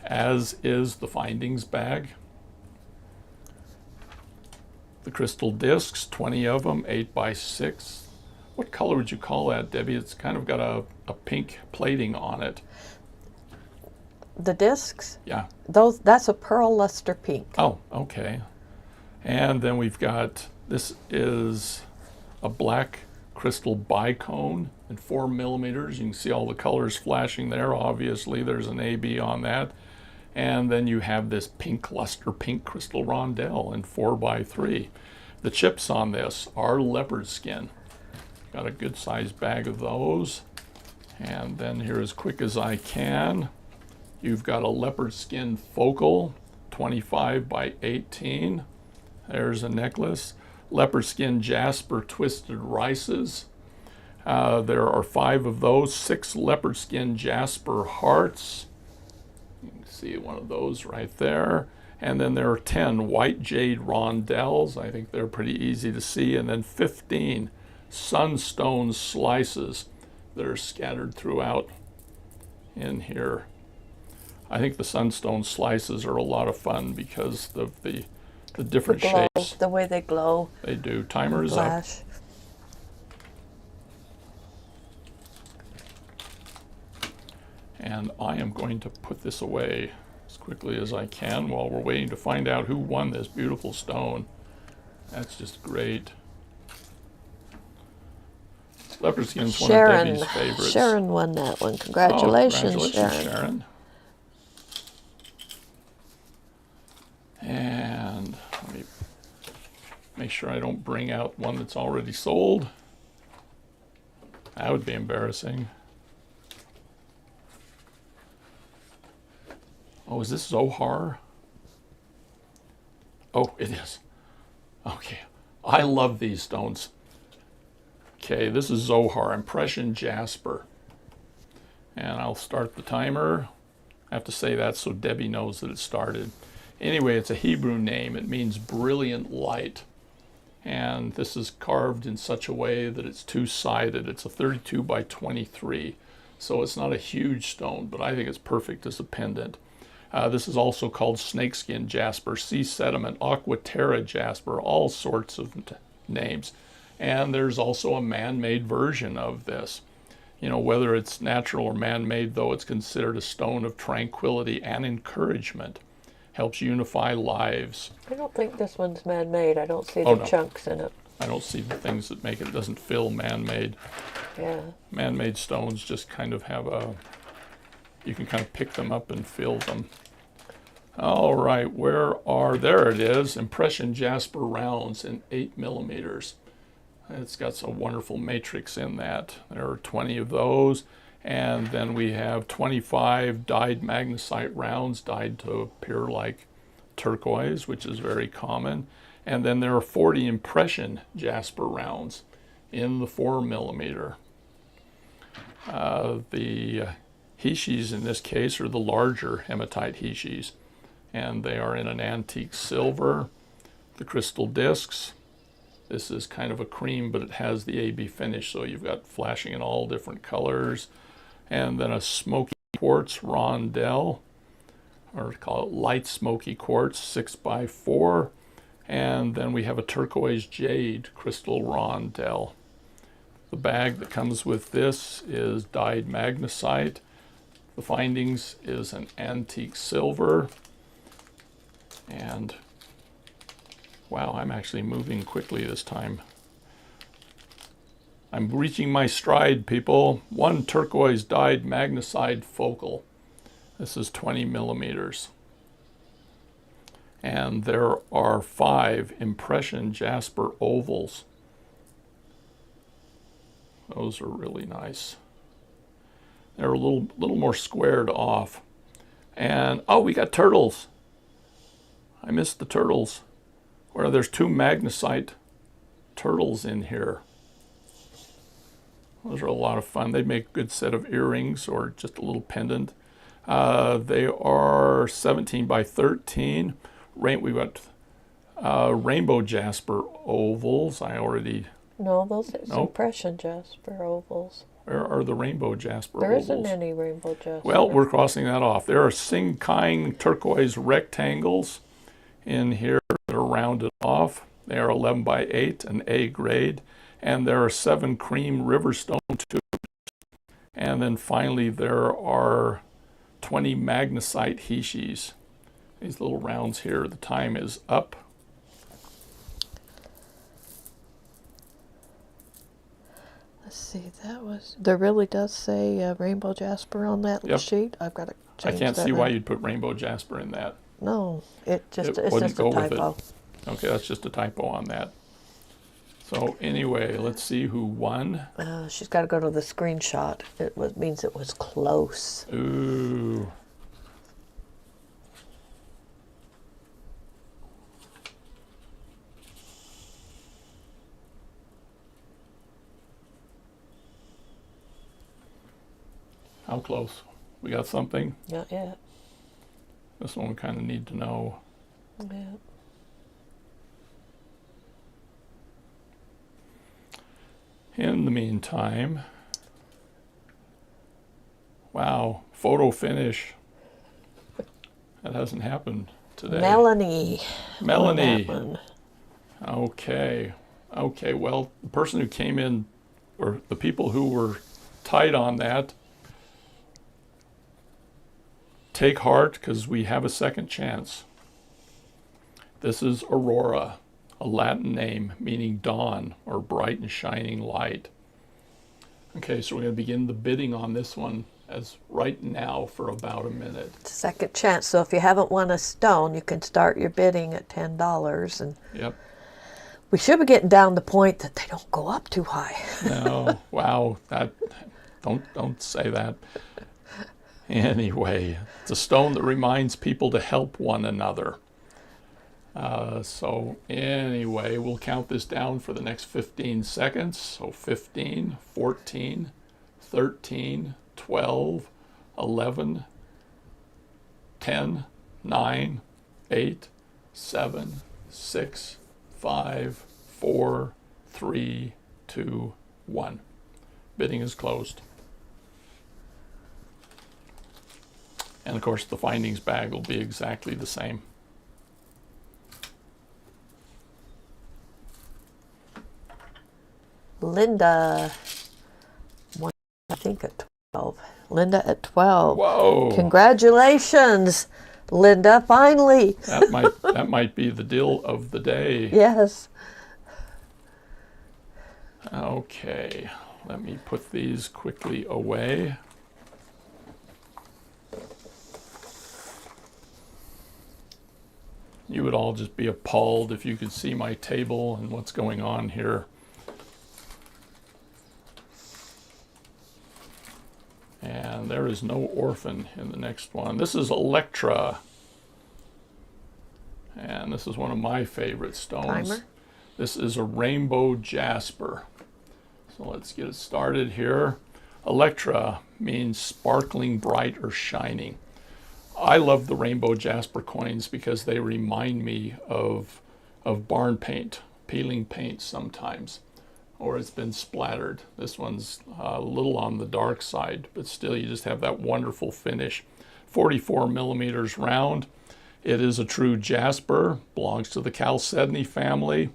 A: as is the findings bag. The crystal discs, 20 of them, 8 by 6. What color would you call that, Debbie? It's kind of got a pink plating on it.
C: The discs,
A: Yeah.
C: that's a pearl luster pink.
A: Oh, okay. And then we've got, this is a black crystal bicone in 4 millimeters. You can see all the colors flashing there. Obviously, there's an AB on that. And then you have this pink luster, pink crystal rondelle in 4x3. The chips on this are leopard skin. Got a good sized bag of those. And then here, as quick as I can, you've got a leopard skin focal, 25 by 18. There's a necklace. Leopard skin jasper twisted rices. There are 5 of those. 6 leopard skin jasper hearts. You can see one of those right there. And then there are 10 white jade rondelles. I think they're pretty easy to see. And then 15 sunstone slices that are scattered throughout in here. I think the sunstone slices are a lot of fun because of the different
C: glow,
A: shapes.
C: the way they glow.
A: They do. Timer is up.
C: Flash.
A: And I am going to put this away as quickly as I can while we're waiting to find out who won this beautiful stone. That's just great. Leopard skin's one of Debbie's favorites.
C: Sharon won that one.
A: Oh,
C: Congratulations,
A: congratulations,
C: Sharon.
A: And let me make sure I don't bring out one that's already sold. That would be embarrassing. Oh, is this Zohar? Oh, it is. Okay. I love these stones. Okay, this is Zohar, Impression Jasper. And I'll start the timer. I have to say that so Debbie knows that it started. Anyway, it's a Hebrew name. It means brilliant light. And this is carved in such a way that it's two-sided. It's a 32 by 23. So it's not a huge stone, but I think it's perfect as a pendant. This is also called snakeskin jasper, sea sediment, aquaterra jasper, all sorts of names. And there's also a man-made version of this. You know, whether it's natural or man-made, though, it's considered a stone of tranquility and encouragement. Helps unify lives.
C: I don't think this one's man-made. I don't see
A: Oh,
C: the
A: no.
C: chunks in it.
A: I don't see the things that make it doesn't feel man-made.
C: Yeah.
A: Man-made stones just kind of have a, you can kind of pick them up and feel them. All right, there it is, Impression Jasper rounds in 8 millimeters. It's got some wonderful matrix in that. There are 20 of those. And then we have 25 dyed magnesite rounds, dyed to appear like turquoise, which is very common. And then there are 40 impression jasper rounds in the 4 millimeter. The hishis in this case are the larger hematite hishis, and they are in an antique silver. The crystal discs, this is kind of a cream, but it has the AB finish, so you've got flashing in all different colors. And then a smoky quartz rondelle, or call it light smoky quartz, 6x4. And then we have a turquoise jade crystal rondelle. The bag that comes with this is dyed magnesite. The findings is an antique silver. And wow, I'm actually moving quickly this time. I'm reaching my stride, people. 1 turquoise dyed magnesite focal. This is 20 millimeters. And there are 5 impression jasper ovals. Those are really nice. They're a little more squared off. And oh, we got turtles. I missed the turtles. Where there's 2 magnesite turtles in here. Those are a lot of fun. They make a good set of earrings or just a little pendant. They are 17 by 13. We've got rainbow jasper ovals.
C: No, those are
A: Nope.
C: impression jasper ovals.
A: Where are the rainbow jasper
C: There
A: ovals?
C: isn't any rainbow jasper.
A: Well, we're crossing that off. There are Sing-Kine turquoise rectangles in here that are rounded off. They are 11 by 8, an A grade. And there are 7 cream riverstone tubes. And then finally there are 20 magnesite Hishis. These little rounds here, the time is up.
C: Let's see, there really does say rainbow jasper on that
A: Yep.
C: sheet. I've got to change
A: I can't
C: that
A: see
C: now.
A: why you'd put rainbow jasper in that.
C: No, it's
A: wouldn't
C: just a
A: go with it.
C: typo.
A: Okay, that's just a typo on that. So anyway, let's see who won.
C: She's got to go to the screenshot. Means it was close.
A: Ooh. How close? We got something?
C: Not yet.
A: This one we kind of need to know.
C: Yeah.
A: In the meantime, wow, photo finish. That hasn't happened today.
C: Melanie.
A: Melanie.
C: On that one.
A: Okay. Okay, well, the person who came in, or the people who were tight on that, take heart, because we have a second chance. This is Aurora, a Latin name meaning dawn or bright and shining light. Okay, so we're going to begin the bidding on this one as right now for about a minute.
C: Second chance. So if you haven't won a stone, you can start your bidding at $10. And
A: Yep.
C: we should be getting down the point that they don't go up too high.
A: No, wow, don't say that. Anyway, it's a stone that reminds people to help one another. So anyway, we'll count this down for the next 15 seconds. So 15, 14, 13, 12, 11, 10, 9, 8, 7, 6, 5, 4, 3, 2, 1. Bidding is closed. And of course, the findings bag will be exactly the same.
C: Linda, I think at 12. Linda at 12.
A: Whoa!
C: Congratulations, Linda, finally.
A: That might be the deal of the day.
C: Yes.
A: Okay, let me put these quickly away. You would all just be appalled if you could see my table and what's going on here. And there is no orphan in the next one. This is Electra. And this is one of my favorite stones.
C: Timer.
A: This is a rainbow jasper. So let's get it started here. Electra means sparkling bright or shining. I love the rainbow jasper coins because they remind me of barn paint, peeling paint sometimes, or it's been splattered. This one's a little on the dark side, but still you just have that wonderful finish. 44 millimeters round. It is a true jasper, belongs to the chalcedony family,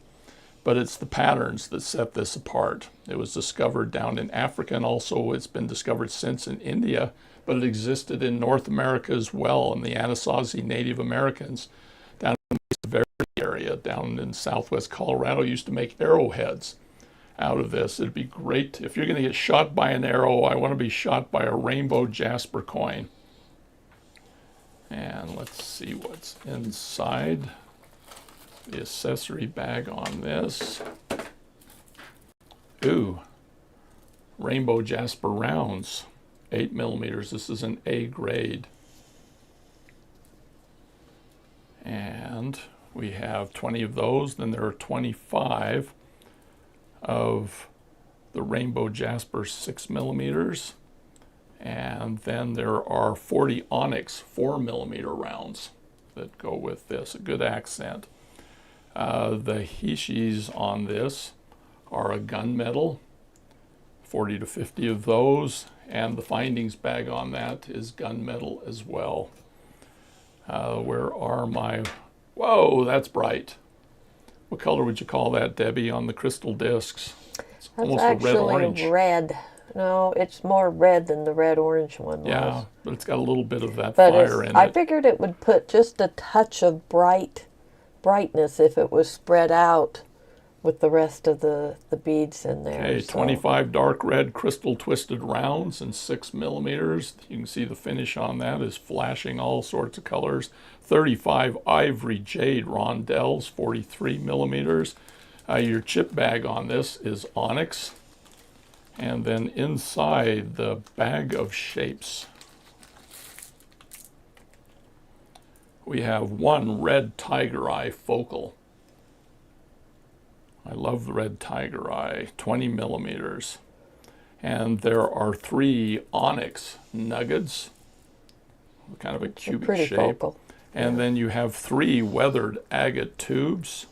A: but it's the patterns that set this apart. It was discovered down in Africa, and also it's been discovered since in India, but it existed in North America as well, and the Anasazi Native Americans down in the Mesa Verde area, down in southwest Colorado, used to make arrowheads out of this. It'd be great. If you're going to get shot by an arrow, I want to be shot by a rainbow jasper coin. And let's see what's inside the accessory bag on this. Ooh, rainbow jasper rounds, 8 millimeters. This is an A grade. And we have 20 of those. Then there are 25 of the rainbow jasper 6 millimeters. And then there are 40 onyx 4 millimeter rounds that go with this, a good accent. The Hishis on this are a gunmetal, 40 to 50 of those, and the findings bag on that is gunmetal as well. Where are my, whoa, that's bright. What color would you call that, Debbie, on the crystal discs? It's
B: That's
A: almost a red
B: actually
A: orange.
B: red. No, it's more red than the red-orange one
A: Yeah,
B: was.
A: but it's got a little bit of that
B: But
A: fire in
B: I
A: it.
B: figured it would put just a touch of brightness if it was spread out with the rest of the beads in there.
A: Okay,
B: so-
A: 25 dark red crystal twisted rounds and 6 millimeters. You can see the finish on that is flashing all sorts of colors. 35 ivory jade rondelles, 43 millimeters. Your chip bag on this is onyx. And then inside the bag of shapes, we have one red tiger eye focal. I love the red tiger eye, 20 millimeters. And there are 3 onyx nuggets, kind of a cubic
B: pretty
A: shape.
B: focal.
A: And then you have 3 weathered agate tubes.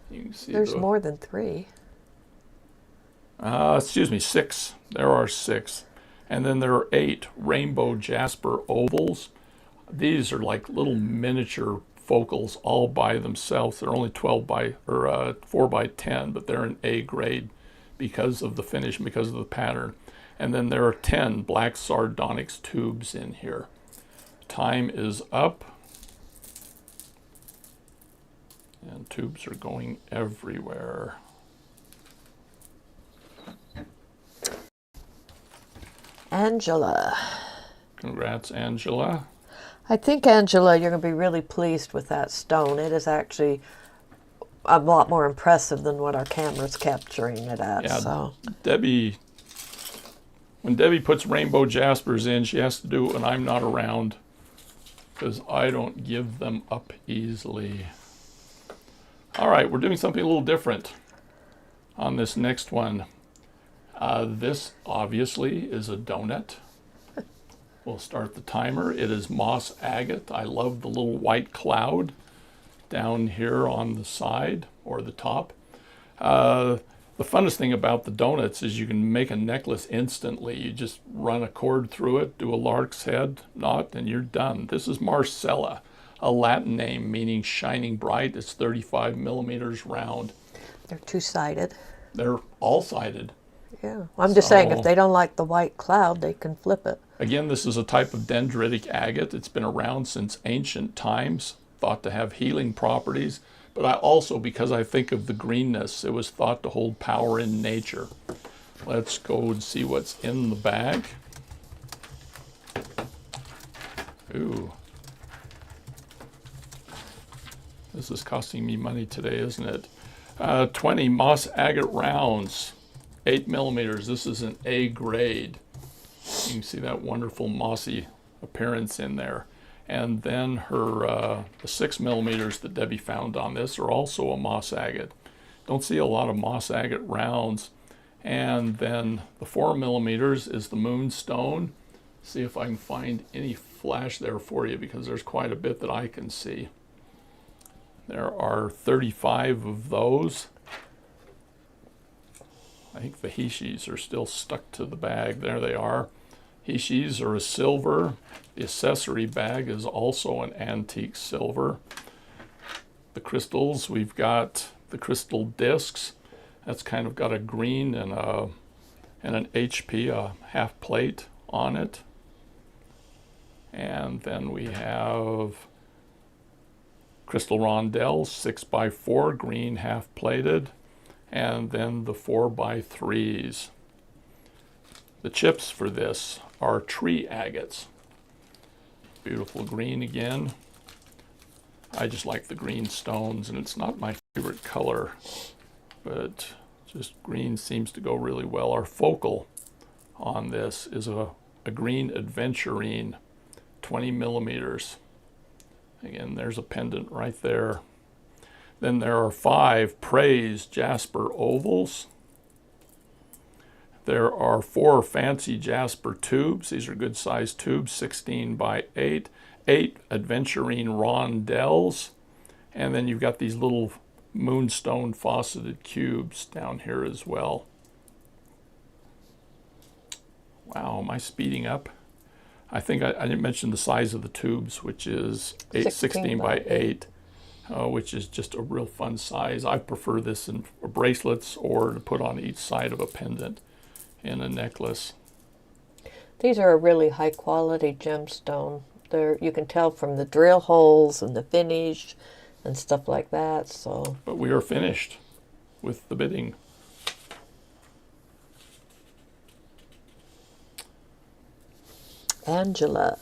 A: You can see
C: There's more than 3.
A: excuse me, 6. There are 6. And then there are 8 rainbow jasper ovals. These are like little miniature focals all by themselves. They're only 4 by 10, but they're an A grade because of the finish and because of the pattern. And then there are 10 black sardonyx tubes in here. Time is up. And tubes are going everywhere.
C: Angela.
A: Congrats, Angela.
C: I think, Angela, you're going to be really pleased with that stone. It is actually a lot more impressive than what our camera's capturing it at.
A: Yeah,
C: So
A: when Debbie puts rainbow jaspers in, she has to do it when I'm not around because I don't give them up easily. All right, we're doing something a little different on this next one. This obviously is a donut. We'll start the timer. It is moss agate. I love the little white cloud down here on the side or the top. The funnest thing about the donuts is you can make a necklace instantly. You just run a cord through it, do a lark's head knot, and you're done. This is Marcella, a Latin name meaning shining bright. It's 35 millimeters round.
C: they're two-sided.
A: They're all-sided.
C: Yeah. I'm just saying,
A: So-
C: if they don't like the white cloud, they can flip it.
A: Again, this is a type of dendritic agate. It's been around since ancient times, thought to have healing properties. But I also, because I think of the greenness, it was thought to hold power in nature. Let's go and see what's in the bag. Ooh. This is costing me money today, isn't it? 20 moss agate rounds, 8 millimeters. This is an A grade. You can see that wonderful mossy appearance in there. And then her the 6 millimeters that Debbie found on this are also a moss agate. Don't see a lot of moss agate rounds. And then the 4 millimeters is the moonstone. See if I can find any flash there for you because there's quite a bit that I can see. There are 35 of those. I think the hishis are still stuck to the bag. There they are. Hishis are a silver. The accessory bag is also an antique silver. The crystals, we've got the crystal discs. That's kind of got a green and an HP, a half plate on it. And then we have crystal rondelles, 6x4, green half plated. And then the 4x3s. The chips for this are tree agates. Beautiful green again. I just like the green stones, and it's not my favorite color, but just green seems to go really well. Our focal on this is a green adventurine, 20 millimeters. Again, there's a pendant right there. Then there are 5 praise jasper ovals. There are 4 fancy jasper tubes. These are good sized tubes, 16 by 8. 8 adventurine rondelles. And then you've got these little moonstone faceted cubes down here as well. Wow, am I speeding up? I think I didn't mention the size of the tubes, which is 16 by 8. Which is just a real fun size. I prefer this in bracelets or to put on each side of a pendant. in a necklace.
B: These are a really high quality gemstone. You can tell from the drill holes and the finish and stuff like that. So,
A: But we are finished with the bidding.
B: Angela,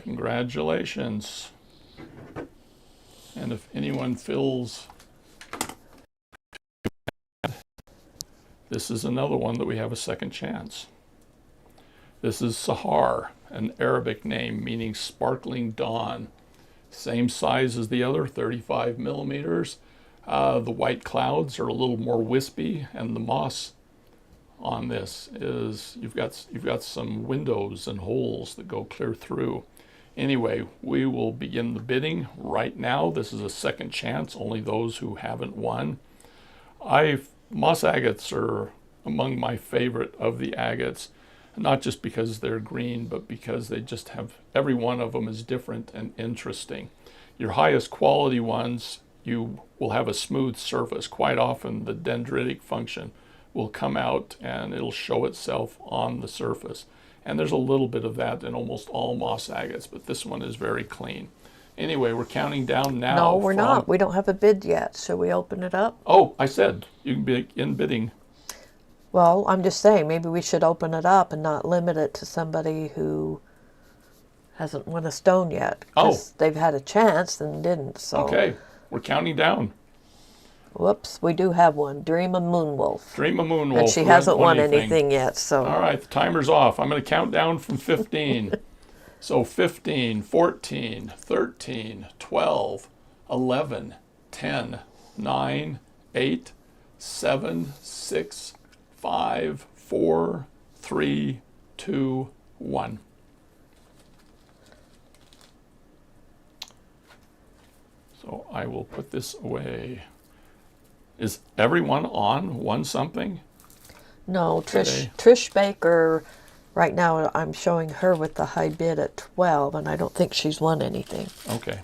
A: congratulations. And if anyone feels this is another one that we have a second chance. This is Sahar, an Arabic name meaning sparkling dawn. Same size as the other, 35 millimeters. The white clouds are a little more wispy, and the moss on this is you've got some windows and holes that go clear through. Anyway, we will begin the bidding right now. This is a second chance, only those who haven't won. Moss agates are among my favorite of the agates, not just because they're green, but because they just have, every one of them is different and interesting. Your highest quality ones, you will have a smooth surface. Quite often the dendritic function will come out and it'll show itself on the surface. And there's a little bit of that in almost all moss agates, but this one is very clean. Anyway, we're counting down now.
C: No, we're not. We don't have a bid yet. Shall we open it up?
A: Oh, I said you can begin bidding.
C: Well, I'm just saying maybe we should open it up and not limit it to somebody who hasn't won a stone yet. 'Cause they've had a chance and didn't. So.
A: Okay, we're counting down.
C: Whoops, we do have one. Dream of Moonwolf.
A: Dream of Moonwolf.
C: And she hasn't won anything yet, so.
A: All right, the timer's off. I'm going to count down from 15. So 15, 14, 13, 12, 11, 10, 9, 8, 7, 6, 5, 4, 3, 2, 1. So I will put this away. Is everyone won something?
C: No,
A: today?
C: Trish Baker, right now I'm showing her with the high bid at 12, and I don't think she's won anything.
A: Okay.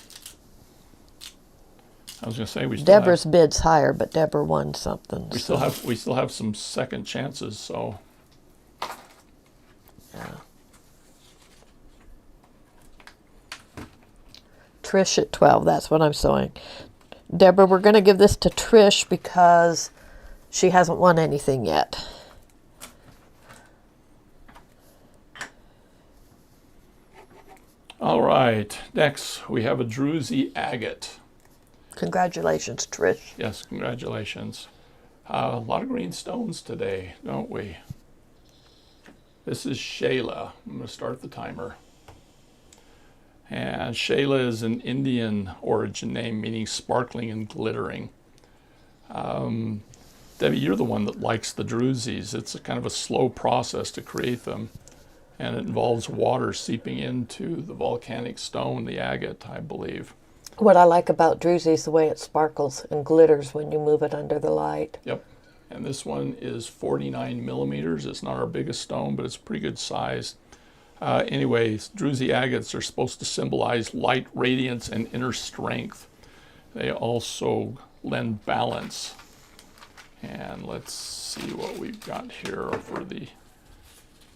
A: I was going to say we still
C: Deborah's bid's higher, but Deborah won something.
A: we still have some second chances, so
C: Yeah. Trish at 12, that's what I'm showing. Deborah, we're going to give this to Trish because she hasn't won anything yet.
A: all right. Next, we have a druzy agate.
C: Congratulations, Trish.
A: Yes, congratulations. A lot of green stones today, don't we? This is Shayla. I'm going to start the timer. And Shayla is an Indian origin name meaning sparkling and glittering. Debbie, you're the one that likes the druzes. It's a kind of a slow process to create them, and it involves water seeping into the volcanic stone, the agate, I believe.
B: what I like about druzy is the way it sparkles and glitters when you move it under the light.
A: Yep. And this one is 49 millimeters. It's not our biggest stone, but it's pretty good size. Anyways, druzy agates are supposed to symbolize light, radiance, and inner strength. They also lend balance. And let's see what we've got here for the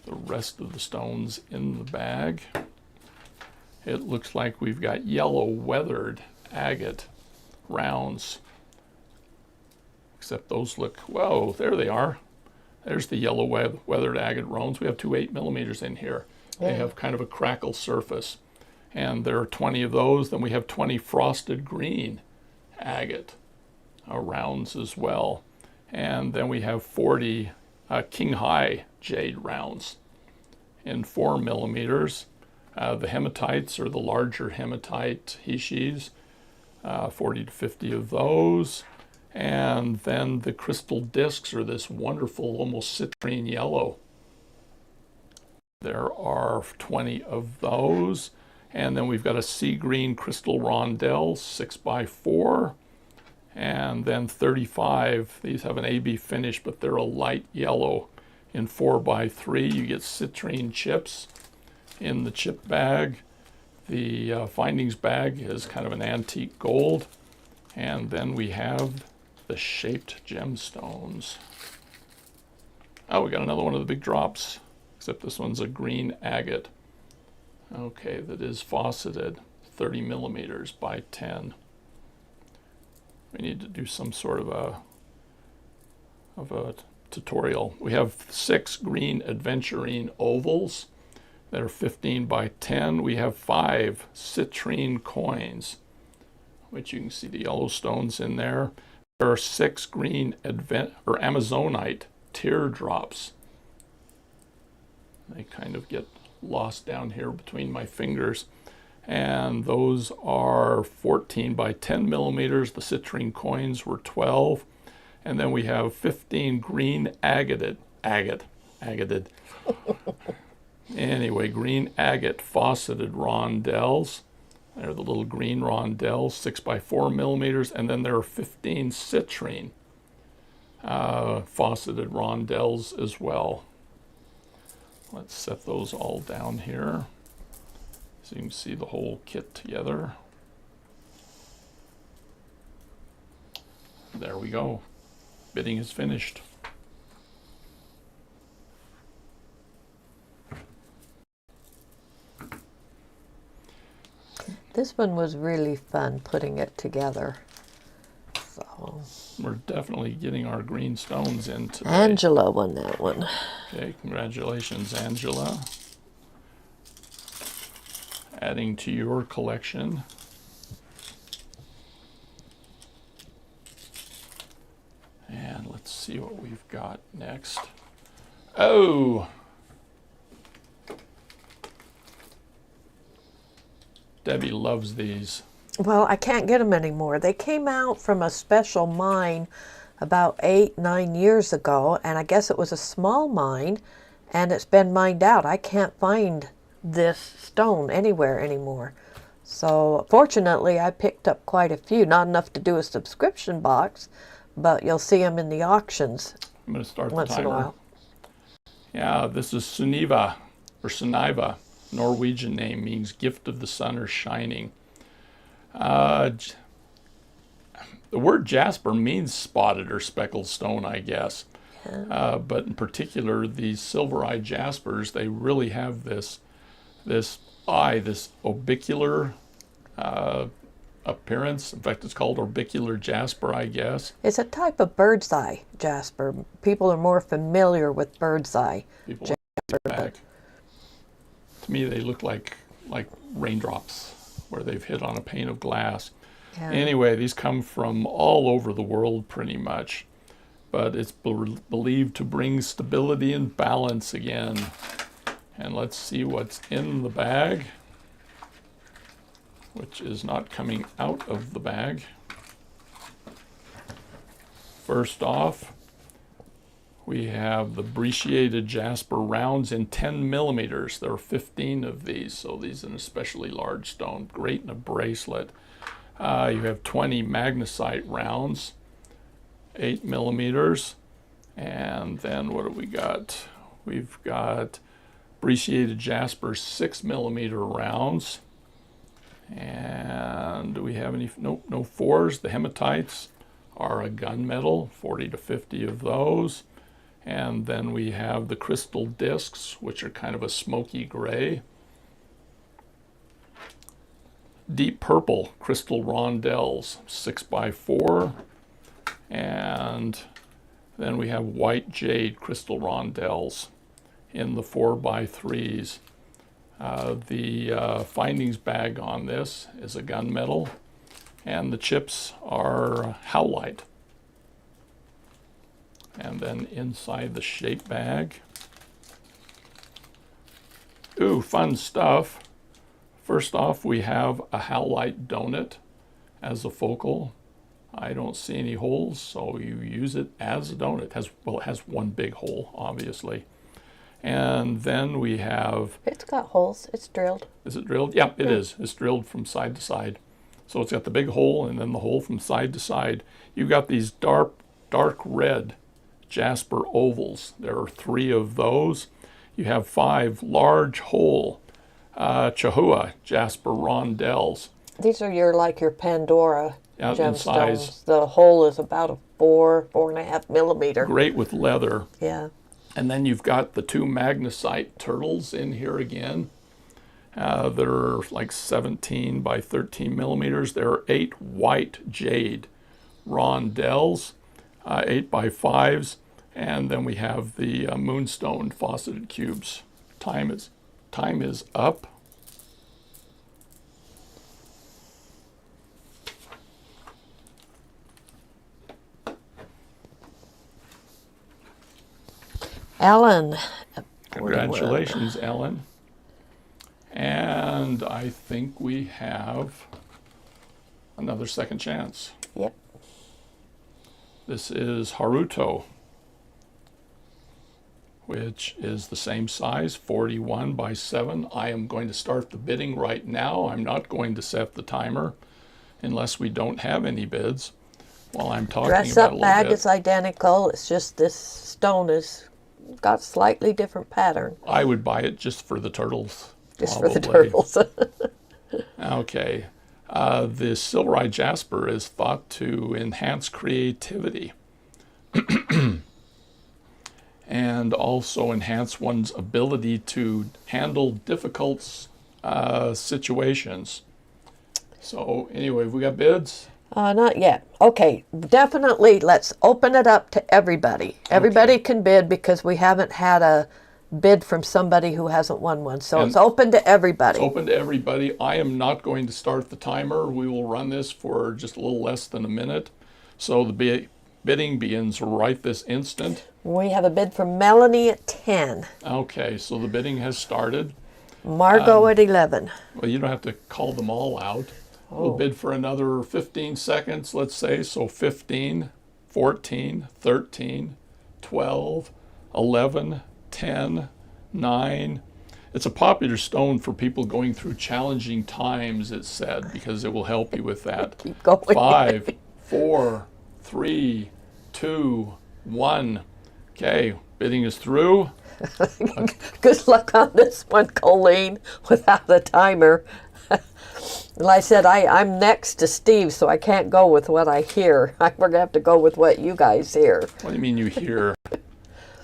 A: rest of the stones in the bag. It looks like we've got yellow weathered agate rounds. Except those look, whoa, there they are. There's the yellow weathered agate rounds. We have 2 8 millimeters in here. They have kind of a crackle surface. And there are 20 of those. Then we have 20 frosted green agate rounds as well. And then we have 40 king high jade rounds in 4 millimeters. The hematites are the larger hematite hishis, 40 to 50 of those. And then the crystal discs are this wonderful, almost citrine yellow. There are 20 of those. And then we've got a sea green crystal rondelle, 6x4. And then 35, these have an AB finish, but they're a light yellow in 4x3. You get citrine chips in the chip bag. The findings bag is kind of an antique gold. And then we have the shaped gemstones. Oh, we got another one of the big drops, except this one's a green agate. Okay, that is fauceted, 30 millimeters by 10. We need to do some sort of a tutorial. We have 6 green aventurine ovals that are 15 by 10. We have 5 citrine coins, which you can see the yellow stones in there. There are 6 green Amazonite teardrops. They kind of get lost down here between my fingers. And those are 14 by 10 millimeters. The citrine coins were 12. And then we have 15 green agated. Anyway, green agate fauceted rondelles. They're the little green rondelles, 6 by 4 millimeters. And then there are 15 citrine fauceted rondelles as well. Let's set those all down here so you can see the whole kit together. There we go. Bidding is finished.
C: This one was really fun putting it together. So
A: We're definitely getting our green stones in today.
C: Angela won that one.
A: Okay, congratulations, Angela. Adding to your collection. And let's see what we've got next. Oh! Debbie loves these.
C: Well, I can't get them anymore. They came out from a special mine about 8-9 years ago, and I guess it was a small mine, and it's been mined out. I can't find this stone anywhere anymore. So fortunately, I picked up quite a few. Not enough to do a subscription box, but you'll see them in the auctions
A: I'm going to start
C: once
A: the
C: in a
A: timer.
C: while.
A: Yeah, this is Suniva, or Suniva. Norwegian name, means gift of the sun or shining. The word jasper means spotted or speckled stone, I guess.
C: Yeah.
A: But in particular, these silver-eyed jaspers, they really have this orbicular appearance. In fact, it's called orbicular jasper, I guess.
C: It's a type of bird's eye jasper. People are more familiar with bird's eye.
A: People back. To me, they look like raindrops where they've hit on a pane of glass.
C: Yeah.
A: Anyway, these come from all over the world pretty much, but it's believed to bring stability and balance again. And let's see what's in the bag, which is not coming out of the bag. First off, we have the brecciated jasper rounds in 10 millimeters. There are 15 of these, so these are an especially large stone. Great in a bracelet. You have 20 magnesite rounds, 8 millimeters. And then what do we got? We've got brecciated jasper 6 millimeter rounds. And do we have any? Nope, no 4s. The hematites are a gunmetal, 40 to 50 of those. And then we have the crystal discs, which are kind of a smoky gray. Deep purple crystal rondelles, 6 by 4. And then we have white jade crystal rondelles in the 4 by 3s. The findings bag on this is a gunmetal, and the chips are howlite. And then inside the shape bag, ooh, fun stuff. First off, we have a howlite donut as a focal. I don't see any holes, so you use it as a donut. It has one big hole, obviously. And then we have...
B: It's got holes. It's drilled.
A: Is it drilled? Yeah, it is. It's drilled from side to side. So it's got the big hole and then the hole from side to side. You've got these dark red jasper ovals. There are 3 of those. You have 5 large hole Chahua jasper rondelles.
B: These are your Pandora
A: Yeah, in size.
B: gemstones. The hole is about a 4.5 millimeter.
A: Great with leather.
B: Yeah.
A: And then you've got the 2 magnesite turtles in here again. They're like 17 by 13 millimeters. There are 8 white jade rondelles, 8 by 5s. And then we have the moonstone faceted cubes. Time is up.
C: Ellen. 41.
A: Congratulations, Ellen. And I think we have another second chance.
B: Yep.
A: This is Haruto, which is the same size, 41 by 7. I am going to start the bidding right now. I'm not going to set the timer unless we don't have any bids while I'm talking
B: Dress
A: about
B: up
A: a little
B: bag
A: bit.
B: is identical. It's just this stone is got slightly different pattern.
A: I would buy it just for the turtles.
B: Just for the
A: probably.
B: turtles.
A: Okay. The silverite jasper is thought to enhance creativity and also enhance one's ability to handle difficult situations. So anyway, we got bids?
C: Not yet. Okay, definitely let's open it up to everybody. Everybody can bid because we haven't had a bid from somebody who hasn't won one. So
A: And
C: it's open to everybody.
A: It's open to everybody. I am not going to start the timer. We will run this for just a little less than a minute. So the bidding begins right this instant.
C: We have a bid from Melanie at 10.
A: Okay, so the bidding has started.
C: Margot at 11.
A: Well, you don't have to call them all out. We'll bid for another 15 seconds, let's say. So 15, 14, 13, 12, 11, 10, 9. It's a popular stone for people going through challenging times, it's said, because it will help you with that.
C: Keep going.
A: 5, 4, 3, 2, 1. Okay, bidding is through.
C: Good luck on this one, Colleen, without a timer. Like I said, I'm next to Steve, so I can't go with what I hear. We're going to have to go with what you guys hear.
A: What do you mean you hear?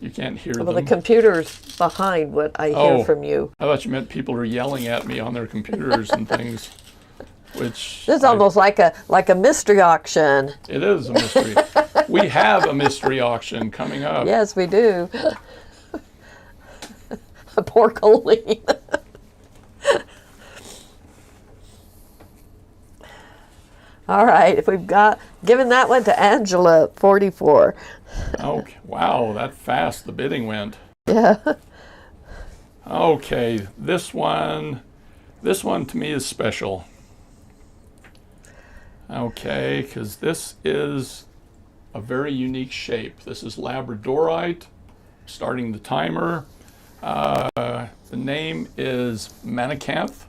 A: You can't hear
C: Well,
A: them?
C: the computer's behind what I hear from you.
A: I thought you meant people are yelling at me on their computers and things, which...
C: This is almost like a mystery auction.
A: It is a mystery. We have a mystery auction coming up.
C: Yes, we do. Poor Colleen. All right, if we've got given that one to Angela, 44.
A: Okay, wow, that fast the bidding went.
C: Yeah.
A: Okay, this one to me is special. Okay, because this is a very unique shape. This is labradorite. Starting the timer. The name is Manikanth,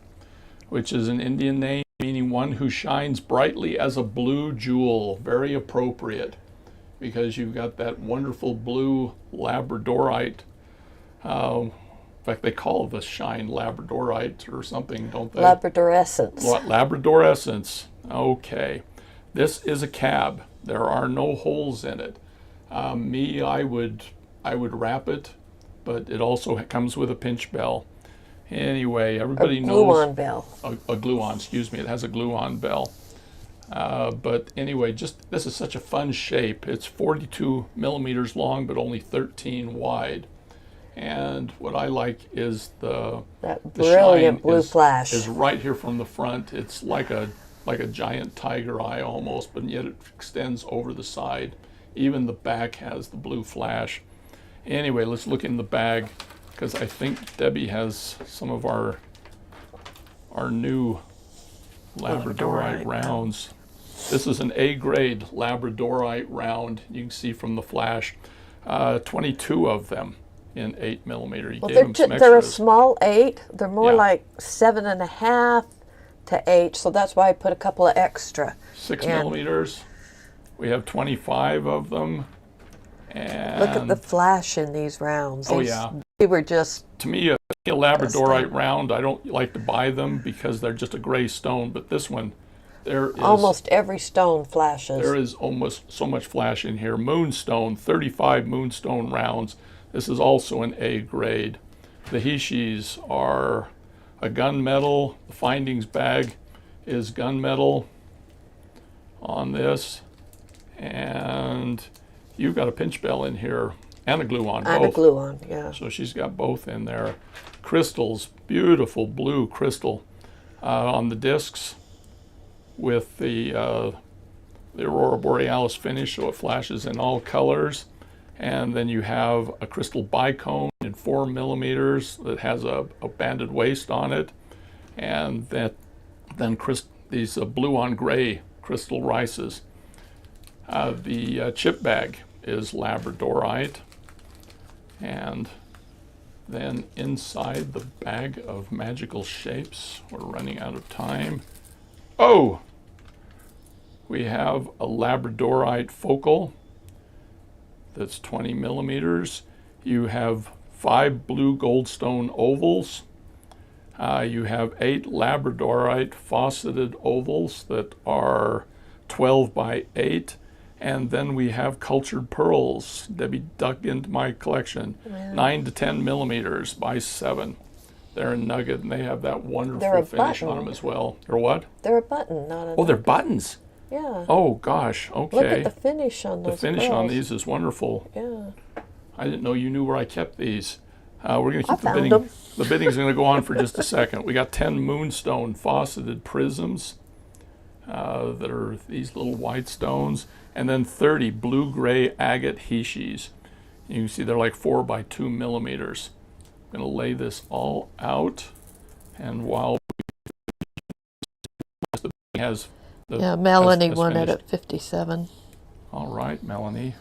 A: which is an Indian name meaning one who shines brightly as a blue jewel. Very appropriate because you've got that wonderful blue labradorite. In fact, they call the shine labradorite or something, don't they?
B: Labradorescence.
A: Labradorescence. Okay. This is a cab. There are no holes in it. I would wrap it, but it also comes with a pinch bell. Anyway, everybody knows.
B: Glue-on bell.
A: A glue-on, excuse me. It has a glue-on bell. But anyway, this is such a fun shape. It's 42 millimeters long, but only 13 wide. And what I like is the
B: Brilliant
A: shine
B: blue flash.
A: is right here from the front. It's like a giant tiger eye almost, but yet it extends over the side. Even the back has the blue flash. Anyway, let's look in the bag because I think Debbie has some of our new labradorite rounds. This is an A-grade labradorite round. You can see from the flash, 22 of them in 8 millimeter. You
B: Well,
A: gave them some
B: they're a
A: extras.
B: small 8. They're more
A: Yeah.
B: like 7.5 to 8, so that's why I put a couple of extra.
A: 6
B: And
A: millimeters. We have 25 of them. And
C: Look at the flash in these rounds.
A: Oh, yeah.
C: They were just,
A: to me, a labradorite round, I don't like to buy them because they're just a gray stone. But this one, there is
B: almost every stone flashes.
A: there is almost so much flash in here. Moonstone, 35 moonstone rounds. This is also an A grade. The Hishis are a gunmetal. The findings bag is gunmetal on this. And you've got a pinch bell in here and a glue on,
B: And a
A: both.
B: glue on, yeah.
A: So she's got both in there. Crystals, beautiful blue crystal on the discs with the Aurora Borealis finish, so it flashes in all colors. And then you have a crystal bicone in 4 millimeters that has a banded waist on it. And then these blue on gray crystal rices. The chip bag is labradorite. And then inside the bag of magical shapes, we're running out of time. Oh! We have a labradorite focal that's 20 millimeters. You have 5 blue goldstone ovals. You have 8 labradorite faceted ovals that are 12 by 8. And then we have cultured pearls. Debbie dug into my collection. Yeah. 9 to 10 millimeters by 7. They're a nugget, and they have that wonderful finish on them as well. They're what?
B: They're a button, not a
A: nugget. They're buttons.
B: Yeah.
A: Oh, gosh. Okay.
B: Look at the finish on those
A: The finish
B: pearls.
A: on these is wonderful.
B: Yeah.
A: I didn't know you knew where I kept these. We're going to keep the
B: found
A: bidding.
B: them.
A: The bidding's going to go on for just a second. We got 10 moonstone faceted prisms that are these little white stones, and then 30 blue-gray agate Hishis. You can see they're like 4 by 2 millimeters. I'm going to lay this all out, and while the has the
C: Melanie
A: has
C: won it
A: finished.
C: at 57.
A: All right, Melanie.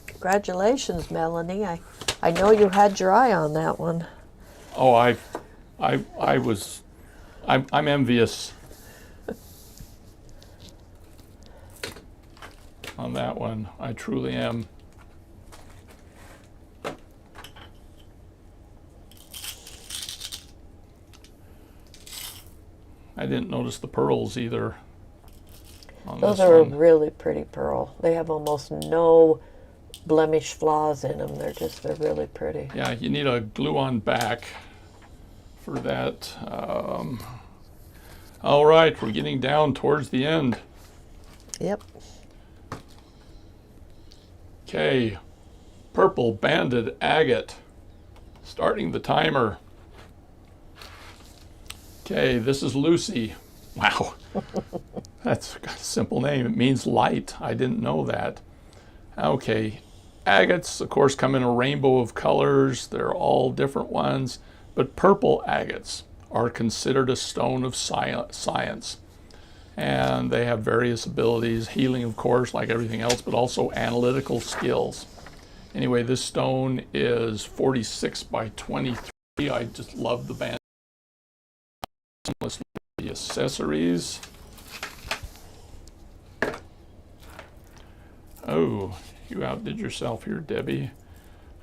C: Congratulations, Melanie. I know you had your eye on that one.
A: Oh, I'm envious on that one. I truly am. I didn't notice the pearls either on
B: Those
A: this
B: are a
A: one.
B: really pretty pearl. They have almost no blemish flaws in them. They're really pretty.
A: Yeah, you need a glue-on back for that. All right, we're getting down towards the end.
C: Yep.
A: Okay, purple banded agate. Starting the timer. Okay, this is Lucy. Wow, that's got a simple name. It means light. I didn't know that. Okay, agates, of course, come in a rainbow of colors. They're all different ones, but purple agates are considered a stone of science. And they have various abilities, healing, of course, like everything else, but also analytical skills. Anyway, this stone is 46 by 23. I just love the band. Let's look at the accessories. Oh, you outdid yourself here, Debbie.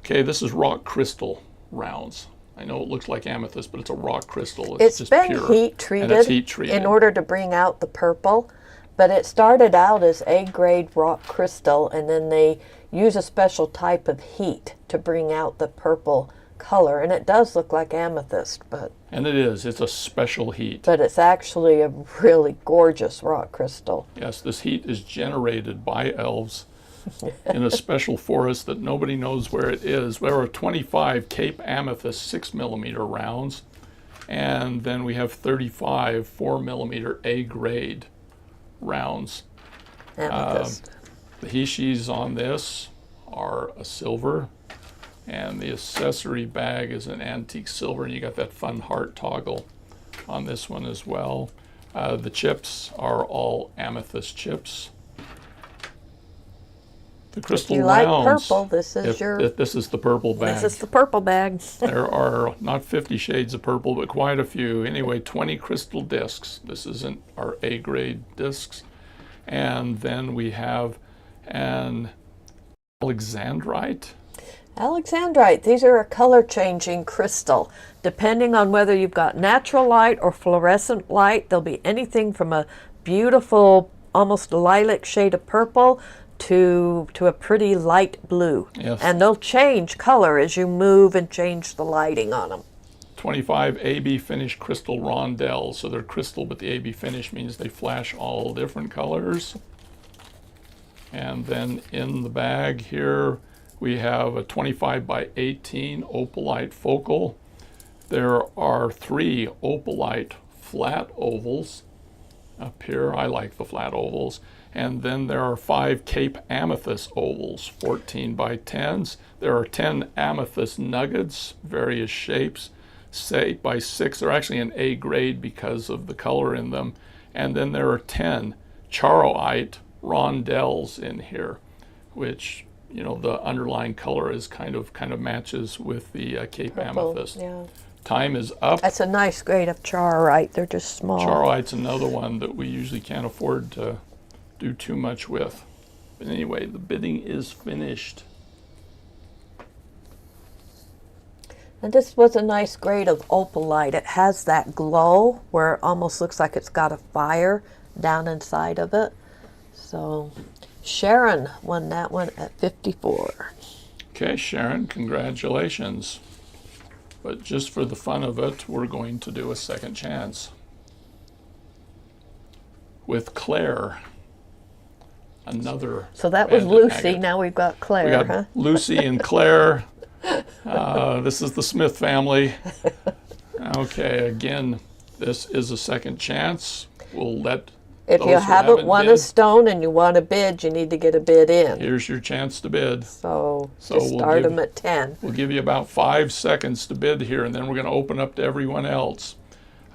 A: Okay, this is rock crystal rounds. I know it looks like amethyst, but it's a rock crystal. It's just
B: been
A: pure.
B: heat treated,
A: and it's heat treated
B: in order to bring out the purple, but it started out as A-grade rock crystal, and then they use a special type of heat to bring out the purple color, and it does look like amethyst, but
A: And it is. It's a special heat.
B: but it's actually a really gorgeous rock crystal.
A: Yes, this heat is generated by elves in a special forest that nobody knows where it is. There are 25 Cape Amethyst 6 millimeter rounds, and then we have 35 4 millimeter A-grade rounds.
B: Amethyst.
A: The Hishis on this are a silver, and the accessory bag is an antique silver, and you got that fun heart toggle on this one as well. The chips are all amethyst chips. The crystal
B: If you like
A: rounds,
B: purple, this is
A: if this is the purple bag.
C: This is the purple bag.
A: There are not 50 shades of purple, but quite a few. Anyway, 20 crystal discs. This isn't our A-grade discs. And then we have an alexandrite.
B: Alexandrite, these are a color-changing crystal. Depending on whether you've got natural light or fluorescent light, there'll be anything from a beautiful, almost lilac shade of purple
C: to a pretty light blue.
A: Yes.
C: And they'll change color as you move and change the lighting on them.
A: 25 AB finish crystal rondelles. So they're crystal, but the AB finish means they flash all different colors. And then in the bag here, we have a 25 by 18 opalite focal. There are 3 opalite flat ovals up here. I like the flat ovals. And then there are 5 Cape amethyst ovals, 14 by 10s. There are 10 amethyst nuggets, various shapes, 8 by 6. They're actually an A grade because of the color in them. And then there are 10 charoite rondelles in here, which, you know, the underlying color is kind of matches with the Cape
B: Purple,
A: amethyst.
B: yeah.
A: Time is up.
C: That's a nice grade of charoite. They're just small.
A: Charoite's another one that we usually can't afford to do too much with. But anyway, the bidding is finished.
C: And this was a nice grade of opalite. It has that glow where it almost looks like it's got a fire down inside of it. So Sharon won that one at 54.
A: Okay, Sharon, congratulations. But just for the fun of it, we're going to do a second chance with Claire. Another.
C: So that was
A: banded
C: Lucy.
A: agate.
C: Now we've got Claire,
A: We got
C: huh?
A: Lucy and Claire. This is the Smith family. Okay, again, this is a second chance. We'll let
B: If
A: those
B: you
A: who
B: haven't won a
A: bid,
B: stone and you want to bid, you need to get a bid in.
A: here's your chance to bid.
B: So
A: So
B: just
A: we'll
B: start
A: give-
B: them at 10.
A: We'll give you about 5 seconds to bid here, and then we're going to open up to everyone else.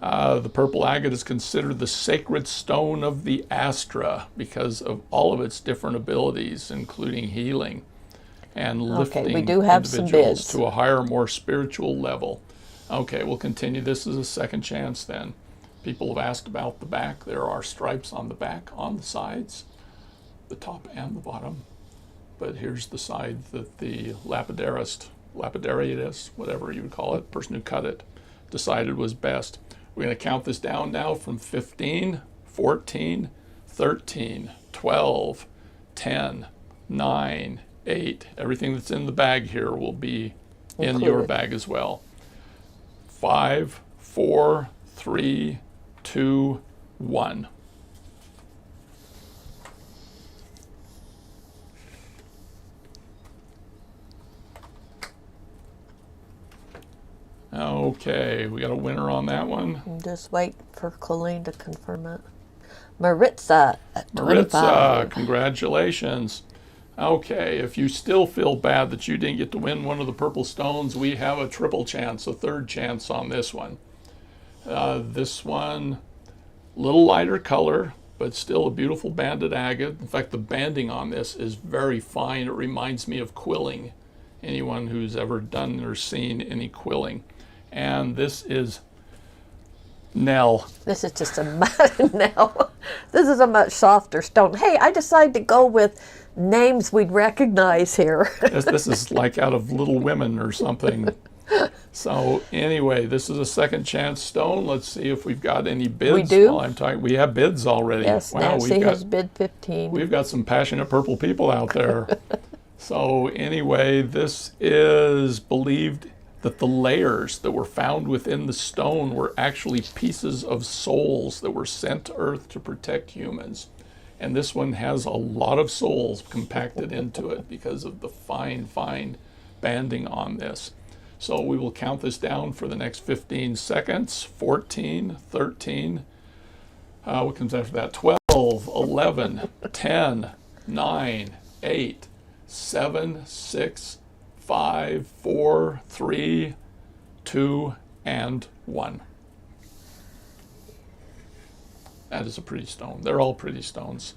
A: The purple agate is considered the sacred stone of the Astra because of all of its different abilities, including healing and lifting
C: we do have some
A: individuals
C: bids.
A: to a higher, more spiritual level. Okay, we'll continue. This is a second chance then. People have asked about the back. There are stripes on the back, on the sides, the top and the bottom. But here's the side that the lapidarius, whatever you would call it, person who cut it, decided was best. We're going to count this down now from 15, 14, 13, 12, 10, 9, 8. Everything that's in the bag here will be in your
B: Included.
A: bag as well. 5, 4, 3, 2, 1. Okay, we got a winner on that one.
C: And just wait for Colleen to confirm it. Maritza at
A: Maritza,
C: 25.
A: congratulations. Okay, if you still feel bad that you didn't get to win one of the purple stones, we have a triple chance, a third chance on this one. This one, little lighter color, but still a beautiful banded agate. In fact, the banding on this is very fine. It reminds me of quilling. Anyone who's ever done or seen any quilling. And this is Nell.
C: This is just a now. This is a much softer stone. Hey, I decided to go with names we'd recognize here.
A: This is like out of Little Women or something. So anyway, this is a second chance stone. Let's see if we've got any bids.
C: We do?
A: While I'm talking, we have bids already.
C: Yes, Nancy has bid 15.
A: We've got some passionate purple people out there. So anyway, this is believed that the layers that were found within the stone were actually pieces of souls that were sent to Earth to protect humans. And this one has a lot of souls compacted into it because of the fine, fine banding on this. So we will count this down for the next 15 seconds. 14, 13, what comes after that? 12, 11, 10, 9, 8, 7, 6, 5, 4, 3, 2, and 1. That is a pretty stone. They're all pretty stones.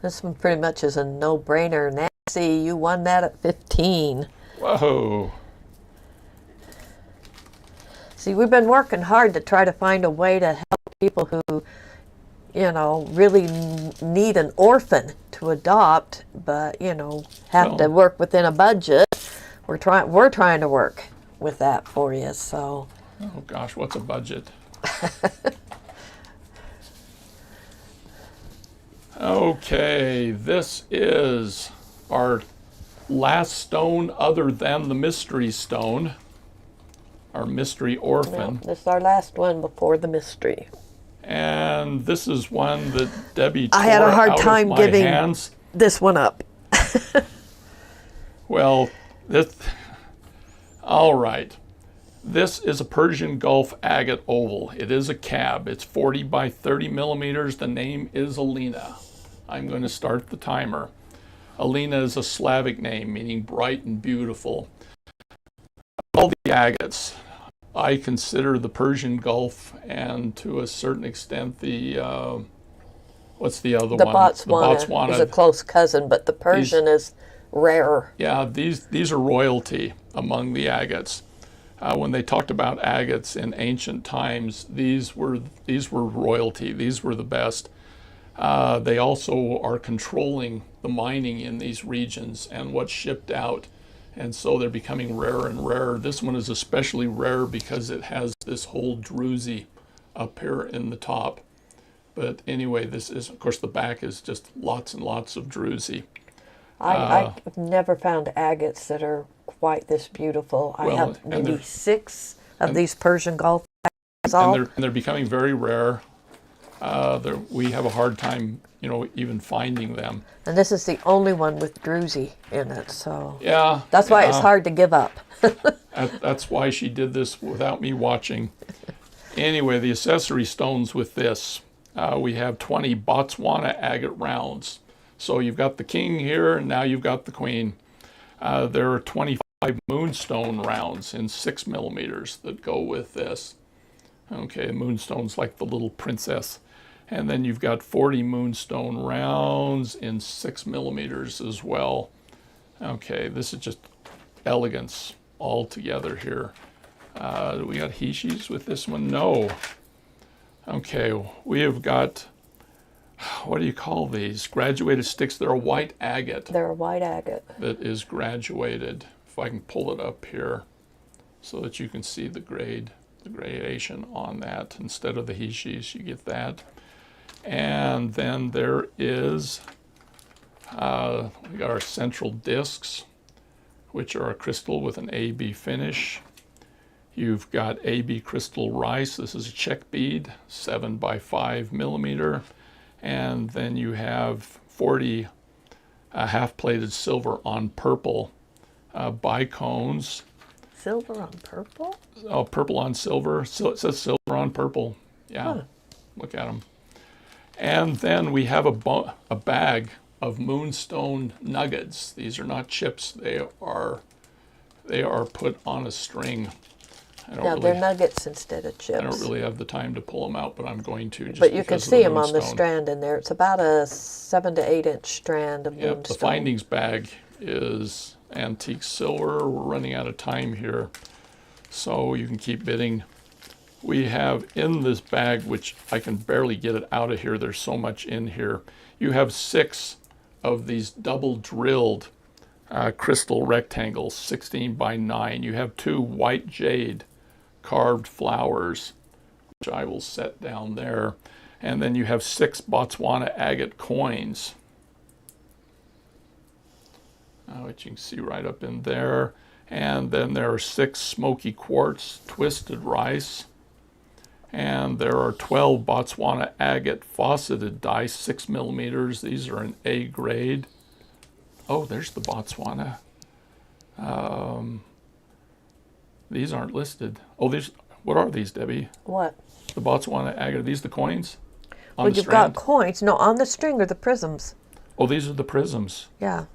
C: This one pretty much is a no-brainer. Nancy, you won that at 15.
A: Whoa.
C: See, we've been working hard to try to find a way to help people who, you know, really need an orphan to adopt, but, you know, have to
A: Well-
C: work within a budget. We're trying to work with that for you, so.
A: Oh gosh, what's a budget? Okay, this is our last stone other than the mystery stone, our mystery
B: No,
A: orphan.
B: this is our last one before the mystery.
A: And this is one that Debbie tore
B: I had a hard
A: out
B: time
A: of my
B: giving
A: hands.
B: this one up.
A: Well, this, all right. This is a Persian Gulf agate oval. It is a cab. It's 40 by 30 millimeters. The name is Alina. I'm going to start the timer. Alina is a Slavic name, meaning bright and beautiful. All the agates, I consider the Persian Gulf and to a certain extent the, what's the other
B: The
A: one?
B: Botswana is a close cousin, but the Persian is rarer.
A: Yeah, these are royalty among the agates. When they talked about agates in ancient times, these were royalty. These were the best. They also are controlling the mining in these regions and what's shipped out. And so they're becoming rarer and rarer. This one is especially rare because it has this whole druzy up here in the top. But anyway, this is, of course, the back is just lots and lots of druzy.
B: I've never found agates that are quite this beautiful. I have maybe 6 of these Persian Gulf agates.
A: And they're becoming very rare. We have a hard time, even finding them.
C: And this is the only one with druzy in it, so
A: Yeah.
C: that's why it's hard to give up.
A: That's why she did this without me watching. Anyway, the accessory stones with this, we have 20 Botswana agate rounds. So you've got the king here, and now you've got the queen. There are 25 moonstone rounds in 6 millimeters that go with this. Okay, moonstone's like the little princess. And then you've got 40 moonstone rounds in 6 millimeters as well. Okay, this is just elegance all together here. Do we got Hishis with this one? No. Okay, we have got, what do you call these? Graduated sticks. They're a white agate.
B: They're a white agate.
A: That is graduated. If I can pull it up here so that you can see the gradation on that. Instead of the Hishis, you get that. And then there is, we got our central discs, which are a crystal with an AB finish. You've got AB crystal rice. This is a check bead, 7 by 5 millimeter. And then you have 40 half-plated silver on purple bicones.
B: Silver on purple?
A: Oh, purple on silver. So it says silver on purple. Yeah,
B: Huh.
A: Look at them. And then we have a bag of moonstone nuggets. These are not chips. They are put on a string.
B: They're nuggets instead of chips.
A: I don't really have the time to pull them out, but I'm going to. Just
B: but you can
A: because of
B: see them on the
A: moonstone.
B: strand in there. It's about a 7 to 8 inch strand of
A: Yep,
B: moonstone.
A: the findings bag is antique silver. We're running out of time here, so you can keep bidding. We have in this bag, which I can barely get it out of here, there's so much in here. You have 6 of these double drilled crystal rectangles, 16 by 9. You have 2 white jade carved flowers, which I will set down there. And then you have 6 Botswana agate coins, which you can see right up in there. And then there are 6 smoky quartz twisted rice. And there are 12 Botswana agate fauceted dice, 6 millimeters. These are an A grade. Oh, there's the Botswana. These aren't listed. Oh, what are these, Debbie?
B: What?
A: The Botswana agate. Are these the coins? On
C: Well,
A: the
C: you've
A: strand?
C: got coins. No, on the string are the prisms.
A: Oh, these are the prisms.
C: Yeah.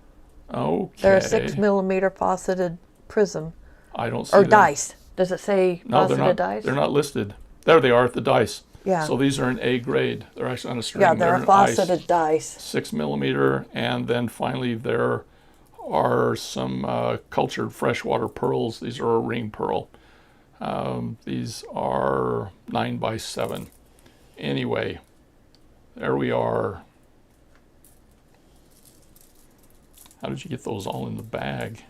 A: Okay.
C: They're a 6 millimeter fauceted prism.
A: I don't see
C: Or
A: them.
C: dice. Does it say
A: No, they're
C: fauceted
A: not.
C: dice?
A: They're not listed. There they are, the dice.
C: Yeah.
A: So these are an A grade. They're actually on a string.
B: Yeah, they're a
A: an ice.
B: fauceted dice.
A: 6 millimeter, and then finally there are some cultured freshwater pearls. These are a ring pearl. These are 9 by 7. Anyway, there we are. How did you get those all in the bag?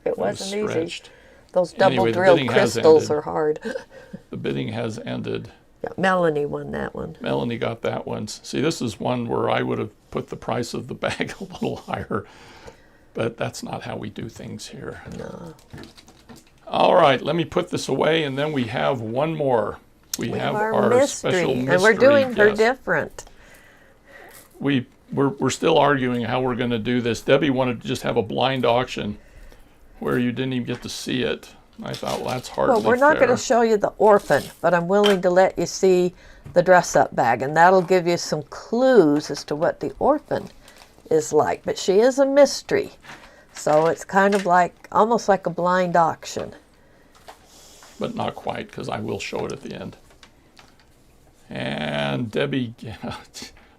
B: It wasn't easy.
A: Stretched.
B: Those double
A: Anyway, the
B: drilled
A: bidding has
B: crystals
A: ended.
B: are hard.
A: The bidding has ended.
B: Yeah, Melanie won that one.
A: Melanie got that one. See, this is one where I would have put the price of the bag a little higher, but that's not how we do things here.
B: No.
A: All right, let me put this away, and then we have one more. We have our special mystery
C: and we're doing her
A: guest.
C: different.
A: We're still arguing how we're going to do this. Debbie wanted to just have a blind auction where you didn't even get to see it. I thought, well, that's hardly
C: Well, we're not
A: fair.
C: going to show you the orphan, but I'm willing to let you see the dress-up bag, and that'll give you some clues as to what the orphan is like. But she is a mystery, so it's kind of like, almost like a blind auction.
A: But not quite, because I will show it at the end. And Debbie,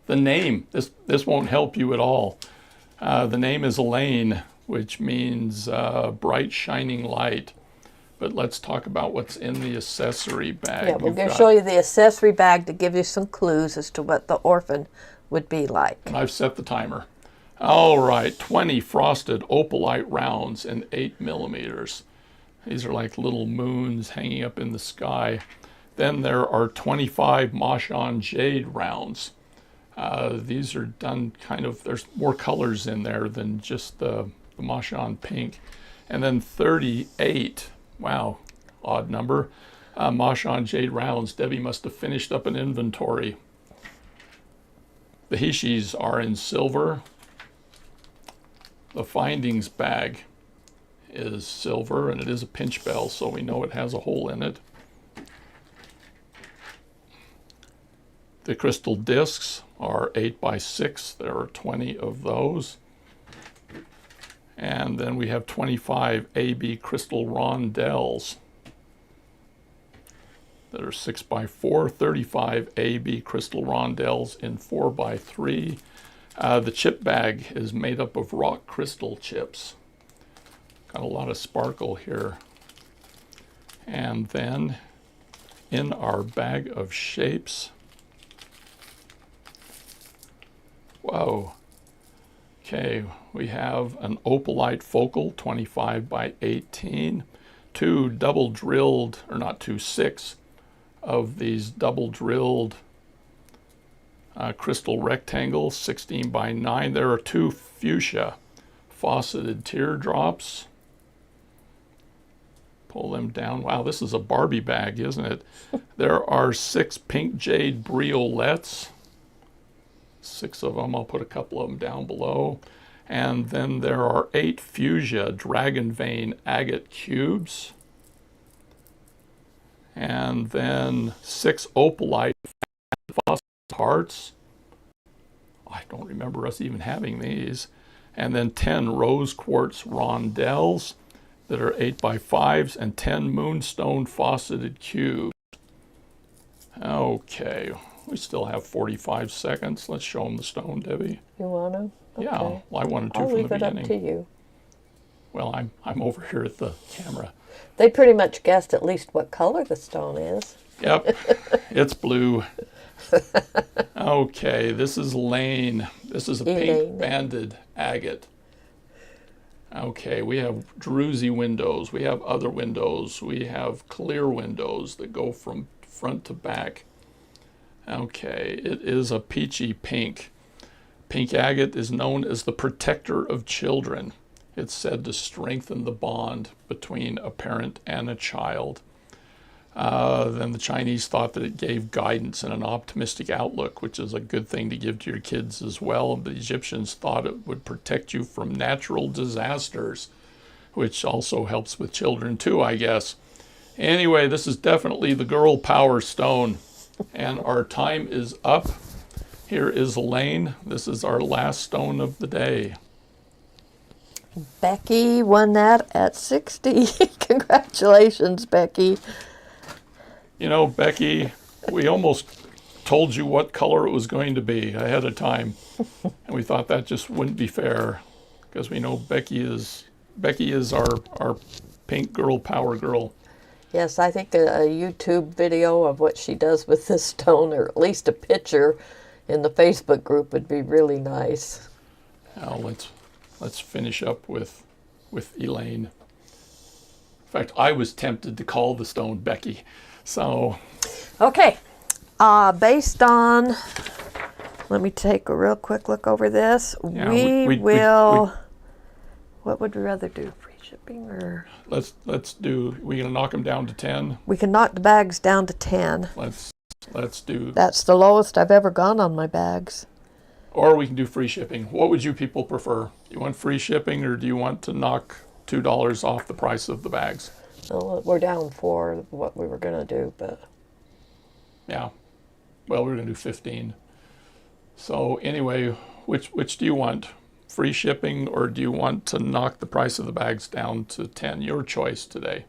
A: the name, this won't help you at all. The name is Elaine, which means bright shining light. But let's talk about what's in the accessory bag.
C: Yeah, we're going to show you the accessory bag to give you some clues as to what the orphan would be like.
A: And I've set the timer. All right, 20 frosted opalite rounds in 8 millimeters. These are like little moons hanging up in the sky. Then there are 25 Mashon jade rounds. These are done kind of, there's more colors in there than just the Mashon pink. And then 38, wow, odd number, Mashon jade rounds. Debbie must have finished up an inventory. The Hishis are in silver. The findings bag is silver, and it is a pinch bell, so we know it has a hole in it. The crystal discs are 8x6. There are 20 of those. And then we have 25 AB crystal rondelles that are 6x4, 35 AB crystal rondelles in 4x3. The chip bag is made up of rock crystal chips. Got a lot of sparkle here. And then in our bag of shapes, whoa. Okay, we have an opalite focal, 25x18, six of these double drilled crystal rectangles, 16x9. There are 2 fuchsia faceted teardrops. Pull them down. Wow, this is a Barbie bag, isn't it? There are 6 pink jade briolettes. 6 of them. I'll put a couple of them down below. And then there are 8 fuchsia dragon vein agate cubes. And then 6 opalite hearts. I don't remember us even having these. And then 10 rose quartz rondelles that are 8x5s, and 10 moonstone faceted cubes. Okay, we still have 45 seconds. Let's show them the stone, Debbie.
B: You want to? Okay.
A: Yeah, well, I wanted to
B: I'll
A: from the
B: leave it
A: beginning.
B: up to you.
A: Well, I'm over here at the camera.
B: They pretty much guessed at least what color the stone is.
A: Yep, it's blue. Okay, this is Lane. This is a pink
B: Elaine.
A: banded agate. Okay, we have druzy windows. We have other windows. We have clear windows that go from front to back. Okay, it is a peachy pink. Pink agate is known as the protector of children. It's said to strengthen the bond between a parent and a child. Then the Chinese thought that it gave guidance and an optimistic outlook, which is a good thing to give to your kids as well. The Egyptians thought it would protect you from natural disasters, which also helps with children too, I guess. Anyway, this is definitely the girl power stone, and our time is up. Here is Elaine. This is our last stone of the day.
C: Becky won that at 60. Congratulations, Becky.
A: You know, Becky, we almost told you what color it was going to be ahead of time, and we thought that just wouldn't be fair, because we know Becky is our pink girl power girl.
B: Yes, I think a YouTube video of what she does with this stone, or at least a picture in the Facebook group, would be really nice.
A: Now let's finish up with Elaine. In fact, I was tempted to call the stone Becky. So
C: Okay, Based on, let me take a real quick look over this.
A: Yeah,
C: we will. What would we rather do? Free shipping or?
A: Let's do. We're gonna knock them down to 10.
C: We can knock the bags down to 10.
A: Let's do.
C: That's the lowest I've ever gone on my bags.
A: Or we can do free shipping. What would you people prefer? You want free shipping, or do you want to knock $2 off the price of the bags?
B: Well, we're down for what we were gonna do, but
A: Yeah. Well, we're gonna do 15. So anyway, which do you want? Free shipping, or do you want to knock the price of the bags down to 10? Your choice today.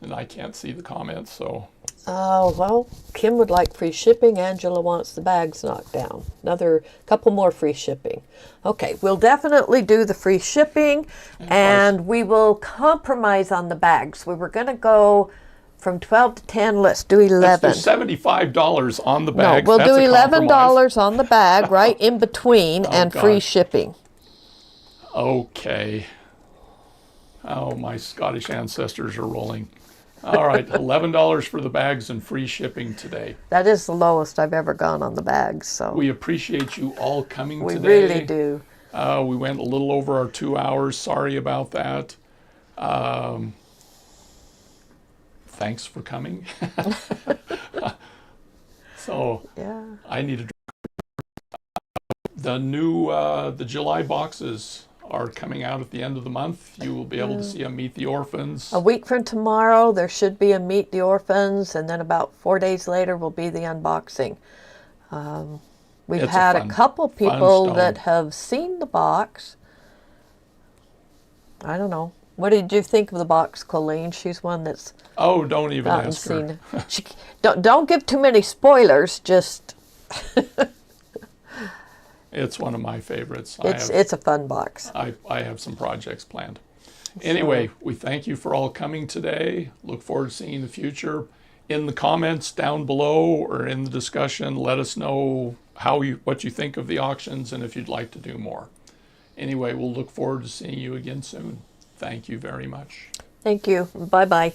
A: And I can't see the comments, so
B: well, Kim would like free shipping. Angela wants the bags knocked down. Another couple more free shipping.
C: Okay, we'll definitely do the free shipping, and we will compromise on the bags. We were going to go from 12 to 10. Let's do 11.
A: let's do $75 on the
C: No,
A: bags.
C: we'll
A: That's
C: do
A: a
C: $11
A: compromise.
C: on the bag, right in between, and free
A: gosh.
C: shipping.
A: Okay. Oh, my Scottish ancestors are rolling. All right, $11 for the bags and free shipping today.
C: That is the lowest I've ever gone on the bags. So
A: We appreciate you all coming
C: we
A: today.
C: really do.
A: We went a little over our 2 hours. Sorry about that. Thanks for coming. So
C: Yeah.
A: I need to. The new the July boxes are coming out at the end of the month. You will be able to see them. Meet the Orphans.
C: A week from tomorrow, there should be a Meet the Orphans, and then about 4 days later will be the unboxing. We've
A: It's a
C: had
A: fun-
C: a couple
A: fun
C: people
A: stone.
C: that have seen the box. I don't know. What did you think of the box, Colleen? She's one that's
A: Oh, don't even
C: gotten
A: ask her.
C: seen. She, don't give too many spoilers. Just
A: It's one of my favorites.
C: it's a fun box.
A: I have some projects planned. Anyway, we thank you for all coming today. Look forward to seeing you in the future. In the comments down below or in the discussion, let us know what you think of the auctions and if you'd like to do more. Anyway, we'll look forward to seeing you again soon. Thank you very much.
C: Thank you. Bye bye.